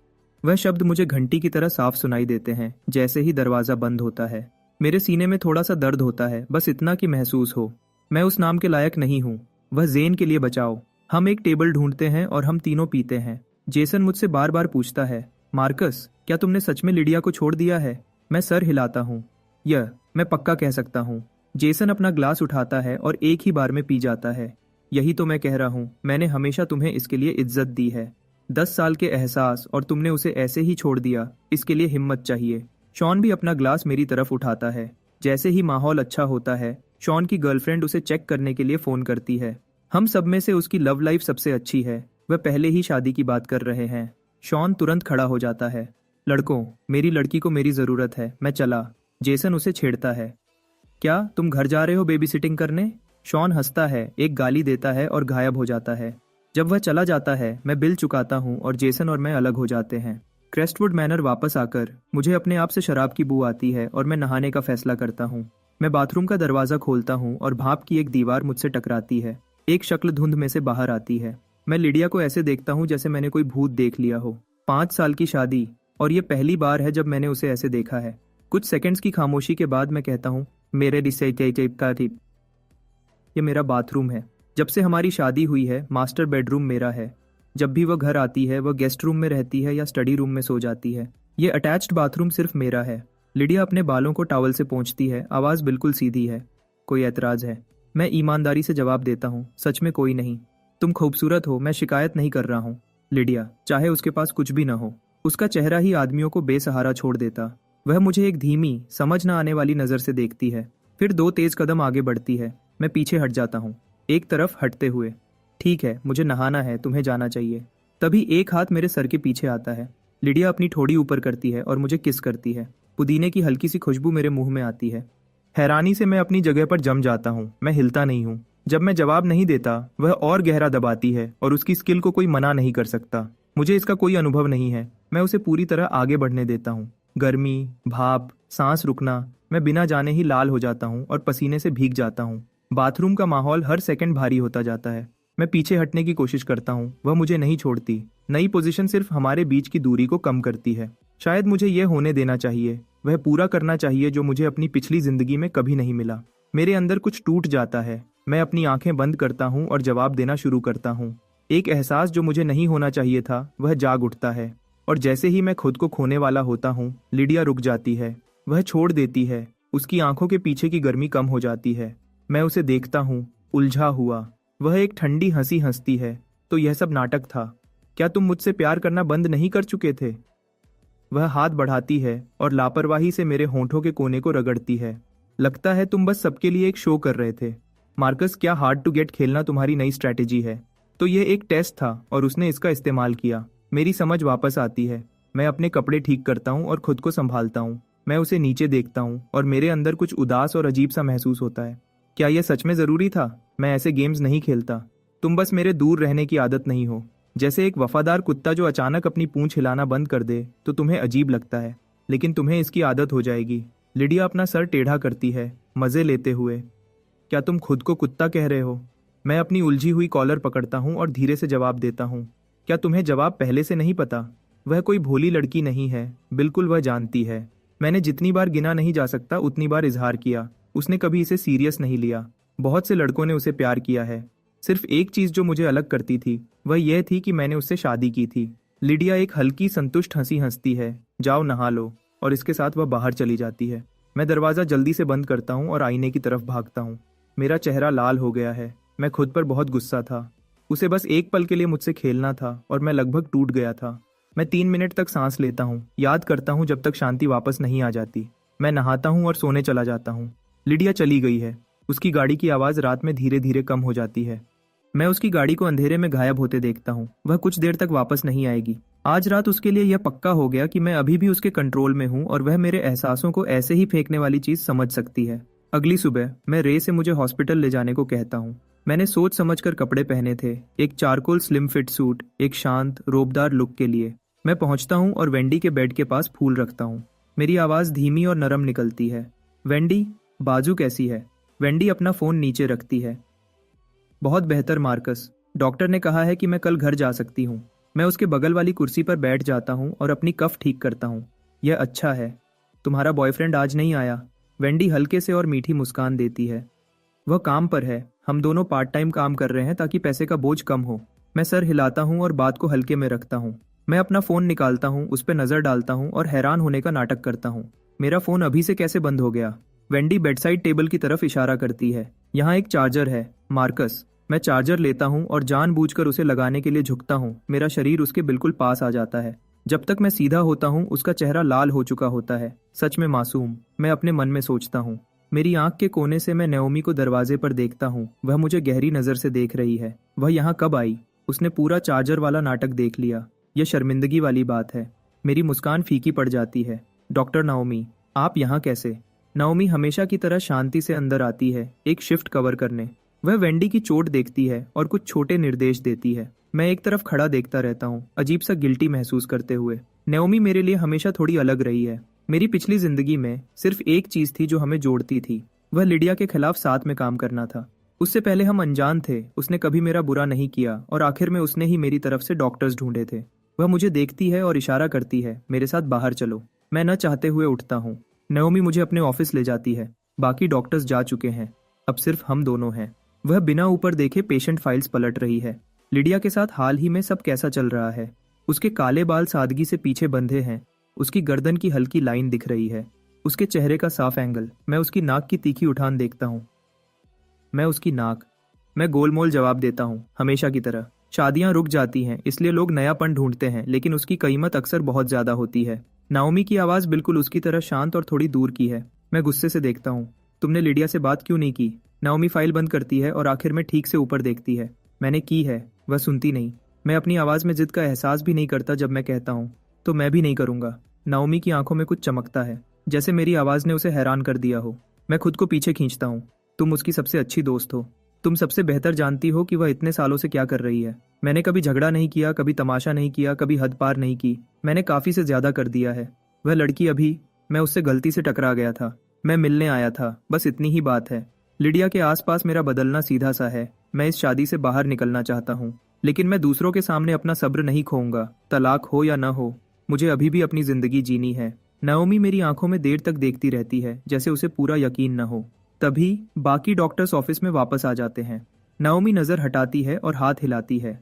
वह शब्द मुझे घंटी की तरह साफ सुनाई देते हैं जैसे ही दरवाजा बंद होता है। मेरे सीने में थोड़ा सा दर्द होता है, बस इतना कि महसूस हो मैं उस नाम के लायक नहीं हूँ। वह जेन के लिए बचाओ। हम एक टेबल ढूंढते हैं और हम तीनों पीते हैं। जेसन मुझसे बार बार पूछता है, मार्कस, क्या तुमने सच में लिडिया को छोड़ दिया है? मैं सर हिलाता हूँ। यह मैं पक्का कह सकता हूँ। जेसन अपना ग्लास उठाता है और एक ही बार में पी जाता है। यही तो मैं कह रहा हूँ, मैंने हमेशा तुम्हें इसके लिए इज्जत दी है। 10 साल के एहसास और तुमने उसे ऐसे ही छोड़ दिया, इसके लिए हिम्मत चाहिए। शॉन भी अपना ग्लास मेरी तरफ उठाता है। जैसे ही माहौल अच्छा होता है, शॉन की गर्लफ्रेंड उसे चेक करने के लिए फोन करती है। हम सब में से उसकी लव लाइफ सबसे अच्छी है। वह पहले ही शादी की बात कर रहे हैं। शॉन तुरंत खड़ा हो जाता है। लड़कों, मेरी लड़की को मेरी जरूरत है, मैं चला। जेसन उसे छेड़ता है। क्या तुम घर जा रहे हो बेबी सिटिंग करने? शॉन हंसता है, एक गाली देता है और गायब हो जाता है। जब वह चला जाता है, मैं बिल चुकाता हूँ और जेसन और मैं अलग हो जाते हैं। क्रेस्टवुड मैनर वापस आकर मुझे अपने आप से शराब की बू आती है और मैं नहाने का फैसला करता हूँ। मैं बाथरूम का दरवाजा खोलता हूँ और भाप की एक दीवार मुझसे टकराती है। एक शक्ल धुंध में से बाहर आती है। मैं लिडिया को ऐसे देखता हूँ जैसे मैंने कोई भूत देख लिया हो। 5 साल की शादी, और ये पहली बार है जब मैंने उसे ऐसे देखा है। कुछ सेकंड्स की खामोशी के बाद मैं कहता हूँ, मेरे ये मेरा बाथरूम है। जब से हमारी शादी हुई है मास्टर बेडरूम मेरा है। जब भी वह घर आती है वह गेस्ट रूम में रहती है या स्टडी रूम में सो जाती है। ये अटैच्ड बाथरूम सिर्फ मेरा है। लिडिया अपने बालों को टॉवल से पोंछती है, आवाज़ बिल्कुल सीधी है। कोई एतराज़ है? मैं ईमानदारी से जवाब देता हूँ, सच में कोई नहीं। तुम खूबसूरत हो, मैं शिकायत नहीं कर रहा हूँ। लिडिया, चाहे उसके पास कुछ भी न हो, उसका चेहरा ही आदमियों को बेसहारा छोड़ देता। वह मुझे एक धीमी, समझ न आने वाली नज़र से देखती है, फिर 2 तेज कदम आगे बढ़ती है। मैं पीछे हट जाता हूँ, एक तरफ हटते हुए। ठीक है, मुझे नहाना है, तुम्हें जाना चाहिए। तभी एक हाथ मेरे सर के पीछे आता है। लिडिया अपनी ठोड़ी ऊपर करती है और मुझे किस करती है। पुदीने की हल्की सी खुशबू मेरे मुंह में आती है। हैरानी से मैं अपनी जगह पर जम जाता हूँ। मैं हिलता नहीं हूँ। जब मैं जवाब नहीं देता वह और गहरा दबाती है और उसकी स्किल को कोई मना नहीं कर सकता। मुझे इसका कोई अनुभव नहीं है। मैं उसे पूरी तरह आगे बढ़ने देता हूँ। गर्मी, भाप, सांस रुकना, मैं बिना जाने ही लाल हो जाता हूँ और पसीने से भीग जाता हूँ। बाथरूम का माहौल हर सेकंड भारी होता जाता है। मैं पीछे हटने की कोशिश करता हूँ, वह मुझे नहीं छोड़ती। नई पोजीशन सिर्फ हमारे बीच की दूरी को कम करती है। शायद मुझे यह होने देना चाहिए, वह पूरा करना चाहिए जो मुझे अपनी पिछली जिंदगी में कभी नहीं मिला। मेरे अंदर कुछ टूट जाता है। मैं अपनी आंखें बंद करता हूँ और जवाब देना शुरू करता हूँ। एक एहसास जो मुझे नहीं होना चाहिए था वह जाग उठता है, और जैसे ही मैं खुद को खोने वाला होता हूँ लिडिया रुक जाती है। वह छोड़ देती है। उसकी आंखों के पीछे की गर्मी कम हो जाती है। मैं उसे देखता हूँ, उलझा हुआ। वह एक ठंडी हंसी हंसती है। तो यह सब नाटक था? क्या तुम मुझसे प्यार करना बंद नहीं कर चुके थे? वह हाथ बढ़ाती है और लापरवाही से मेरे होंठों के कोने को रगड़ती है। लगता है तुम बस सबके लिए एक शो कर रहे थे। मार्कस, क्या हार्ड टू गेट खेलना तुम्हारी नई स्ट्रैटेजी है? तो यह एक टेस्ट था और उसने इसका इस्तेमाल किया। मेरी समझ वापस आती है। मैं अपने कपड़े ठीक करता हूँ और खुद को संभालता हूँ। मैं उसे नीचे देखता हूँ और मेरे अंदर कुछ उदास और अजीब सा महसूस होता है। क्या यह सच में ज़रूरी था? मैं ऐसे गेम्स नहीं खेलता। तुम बस मेरे दूर रहने की आदत नहीं हो। जैसे एक वफादार कुत्ता जो अचानक अपनी पूंछ हिलाना बंद कर दे तो तुम्हें अजीब लगता है, लेकिन तुम्हें इसकी आदत हो जाएगी। लिडिया अपना सर टेढ़ा करती है, मज़े लेते हुए। क्या तुम खुद को कुत्ता कह रहे हो? मैं अपनी उलझी हुई कॉलर पकड़ता हूँ और धीरे से जवाब देता हूँ। क्या तुम्हें जवाब पहले से नहीं पता? वह कोई भोली लड़की नहीं है, बिल्कुल वह जानती है। मैंने जितनी बार गिना नहीं जा सकता उतनी बार इजहार किया। उसने कभी इसे सीरियस नहीं लिया। बहुत से लड़कों ने उसे प्यार किया है। सिर्फ एक चीज जो मुझे अलग करती थी वह यह थी कि मैंने उससे शादी की थी। लिडिया एक हल्की संतुष्ट हंसी हंसती है। जाओ नहा लो, और इसके साथ वह बाहर चली जाती है। मैं दरवाजा जल्दी से बंद करता हूँ और आईने की तरफ भागता हूँ। मेरा चेहरा लाल हो गया है। मैं खुद पर बहुत गुस्सा था। उसे बस एक पल के लिए मुझसे खेलना था और मैं लगभग टूट गया था। मैं 3 मिनट तक सांस लेता हूँ, याद करता हूँ जब तक शांति वापस नहीं आ जाती। मैं नहाता हूँ और सोने चला जाता हूँ। लिडिया चली गई है। उसकी गाड़ी की आवाज़ रात में धीरे धीरे कम हो जाती है। मैं उसकी गाड़ी को अंधेरे में गायब होते देखता हूँ। वह कुछ देर तक वापस नहीं आएगी। आज रात उसके लिए यह पक्का हो गया कि मैं अभी भी उसके कंट्रोल में हूँ और वह मेरे एहसासों को ऐसे ही फेंकने वाली चीज़ समझ सकती है। अगली सुबह मैं रे से मुझे हॉस्पिटल ले जाने को कहता हूँ। मैंने सोच समझकर कपड़े पहने थे, एक चारकोल स्लिम फिट सूट, एक शांत रोबदार लुक के लिए। मैं पहुंचता हूं और वेंडी के बेड के पास फूल रखता हूं। मेरी आवाज़ धीमी और नरम निकलती है। वेंडी, बाजू कैसी है? वेंडी अपना फ़ोन नीचे रखती है। बहुत बेहतर मार्कस, डॉक्टर ने कहा है कि मैं कल घर जा सकती हूँ। मैं उसके बगल वाली कुर्सी पर बैठ जाता हूँ और अपनी कफ ठीक करता हूँ। यह अच्छा है। तुम्हारा बॉयफ्रेंड आज नहीं आया? वेंडी हल्के से और मीठी मुस्कान देती है। वह काम पर है। हम दोनों पार्ट टाइम काम कर रहे हैं ताकि पैसे का बोझ कम हो। मैं सर हिलाता हूँ और बात को हल्के में रखता हूँ। मैं अपना फ़ोन निकालता हूँ, उस पर नज़र डालता हूँ और हैरान होने का नाटक करता हूँ। मेरा फ़ोन अभी से कैसे बंद हो गया? वेंडी बेडसाइड टेबल की तरफ इशारा करती है। यहाँ एक चार्जर है मार्कस। मैं चार्जर लेता हूँ और जानबूझकर उसे लगाने के लिए झुकता हूँ। मेरा शरीर उसके बिल्कुल पास आ जाता है। जब तक मैं सीधा होता हूँ उसका चेहरा लाल हो चुका होता है। सच में मासूम, मैं अपने मन में सोचता हूँ। मेरी आंख के कोने से मैं नयोमी को दरवाजे पर देखता हूँ। वह मुझे गहरी नज़र से देख रही है। वह यहाँ कब आई? उसने पूरा चार्जर वाला नाटक देख लिया। यह शर्मिंदगी वाली बात है। मेरी मुस्कान फीकी पड़ जाती है। डॉक्टर नाओमी, आप यहाँ कैसे? नाओमी हमेशा की तरह शांति से अंदर आती है, एक शिफ्ट कवर करने। वह वेंडी की चोट देखती है और कुछ छोटे निर्देश देती है। मैं एक तरफ खड़ा देखता रहता हूँ, अजीब सा गिल्टी महसूस करते हुए। नाओमी मेरे लिए हमेशा थोड़ी अलग रही है। मेरी पिछली जिंदगी में सिर्फ एक चीज थी जो हमें जोड़ती थी, वह लिडिया के खिलाफ साथ में काम करना था। उससे पहले हम अनजान थे। उसने कभी मेरा बुरा नहीं किया और आखिर में उसने ही मेरी तरफ से डॉक्टर्स ढूंढे थे। वह मुझे देखती है और इशारा करती है, मेरे साथ बाहर चलो। मैं न चाहते हुए उठता हूँ। नाओमी मुझे अपने ऑफिस ले जाती है। बाकी डॉक्टर्स जा चुके हैं, अब सिर्फ हम दोनों हैं। वह बिना ऊपर देखे पेशेंट फाइल्स पलट रही है। लिडिया के साथ हाल ही में सब कैसा चल रहा है। उसके काले बाल सादगी से पीछे बंधे हैं, उसकी गर्दन की हल्की लाइन दिख रही है, उसके चेहरे का साफ एंगल। मैं उसकी नाक की तीखी उठान देखता हूँ। मैं गोलमोल जवाब देता हूँ, हमेशा की तरह। शादियां रुक जाती हैं, इसलिए लोग नयापन ढूंढते हैं, लेकिन उसकी कीमत अक्सर बहुत ज्यादा होती है। नाओमी की आवाज बिल्कुल उसकी तरह शांत और थोड़ी दूर की है। मैं गुस्से से देखता हूँ, तुमने लिडिया से बात क्यों नहीं की? नाओमी फाइल बंद करती है और आखिर में ठीक से ऊपर देखती है। मैंने की है, वह सुनती नहीं। मैं अपनी आवाज में जिद का एहसास भी नहीं करता जब मैं कहता हूँ, तो मैं भी नहीं करूंगा। नाओमी की आंखों में कुछ चमकता है, जैसे मेरी आवाज ने उसे हैरान कर दिया हो। मैं खुद को पीछे खींचता हूँ। तुम उसकी सबसे अच्छी दोस्त हो, तुम सबसे बेहतर जानती हो कि वह इतने सालों से क्या कर रही है। मैंने कभी झगड़ा नहीं किया, कभी तमाशा नहीं किया, कभी हद पार नहीं की। मैंने काफी से ज्यादा कर दिया है। वह लड़की अभी, मैं उससे गलती से टकरा गया था। मैं मिलने आया था, बस इतनी ही बात है। लिडिया के आसपास मेरा बदलना सीधा सा है। मैं इस शादी से बाहर निकलना चाहता हूँ, लेकिन मैं दूसरों के सामने अपना सब्र नहीं खोऊंगा। तलाक हो या न हो, मुझे अभी भी अपनी जिंदगी जीनी है। नाओमी मेरी आंखों में देर तक देखती रहती है, जैसे उसे पूरा यकीन न हो। तभी बाकी डॉक्टर्स ऑफिस में वापस आ जाते हैं। नाओमी नजर हटाती है और हाथ हिलाती है।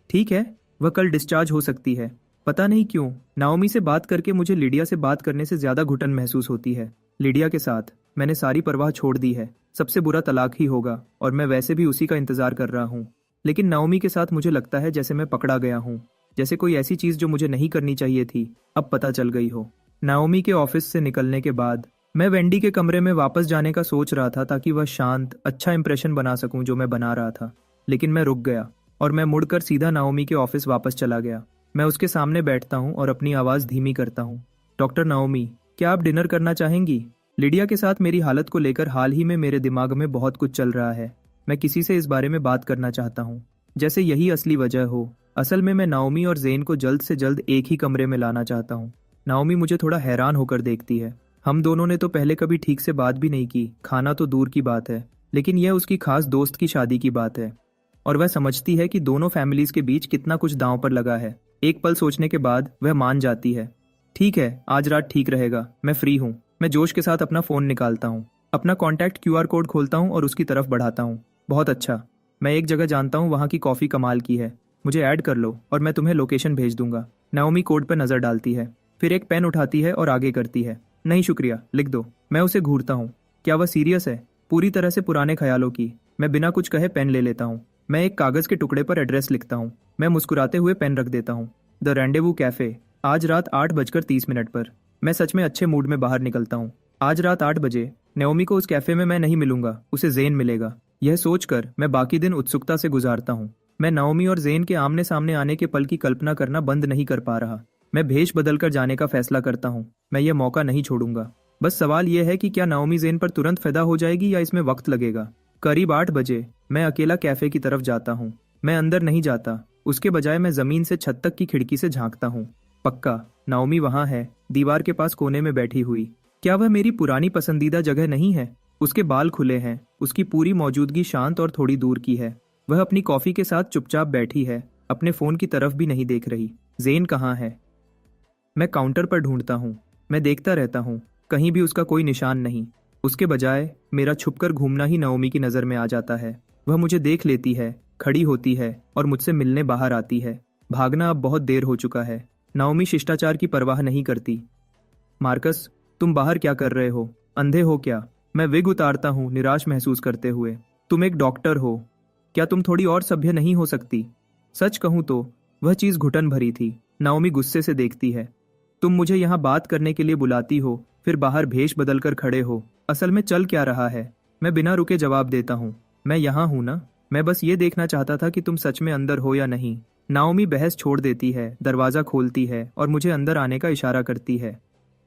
ठीक है, वह कल डिस्चार्ज हो सकती है। पता नहीं क्यों नाओमी से बात करके मुझे लिडिया से बात करने से ज्यादा घुटन महसूस होती है। लिडिया के साथ मैंने सारी परवाह छोड़ दी है। सबसे बुरा तलाक ही होगा, और मैं वैसे भी उसी का इंतजार कर रहा हूँ। लेकिन नाओमी के साथ मुझे लगता है जैसे मैं पकड़ा गया हूँ, जैसे कोई ऐसी चीज जो मुझे नहीं करनी चाहिए थी अब पता चल गई हो। नाओमी के ऑफिस से निकलने के बाद मैं वेंडी के कमरे में वापस जाने का सोच रहा था, ताकि वह शांत अच्छा इंप्रेशन बना सकूं जो मैं बना रहा था। लेकिन मैं रुक गया और मैं मुड़कर सीधा नाओमी के ऑफिस वापस चला गया। मैं उसके सामने बैठता हूं और अपनी आवाज धीमी करता हूं। डॉक्टर नाओमी, क्या आप डिनर करना चाहेंगी? लिडिया के साथ मेरी हालत को लेकर हाल ही में मेरे दिमाग में बहुत कुछ चल रहा है। मैं किसी से इस बारे में बात करना चाहता हूँ, जैसे यही असली वजह हो। असल में मैं नाओमी और जेन को जल्द से जल्द एक ही कमरे में लाना चाहता हूँ। नाओमी मुझे थोड़ा हैरान होकर देखती है। हम दोनों ने तो पहले कभी ठीक से बात भी नहीं की, खाना तो दूर की बात है, लेकिन यह उसकी खास दोस्त की शादी की बात है। और वह समझती है कि दोनों फैमिलीज के बीच कितना कुछ दांव पर लगा है। एक पल सोचने के बाद वह मान जाती है। ठीक है, आज रात ठीक रहेगा, मैं फ्री हूँ। मैं जोश के साथ अपना फोन निकालता हूँ, अपना कॉन्टैक्ट QR कोड खोलता हूँ और उसकी तरफ बढ़ाता हूँ। बहुत अच्छा, मैं एक जगह जानता हूँ, वहाँ की कॉफी कमाल की है। मुझे ऐड कर लो और मैं तुम्हें लोकेशन भेज दूंगा। नाओमी कोड पर नजर डालती है, फिर एक पेन उठाती है और आगे करती है। नहीं शुक्रिया, लिख दो। मैं उसे घूरता हूँ। क्या वह सीरियस है? पूरी तरह से पुराने ख्यालों की। मैं बिना कुछ कहे पेन ले लेता हूँ। मैं एक कागज के टुकड़े पर एड्रेस लिखता हूँ। मैं मुस्कुराते हुए पेन रख देता हूँ। द रेंडेवू कैफे, आज रात 8:30 पर। मैं सच में अच्छे मूड में बाहर निकलता हूँ। आज रात 8 बजे नाओमी को उस कैफे में मैं नहीं मिलूंगा, उसे जेन मिलेगा। यह सोचकर मैं बाकी दिन उत्सुकता से गुजारता हूँ। मैं नाओमी और जेन के आमने सामने आने के पल की कल्पना करना बंद नहीं कर पा रहा। मैं भेष बदलकर जाने का फैसला करता हूँ। मैं यह मौका नहीं छोड़ूंगा। बस सवाल यह है कि क्या नाओमी जेन पर तुरंत फिदा हो जाएगी या इसमें वक्त लगेगा। करीब 8 बजे मैं अकेला कैफे की तरफ जाता हूँ। मैं अंदर नहीं जाता, उसके बजाय मैं जमीन से छत तक की खिड़की से झांकता हूँ। पक्का नाओमी वहां है, दीवार के पास कोने में बैठी हुई। क्या वह मेरी पुरानी पसंदीदा जगह नहीं है? उसके बाल खुले हैं, उसकी पूरी मौजूदगी शांत और थोड़ी दूर की है। वह अपनी कॉफी के साथ चुपचाप बैठी है, अपने फोन की तरफ भी नहीं देख रही। जेन कहाँ है? मैं काउंटर पर ढूंढता हूँ। मैं देखता रहता हूँ, कहीं भी उसका कोई निशान नहीं। उसके बजाय मेरा छुपकर घूमना ही नाओमी की नजर में आ जाता है। वह मुझे देख लेती है, खड़ी होती है और मुझसे मिलने बाहर आती है। भागना अब बहुत देर हो चुका है। नाओमी शिष्टाचार की परवाह नहीं करती। मार्कस, तुम बाहर क्या कर रहे हो? अंधे हो क्या? मैं विग उतारता हूँ निराश महसूस करते हुए। तुम एक डॉक्टर हो, क्या तुम थोड़ी और सभ्य नहीं हो सकती? सच कहूँ तो वह चीज घुटन भरी थी। नाओमी गुस्से से देखती है। तुम मुझे यहाँ बात करने के लिए बुलाती हो, फिर बाहर भेष बदलकर खड़े हो। असल में चल क्या रहा है? मैं बिना रुके जवाब देता हूँ, मैं यहाँ हूँ ना। मैं बस ये देखना चाहता था कि तुम सच में अंदर हो या नहीं। नाओमी बहस छोड़ देती है, दरवाजा खोलती है और मुझे अंदर आने का इशारा करती है।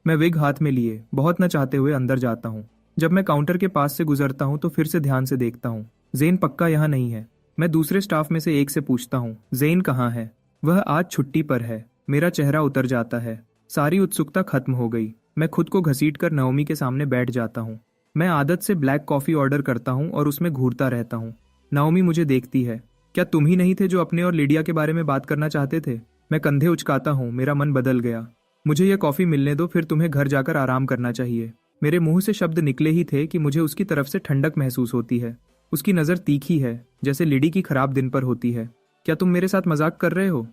मैं विग हाथ में लिए बहुत न चाहते हुए अंदर जाता हूँ। जब मैं काउंटर के पास से गुजरता हूँ तो फिर से ध्यान से देखता हूँ। जेन पक्का यहाँ नहीं है। मैं दूसरे स्टाफ में से एक से पूछता हूँ, जेन कहाँ है? वह आज छुट्टी पर है। मेरा चेहरा उतर जाता है, सारी उत्सुकता खत्म हो गई। मैं खुद को घसीटकर नाओमी के सामने बैठ जाता हूँ। मैं आदत से ब्लैक कॉफी ऑर्डर करता हूँ और उसमें घूरता रहता हूँ। नाओमी मुझे देखती है। क्या तुम ही नहीं थे जो अपने और लिडिया के बारे में बात करना चाहते थे? मैं कंधे उचकाता हूँ, मेरा मन बदल गया। मुझे यह कॉफी मिलने दो, फिर तुम्हें घर जाकर आराम करना चाहिए। मेरे मुंह से शब्द निकले ही थे कि मुझे उसकी तरफ से ठंडक महसूस होती है। उसकी नज़र तीखी है, जैसे लिडी की खराब दिन पर होती है। क्या तुम मेरे साथ मजाक कर रहे हो?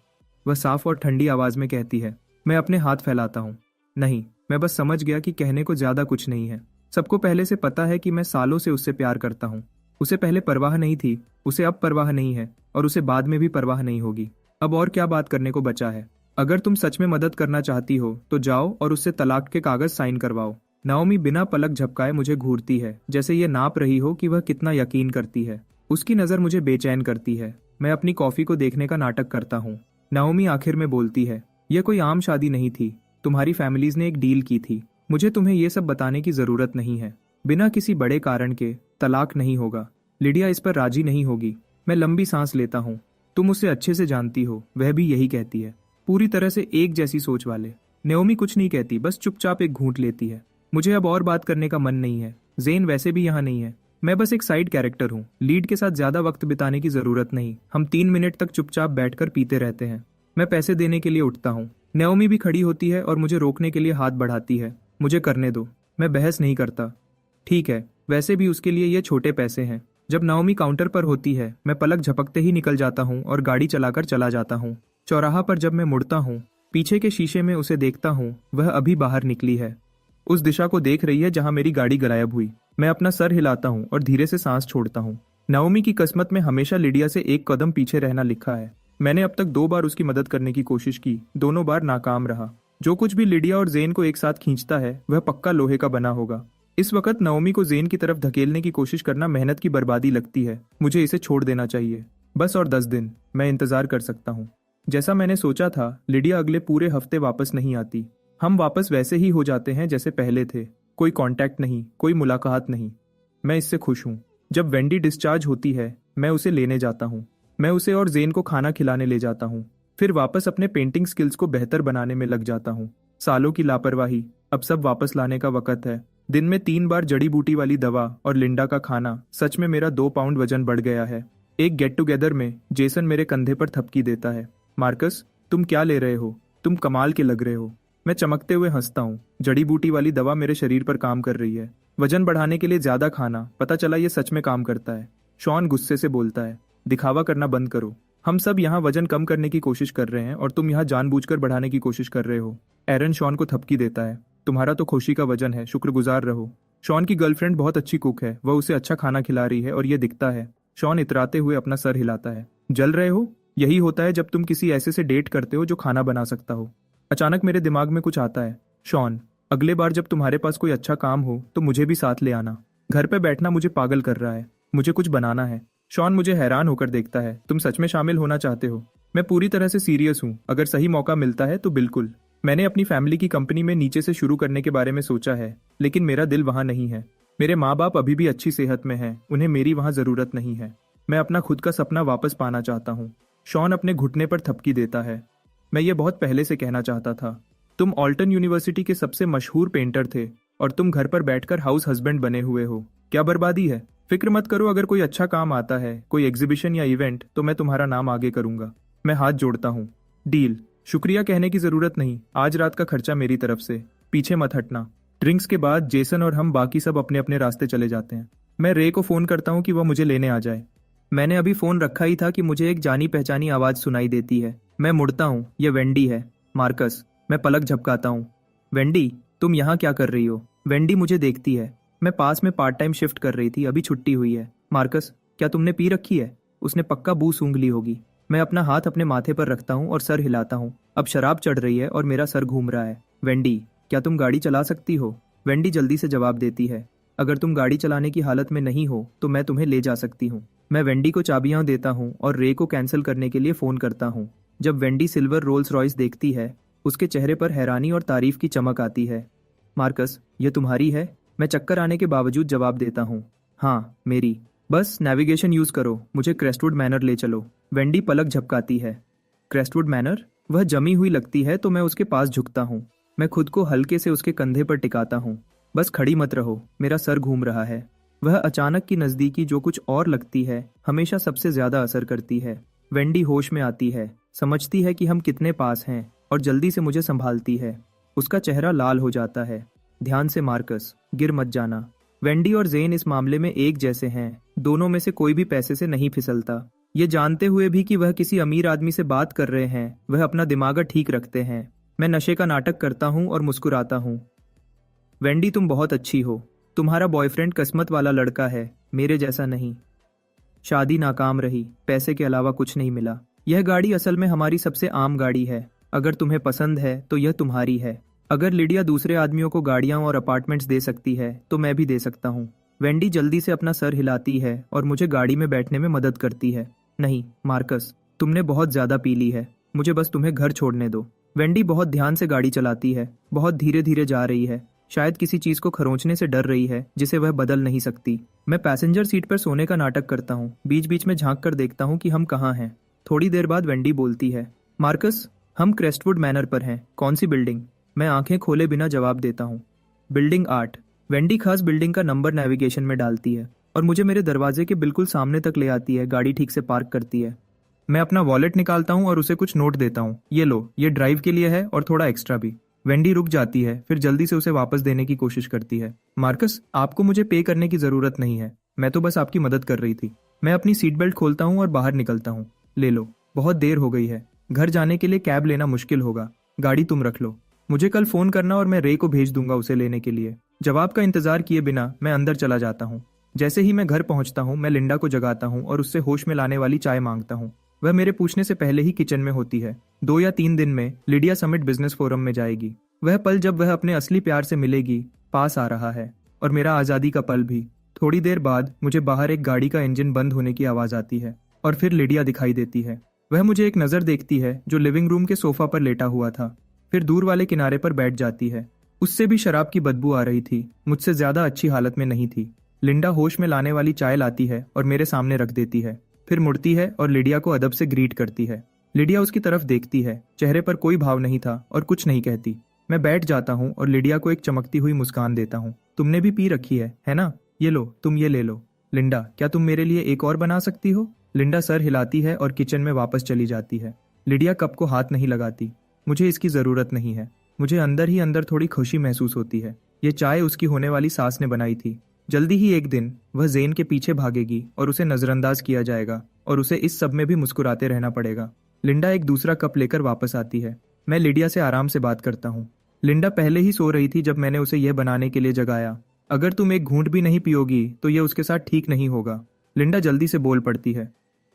वह साफ और ठंडी आवाज में कहती है। मैं अपने हाथ फैलाता हूँ। नहीं, मैं बस समझ गया कि कहने को ज्यादा कुछ नहीं है। सबको पहले से पता है कि मैं सालों से उससे प्यार करता हूँ। उसे पहले परवाह नहीं थी, उसे अब परवाह नहीं है, और उसे बाद में भी परवाह नहीं होगी। अब और क्या बात करने को बचा है? अगर तुम सच में मदद करना चाहती हो तो जाओ और उससे तलाक के कागज साइन करवाओ। नाओमी बिना पलक झपकाए मुझे घूरती है, जैसे ये नाप रही हो कि वह कितना यकीन करती है। उसकी नज़र मुझे बेचैन करती है। मैं अपनी कॉफी को देखने का नाटक करता हूँ। नाओमी आखिर में बोलती है, यह कोई आम शादी नहीं थी। तुम्हारी फैमिलीज ने एक डील की थी। मुझे तुम्हें यह सब बताने की जरूरत नहीं है। बिना किसी बड़े कारण के तलाक नहीं होगा। लिडिया इस पर राजी नहीं होगी। मैं लंबी सांस लेता हूँ। तुम उसे अच्छे से जानती हो, वह भी यही कहती है। पूरी तरह से एक जैसी सोच वाले। नाओमी कुछ नहीं कहती, बस चुपचाप एक घूंट लेती है। मुझे अब और बात करने का मन नहीं है। जेन वैसे भी यहाँ नहीं है। मैं बस एक साइड कैरेक्टर हूँ। लीड के साथ ज्यादा वक्त बिताने की जरूरत नहीं। हम 3 मिनट तक चुपचाप बैठकर पीते रहते हैं। मैं पैसे देने के लिए उठता हूँ। नाओमी भी खड़ी होती है और मुझे रोकने के लिए हाथ बढ़ाती है। मुझे करने दो, मैं बहस नहीं करता। ठीक है, वैसे भी उसके लिए ये छोटे पैसे हैं। जब नाओमी काउंटर पर होती है, मैं पलक झपकते ही निकल जाता हूँ और गाड़ी चलाकर चला जाता हूँ। चौराहा पर जब मैं मुड़ता हूँ, पीछे के शीशे में उसे देखता हूँ। वह अभी बाहर निकली है। उस दिशा को देख रही है जहाँ मेरी गाड़ी गायब हुई। मैं अपना सर हिलाता हूँ और धीरे से सांस छोड़ता हूँ। नाओमी की किस्मत में हमेशा लिडिया से एक कदम पीछे रहना लिखा है। मैंने अब तक 2 बार उसकी मदद करने की कोशिश की, दोनों बार नाकाम रहा। जो कुछ भी लिडिया और जेन को एक साथ खींचता है वह पक्का लोहे का बना होगा। इस वक्त नाओमी को जेन की तरफ धकेलने की कोशिश करना मेहनत की बर्बादी लगती है। मुझे इसे छोड़ देना चाहिए। बस और 10 दिन मैं इंतजार कर सकता हूँ। जैसा मैंने सोचा था, लिडिया अगले पूरे हफ्ते वापस नहीं आती। हम वापस वैसे ही हो जाते हैं जैसे पहले थे। कोई कांटेक्ट नहीं, कोई मुलाकात नहीं। मैं इससे खुश हूँ। जब वेंडी डिस्चार्ज होती है, मैं उसे लेने जाता हूँ। मैं उसे और जेन को खाना खिलाने ले जाता हूँ। फिर वापस अपने पेंटिंग स्किल्स को बेहतर बनाने में लग जाता हूँ। सालों की लापरवाही, अब सब वापस लाने का वक्त है। दिन में 3 बार जड़ी बूटी वाली दवा और लिंडा का खाना। सच में मेरा 2 पाउंड वजन बढ़ गया है। एक गेट टुगेदर में जेसन मेरे कंधे पर थपकी देता है। मार्कस, तुम क्या ले रहे हो? तुम कमाल के लग रहे हो। मैं चमकते हुए हंसता हूँ। जड़ी बूटी वाली दवा मेरे शरीर पर काम कर रही है। वजन बढ़ाने के लिए ज्यादा खाना, पता चला ये सच में काम करता है। शॉन गुस्से से बोलता है, दिखावा करना बंद करो। हम सब यहाँ वजन कम करने की कोशिश कर रहे हैं और तुम यहाँ जानबूझकर बढ़ाने की कोशिश कर रहे हो। एरन शॉन को थपकी देता है। तुम्हारा तो खुशी का वजन है, शुक्रगुजार रहो। शॉन की गर्लफ्रेंड बहुत अच्छी कुक है, वह उसे अच्छा खाना खिला रही है और ये दिखता है। शॉन इतराते हुए अपना सर हिलाता है। जल रहे हो? यही होता है जब तुम किसी ऐसे से डेट करते हो जो खाना बना सकता हो। अचानक मेरे दिमाग में कुछ आता है। शॉन, अगले बार जब तुम्हारे पास कोई अच्छा काम हो तो मुझे भी साथ ले आना। घर पे बैठना मुझे पागल कर रहा है। मुझे कुछ बनाना है। शॉन मुझे हैरान होकर देखता है। तुम सच में शामिल होना चाहते हो? मैं पूरी तरह से सीरियस हूँ। अगर सही मौका मिलता है तो बिल्कुल। मैंने अपनी फैमिली की कंपनी में नीचे से शुरू करने के बारे में सोचा है, लेकिन मेरा दिल वहां नहीं है। मेरे माँ बाप अभी भी अच्छी सेहत में हैं, उन्हें मेरी वहां जरूरत नहीं है। मैं अपना खुद का सपना वापस पाना चाहता हूँ। शॉन अपने घुटने पर थपकी देता है। मैं ये बहुत पहले से कहना चाहता था। तुम ऑल्टन यूनिवर्सिटी के सबसे मशहूर पेंटर थे और तुम घर पर बैठकर हाउस हस्बैंड बने हुए हो। क्या बर्बादी है? फिक्र मत करो, अगर कोई अच्छा काम आता है, कोई एग्जीबिशन या इवेंट, तो मैं तुम्हारा नाम आगे करूंगा। मैं हाथ जोड़ता हूँ। डील। शुक्रिया कहने की जरूरत नहीं। आज रात का खर्चा मेरी तरफ से। पीछे मत हटना। ड्रिंक्स के बाद जेसन और हम बाकी सब अपने अपने रास्ते चले जाते हैं। मैं रे को फोन करता हूँ कि वह मुझे लेने आ जाए। मैंने अभी फोन रखा ही था कि मुझे एक जानी पहचानी आवाज सुनाई देती है। मैं मुड़ता हूँ। यह वेंडी है। मार्कस। मैं पलक झपकाता हूँ। वेंडी, तुम यहाँ क्या कर रही हो? वेंडी मुझे देखती है। मैं पास में पार्ट टाइम शिफ्ट कर रही थी, अभी छुट्टी हुई है। मार्कस, क्या तुमने पी रखी है? उसने पक्का बू सूंघ ली होगी। मैं अपना हाथ अपने माथे पर रखता हूँ और सर हिलाता हूँ। अब शराब चढ़ रही है और मेरा सर घूम रहा है। वेंडी, क्या तुम गाड़ी चला सकती हो? वेंडी जल्दी से जवाब देती है, अगर तुम गाड़ी चलाने की हालत में नहीं हो तो मैं तुम्हें ले जा सकती हूँ। मैं वेंडी को चाबियां देता हूँ और रे को कैंसिल करने के लिए फोन करता हूँ। जब वेंडी सिल्वर रोल्स रॉयस देखती है, उसके चेहरे पर हैरानी और तारीफ की चमक आती है। मार्कस, ये तुम्हारी है? मैं चक्कर आने के बावजूद जवाब देता हूँ, हाँ मेरी। बस नेविगेशन यूज करो, मुझे क्रेस्टवुड मैनर ले चलो। वेंडी पलक झपकाती है। क्रेस्टवुड मैनर? वह जमी हुई लगती है तो मैं उसके पास झुकता हूँ। मैं खुद को हल्के से उसके कंधे पर टिकाता हूँ। बस खड़ी मत रहो, मेरा सर घूम रहा है। वह अचानक की नजदीकी जो कुछ और लगती है, हमेशा सबसे ज्यादा असर करती है। वेंडी होश में आती है, समझती है कि हम कितने पास हैं और जल्दी से मुझे संभालती है। उसका चेहरा लाल हो जाता है। ध्यान से मार्कस, गिर मत जाना। वेंडी और जेन इस मामले में एक जैसे हैं, दोनों में से कोई भी पैसे से नहीं फिसलता। ये जानते हुए भी कि वह किसी अमीर आदमी से बात कर रहे हैं, वह अपना दिमाग ठीक रखते हैं। मैं नशे का नाटक करता हूँ और मुस्कुराता हूँ। वेंडी, तुम बहुत अच्छी हो। तुम्हारा बॉयफ्रेंड किस्मत वाला लड़का है, मेरे जैसा नहीं। शादी नाकाम रही, पैसे के अलावा कुछ नहीं मिला। यह गाड़ी असल में हमारी सबसे आम गाड़ी है। अगर तुम्हें पसंद है तो यह तुम्हारी है। अगर लिडिया दूसरे आदमियों को गाड़ियां और अपार्टमेंट्स दे सकती है तो मैं भी दे सकता हूँ। वेंडी जल्दी से अपना सर हिलाती है और मुझे गाड़ी में बैठने में मदद करती है। नहीं मार्कस, तुमने बहुत ज्यादा पी ली है, मुझे बस तुम्हें घर छोड़ने दो। वेंडी बहुत ध्यान से गाड़ी चलाती है, बहुत धीरे धीरे जा रही है, शायद किसी चीज को खरोंचने से डर रही है जिसे वह बदल नहीं सकती। मैं पैसेंजर सीट पर सोने का नाटक करता हूँ, बीच बीच में झांक कर देखता हूँ कि हम कहाँ हैं। थोड़ी देर बाद वेंडी बोलती है, मार्कस, हम क्रेस्टवुड मैनर पर हैं। कौन सी बिल्डिंग? मैं आंखें खोले बिना जवाब देता हूँ, बिल्डिंग 8। वेंडी खास बिल्डिंग का नंबर नेविगेशन में डालती है और मुझे मेरे दरवाजे के बिल्कुल सामने तक ले आती है। गाड़ी ठीक से पार्क करती है। मैं अपना वॉलेट निकालता हूँ और उसे कुछ नोट देता हूँ। ये लो, ये ड्राइव के लिए है और थोड़ा एक्स्ट्रा भी। वेंडी रुक जाती है, फिर जल्दी से उसे वापस देने की कोशिश करती है। मार्कस, आपको मुझे पे करने की जरूरत नहीं है, मैं तो बस आपकी मदद कर रही थी। मैं अपनी सीट बेल्ट खोलता हूँ और बाहर निकलता हूँ। ले लो, बहुत देर हो गई है, घर जाने के लिए कैब लेना मुश्किल होगा। गाड़ी तुम रख लो, मुझे कल फोन करना और मैं रे को भेज दूंगा उसे लेने के लिए। जवाब का इंतजार किए बिना मैं अंदर चला जाता हूँ। जैसे ही मैं घर पहुंचता हूँ, मैं लिंडा को जगाता हूँ और उससे होश में लाने वाली चाय मांगता हूँ। वह मेरे पूछने से पहले ही किचन में होती है। 2 या 3 दिन में लिडिया समिट बिजनेस फोरम में जाएगी। वह पल जब वह अपने असली प्यार से मिलेगी पास आ रहा है, और मेरा आजादी का पल भी। थोड़ी देर बाद मुझे बाहर एक गाड़ी का इंजन बंद होने की आवाज आती है और फिर लिडिया दिखाई देती है। वह मुझे एक नजर देखती है जो लिविंग रूम के सोफा पर लेटा हुआ था, फिर दूर वाले किनारे पर बैठ जाती है। उससे भी शराब की बदबू आ रही थी, मुझसे ज्यादा अच्छी हालत में नहीं थी। लिंडा होश में लाने वाली चाय लाती है और मेरे सामने रख देती है, फिर मुड़ती है और लिडिया को अदब से ग्रीट करती है। लिडिया उसकी तरफ देखती है, चेहरे पर कोई भाव नहीं था और कुछ नहीं कहती। मैं बैठ जाता हूँ और लिडिया को एक चमकती हुई मुस्कान देता हूँ। तुमने भी पी रखी है ना? ये लो, तुम ये ले लो। लिंडा, क्या तुम मेरे लिए एक और बना सकती हो? लिंडा सर हिलाती है और किचन में वापस चली जाती है। लिडिया कप को हाथ नहीं लगाती। मुझे इसकी जरूरत नहीं है। मुझे अंदर ही अंदर थोड़ी खुशी महसूस होती है। ये चाय उसकी होने वाली सास ने बनाई थी। जल्दी ही एक दिन वह जेन के पीछे भागेगी और उसे नजरअंदाज किया जाएगा और उसे इस सब में भी मुस्कुराते रहना पड़ेगा। लिंडा एक दूसरा कप लेकर वापस आती है। मैं लिडिया से आराम से बात करता हूँ। लिंडा पहले ही सो रही थी जब मैंने उसे यह बनाने के लिए जगाया। अगर तुम एक घूंट भी नहीं पियोगी तो यह उसके साथ ठीक नहीं होगा। लिंडा जल्दी से बोल पड़ती है।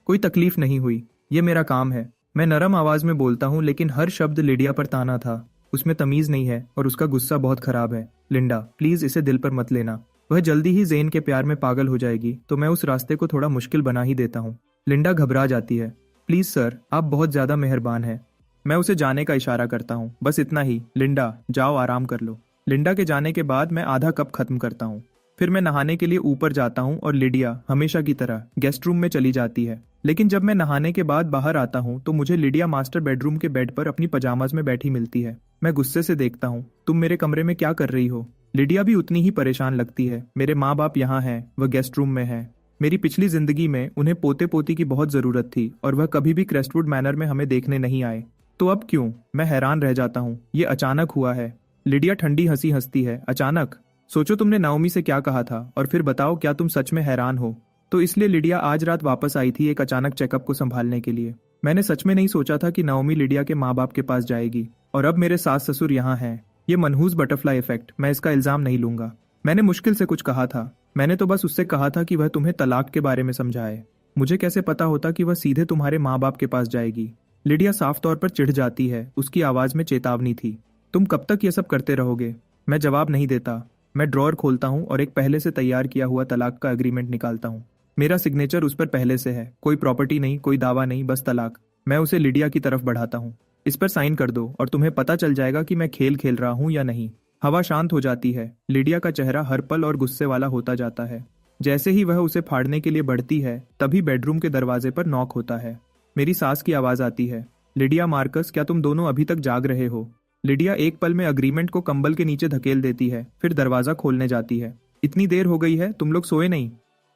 कोई तकलीफ नहीं हुई, ये मेरा काम है। मैं नरम आवाज में बोलता हूँ, लेकिन हर शब्द लिडिया पर ताना था। उसमें तमीज नहीं है और उसका गुस्सा बहुत खराब है। लिंडा, प्लीज इसे दिल पर मत लेना। वह जल्दी ही जेन के प्यार में पागल हो जाएगी तो मैं उस रास्ते को थोड़ा मुश्किल बना ही देता हूँ। लिंडा घबरा जाती है। प्लीज सर, आप बहुत ज्यादा मेहरबान हैं। मैं उसे जाने का इशारा करता हूँ। बस इतना ही, लिंडा जाओ आराम कर लो। लिंडा के जाने के बाद मैं आधा कप खत्म करता हूँ। फिर मैं नहाने के लिए ऊपर जाता हूँ और लिडिया हमेशा की तरह गेस्ट रूम में चली जाती है। लेकिन जब मैं नहाने के बाद बाहर आता हूँ तो मुझे लिडिया मास्टर बेडरूम के बेड पर अपनी पजामाज में बैठी मिलती है। मैं गुस्से से देखता हूँ, तुम मेरे कमरे में क्या कर रही हो? लिडिया भी उतनी ही परेशान लगती है। मेरे माँ बाप यहाँ हैं, वह गेस्ट रूम में है। मेरी पिछली जिंदगी में उन्हें पोते पोती की बहुत जरूरत थी और वह कभी भी क्रेस्टवुड मैनर में हमें देखने नहीं आए, तो अब क्यों? मैं हैरान रह जाता हूँ। ये अचानक हुआ है। लिडिया ठंडी हंसी हंसती है। अचानक? सोचो तुमने नाओमी से क्या कहा था और फिर बताओ क्या तुम सच में हैरान हो? तो इसलिए लिडिया आज रात वापस आई थी एक अचानक चेकअप को संभालने के लिए। मैंने सच में नहीं सोचा था कि नाओमी लिडिया के माँ बाप के पास जाएगी और अब मेरे सास ससुर यहाँ हैं। ये मनहूस बटरफ्लाई इफेक्ट, मैं इसका इल्जाम नहीं लूंगा। मैंने मुश्किल से कुछ कहा था। मैंने तो बस उससे कहा था कि वह तुम्हें तलाक के बारे में समझाए। मुझे कैसे पता होता कि वह सीधे तुम्हारे माँ बाप के पास जाएगी? लिडिया साफ तौर पर चिढ़ जाती है। उसकी आवाज में चेतावनी थी। तुम कब तक ये सब करते रहोगे? मैं जवाब नहीं देता। मैं ड्रॉअर खोलता हूँ और एक पहले से तैयार किया हुआ तलाक का एग्रीमेंट निकालता हूँ। मेरा सिग्नेचर उस पर पहले से है। कोई प्रॉपर्टी नहीं, कोई दावा नहीं, बस तलाक। मैं उसे लिडिया की तरफ बढ़ाता हूँ। इस पर साइन कर दो और तुम्हें पता चल जाएगा कि मैं खेल खेल रहा हूँ या नहीं। हवा शांत हो जाती है। लिडिया का चेहरा हर पल और गुस्से वाला होता जाता है। जैसे ही वह उसे फाड़ने के लिए बढ़ती है तभी बेडरूम के दरवाजे पर नॉक होता है। मेरी सास की आवाज आती है। लिडिया, मार्कस, क्या तुम दोनों अभी तक जाग रहे हो? लिडिया एक पल में अग्रीमेंट को कंबल के नीचे धकेल देती है, फिर दरवाजा खोलने जाती है। इतनी देर हो गई है, तुम लोग सोए नहीं?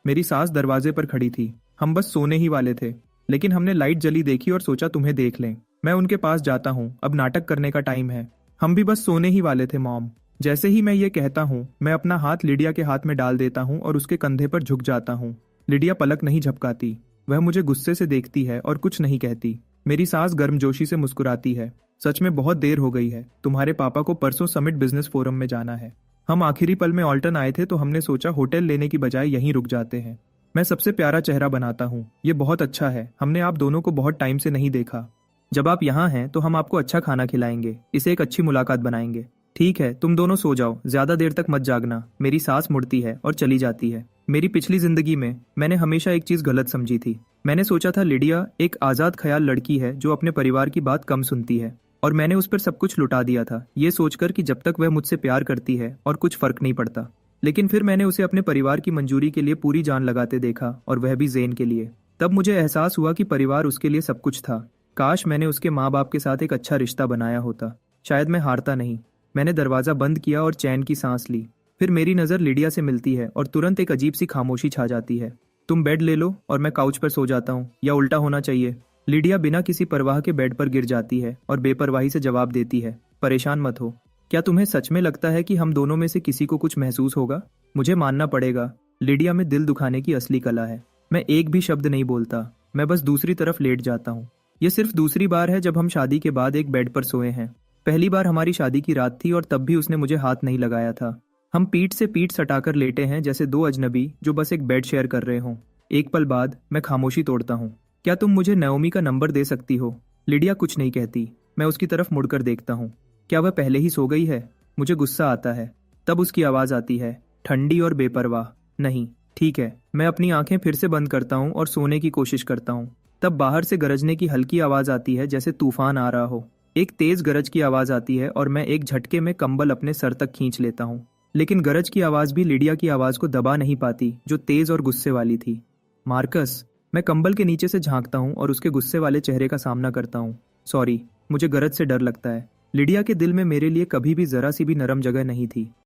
मेरी सास दरवाजे पर खड़ी थी। हम बस सोने ही वाले थे, लेकिन हमने लाइट जली देखी और सोचा तुम्हें देख लें। मैं उनके पास जाता हूँ। अब नाटक करने का टाइम है। हम भी बस सोने ही वाले थे मॉम। जैसे ही मैं ये कहता हूँ मैं अपना हाथ लिडिया के हाथ में डाल देता हूँ और उसके कंधे पर झुक जाता हूँ। लिडिया पलक नहीं झपकाती। वह मुझे गुस्से से देखती है और कुछ नहीं कहती। मेरी सास गर्मजोशी से मुस्कुराती है। सच में बहुत देर हो गई है। तुम्हारे पापा को परसों समिट बिजनेस फोरम में जाना है। हम आखिरी पल में ऑल्टन आए थे तो हमने सोचा होटल लेने की बजाय यहीं रुक जाते हैं। मैं सबसे प्यारा चेहरा बनाता हूँ। ये बहुत अच्छा है। हमने आप दोनों को बहुत टाइम से नहीं देखा। जब आप यहाँ हैं तो हम आपको अच्छा खाना खिलाएंगे। इसे एक अच्छी मुलाकात बनाएंगे। ठीक है, तुम दोनों सो जाओ। ज्यादा देर तक मत जागना। मेरी सास मुड़ती है और चली जाती है। मेरी पिछली जिंदगी में मैंने हमेशा एक चीज गलत समझी थी। मैंने सोचा था लिडिया एक आजाद ख्याल लड़की है जो अपने परिवार की बात कम सुनती है, और मैंने उस पर सब कुछ लुटा दिया था, ये सोचकर कि जब तक वह मुझसे प्यार करती है और कुछ फर्क नहीं पड़ता। लेकिन फिर मैंने उसे अपने परिवार की मंजूरी के लिए पूरी जान लगाते देखा, और वह भी ज़ेन के लिए। तब मुझे एहसास हुआ कि परिवार उसके लिए सब कुछ था। काश मैंने उसके माँ बाप के साथ एक अच्छा रिश्ता बनाया होता। शायद मैं हारता नहीं। मैंने दरवाज़ा बंद किया और चैन की सांस ली। फिर मेरी नज़र लिडिया से मिलती है और तुरंत एक अजीब सी खामोशी छा जाती है। तुम बेड ले लो और मैं काउच पर सो जाता हूँ, या उल्टा होना चाहिए। लिडिया बिना किसी परवाह के बेड पर गिर जाती है और बेपरवाही से जवाब देती है, परेशान मत हो। क्या तुम्हें सच में लगता है कि हम दोनों में से किसी को कुछ महसूस होगा? मुझे मानना पड़ेगा, लिडिया में दिल दुखाने की असली कला है। मैं एक भी शब्द नहीं बोलता। मैं बस दूसरी तरफ लेट जाता हूँ। ये सिर्फ दूसरी बार है जब हम शादी के बाद एक बेड पर सोए हैं। पहली बार हमारी शादी की रात थी और तब भी उसने मुझे हाथ नहीं लगाया था। हम पीठ से पीठ सटाकर लेटे हैं जैसे दो अजनबी जो बस एक बेड शेयर कर रहे हों। एक पल बाद मैं खामोशी तोड़ता हूँ। क्या तुम मुझे नयोमी का नंबर दे सकती हो? लिडिया कुछ नहीं कहती। मैं उसकी तरफ मुड़कर देखता हूँ। क्या वह पहले ही सो गई है? मुझे गुस्सा आता है। तब उसकी आवाज़ आती है, ठंडी और बेपरवाह। नहीं, ठीक है। मैं अपनी आंखें फिर से बंद करता हूँ और सोने की कोशिश करता हूँ। तब बाहर से गरजने की हल्की आवाज़ आती है जैसे तूफान आ रहा हो। एक तेज गरज की आवाज़ आती है और मैं एक झटके में कंबल अपने सर तक खींच लेता हूँ। लेकिन गरज की आवाज़ भी लिडिया की आवाज़ को दबा नहीं पाती, जो तेज और गुस्से वाली थी। मार्कस। मैं कंबल के नीचे से झांकता हूँ और उसके गुस्से वाले चेहरे का सामना करता हूँ। सॉरी, मुझे गरज से डर लगता है। लिडिया के दिल में मेरे लिए कभी भी जरा सी भी नरम जगह नहीं थी।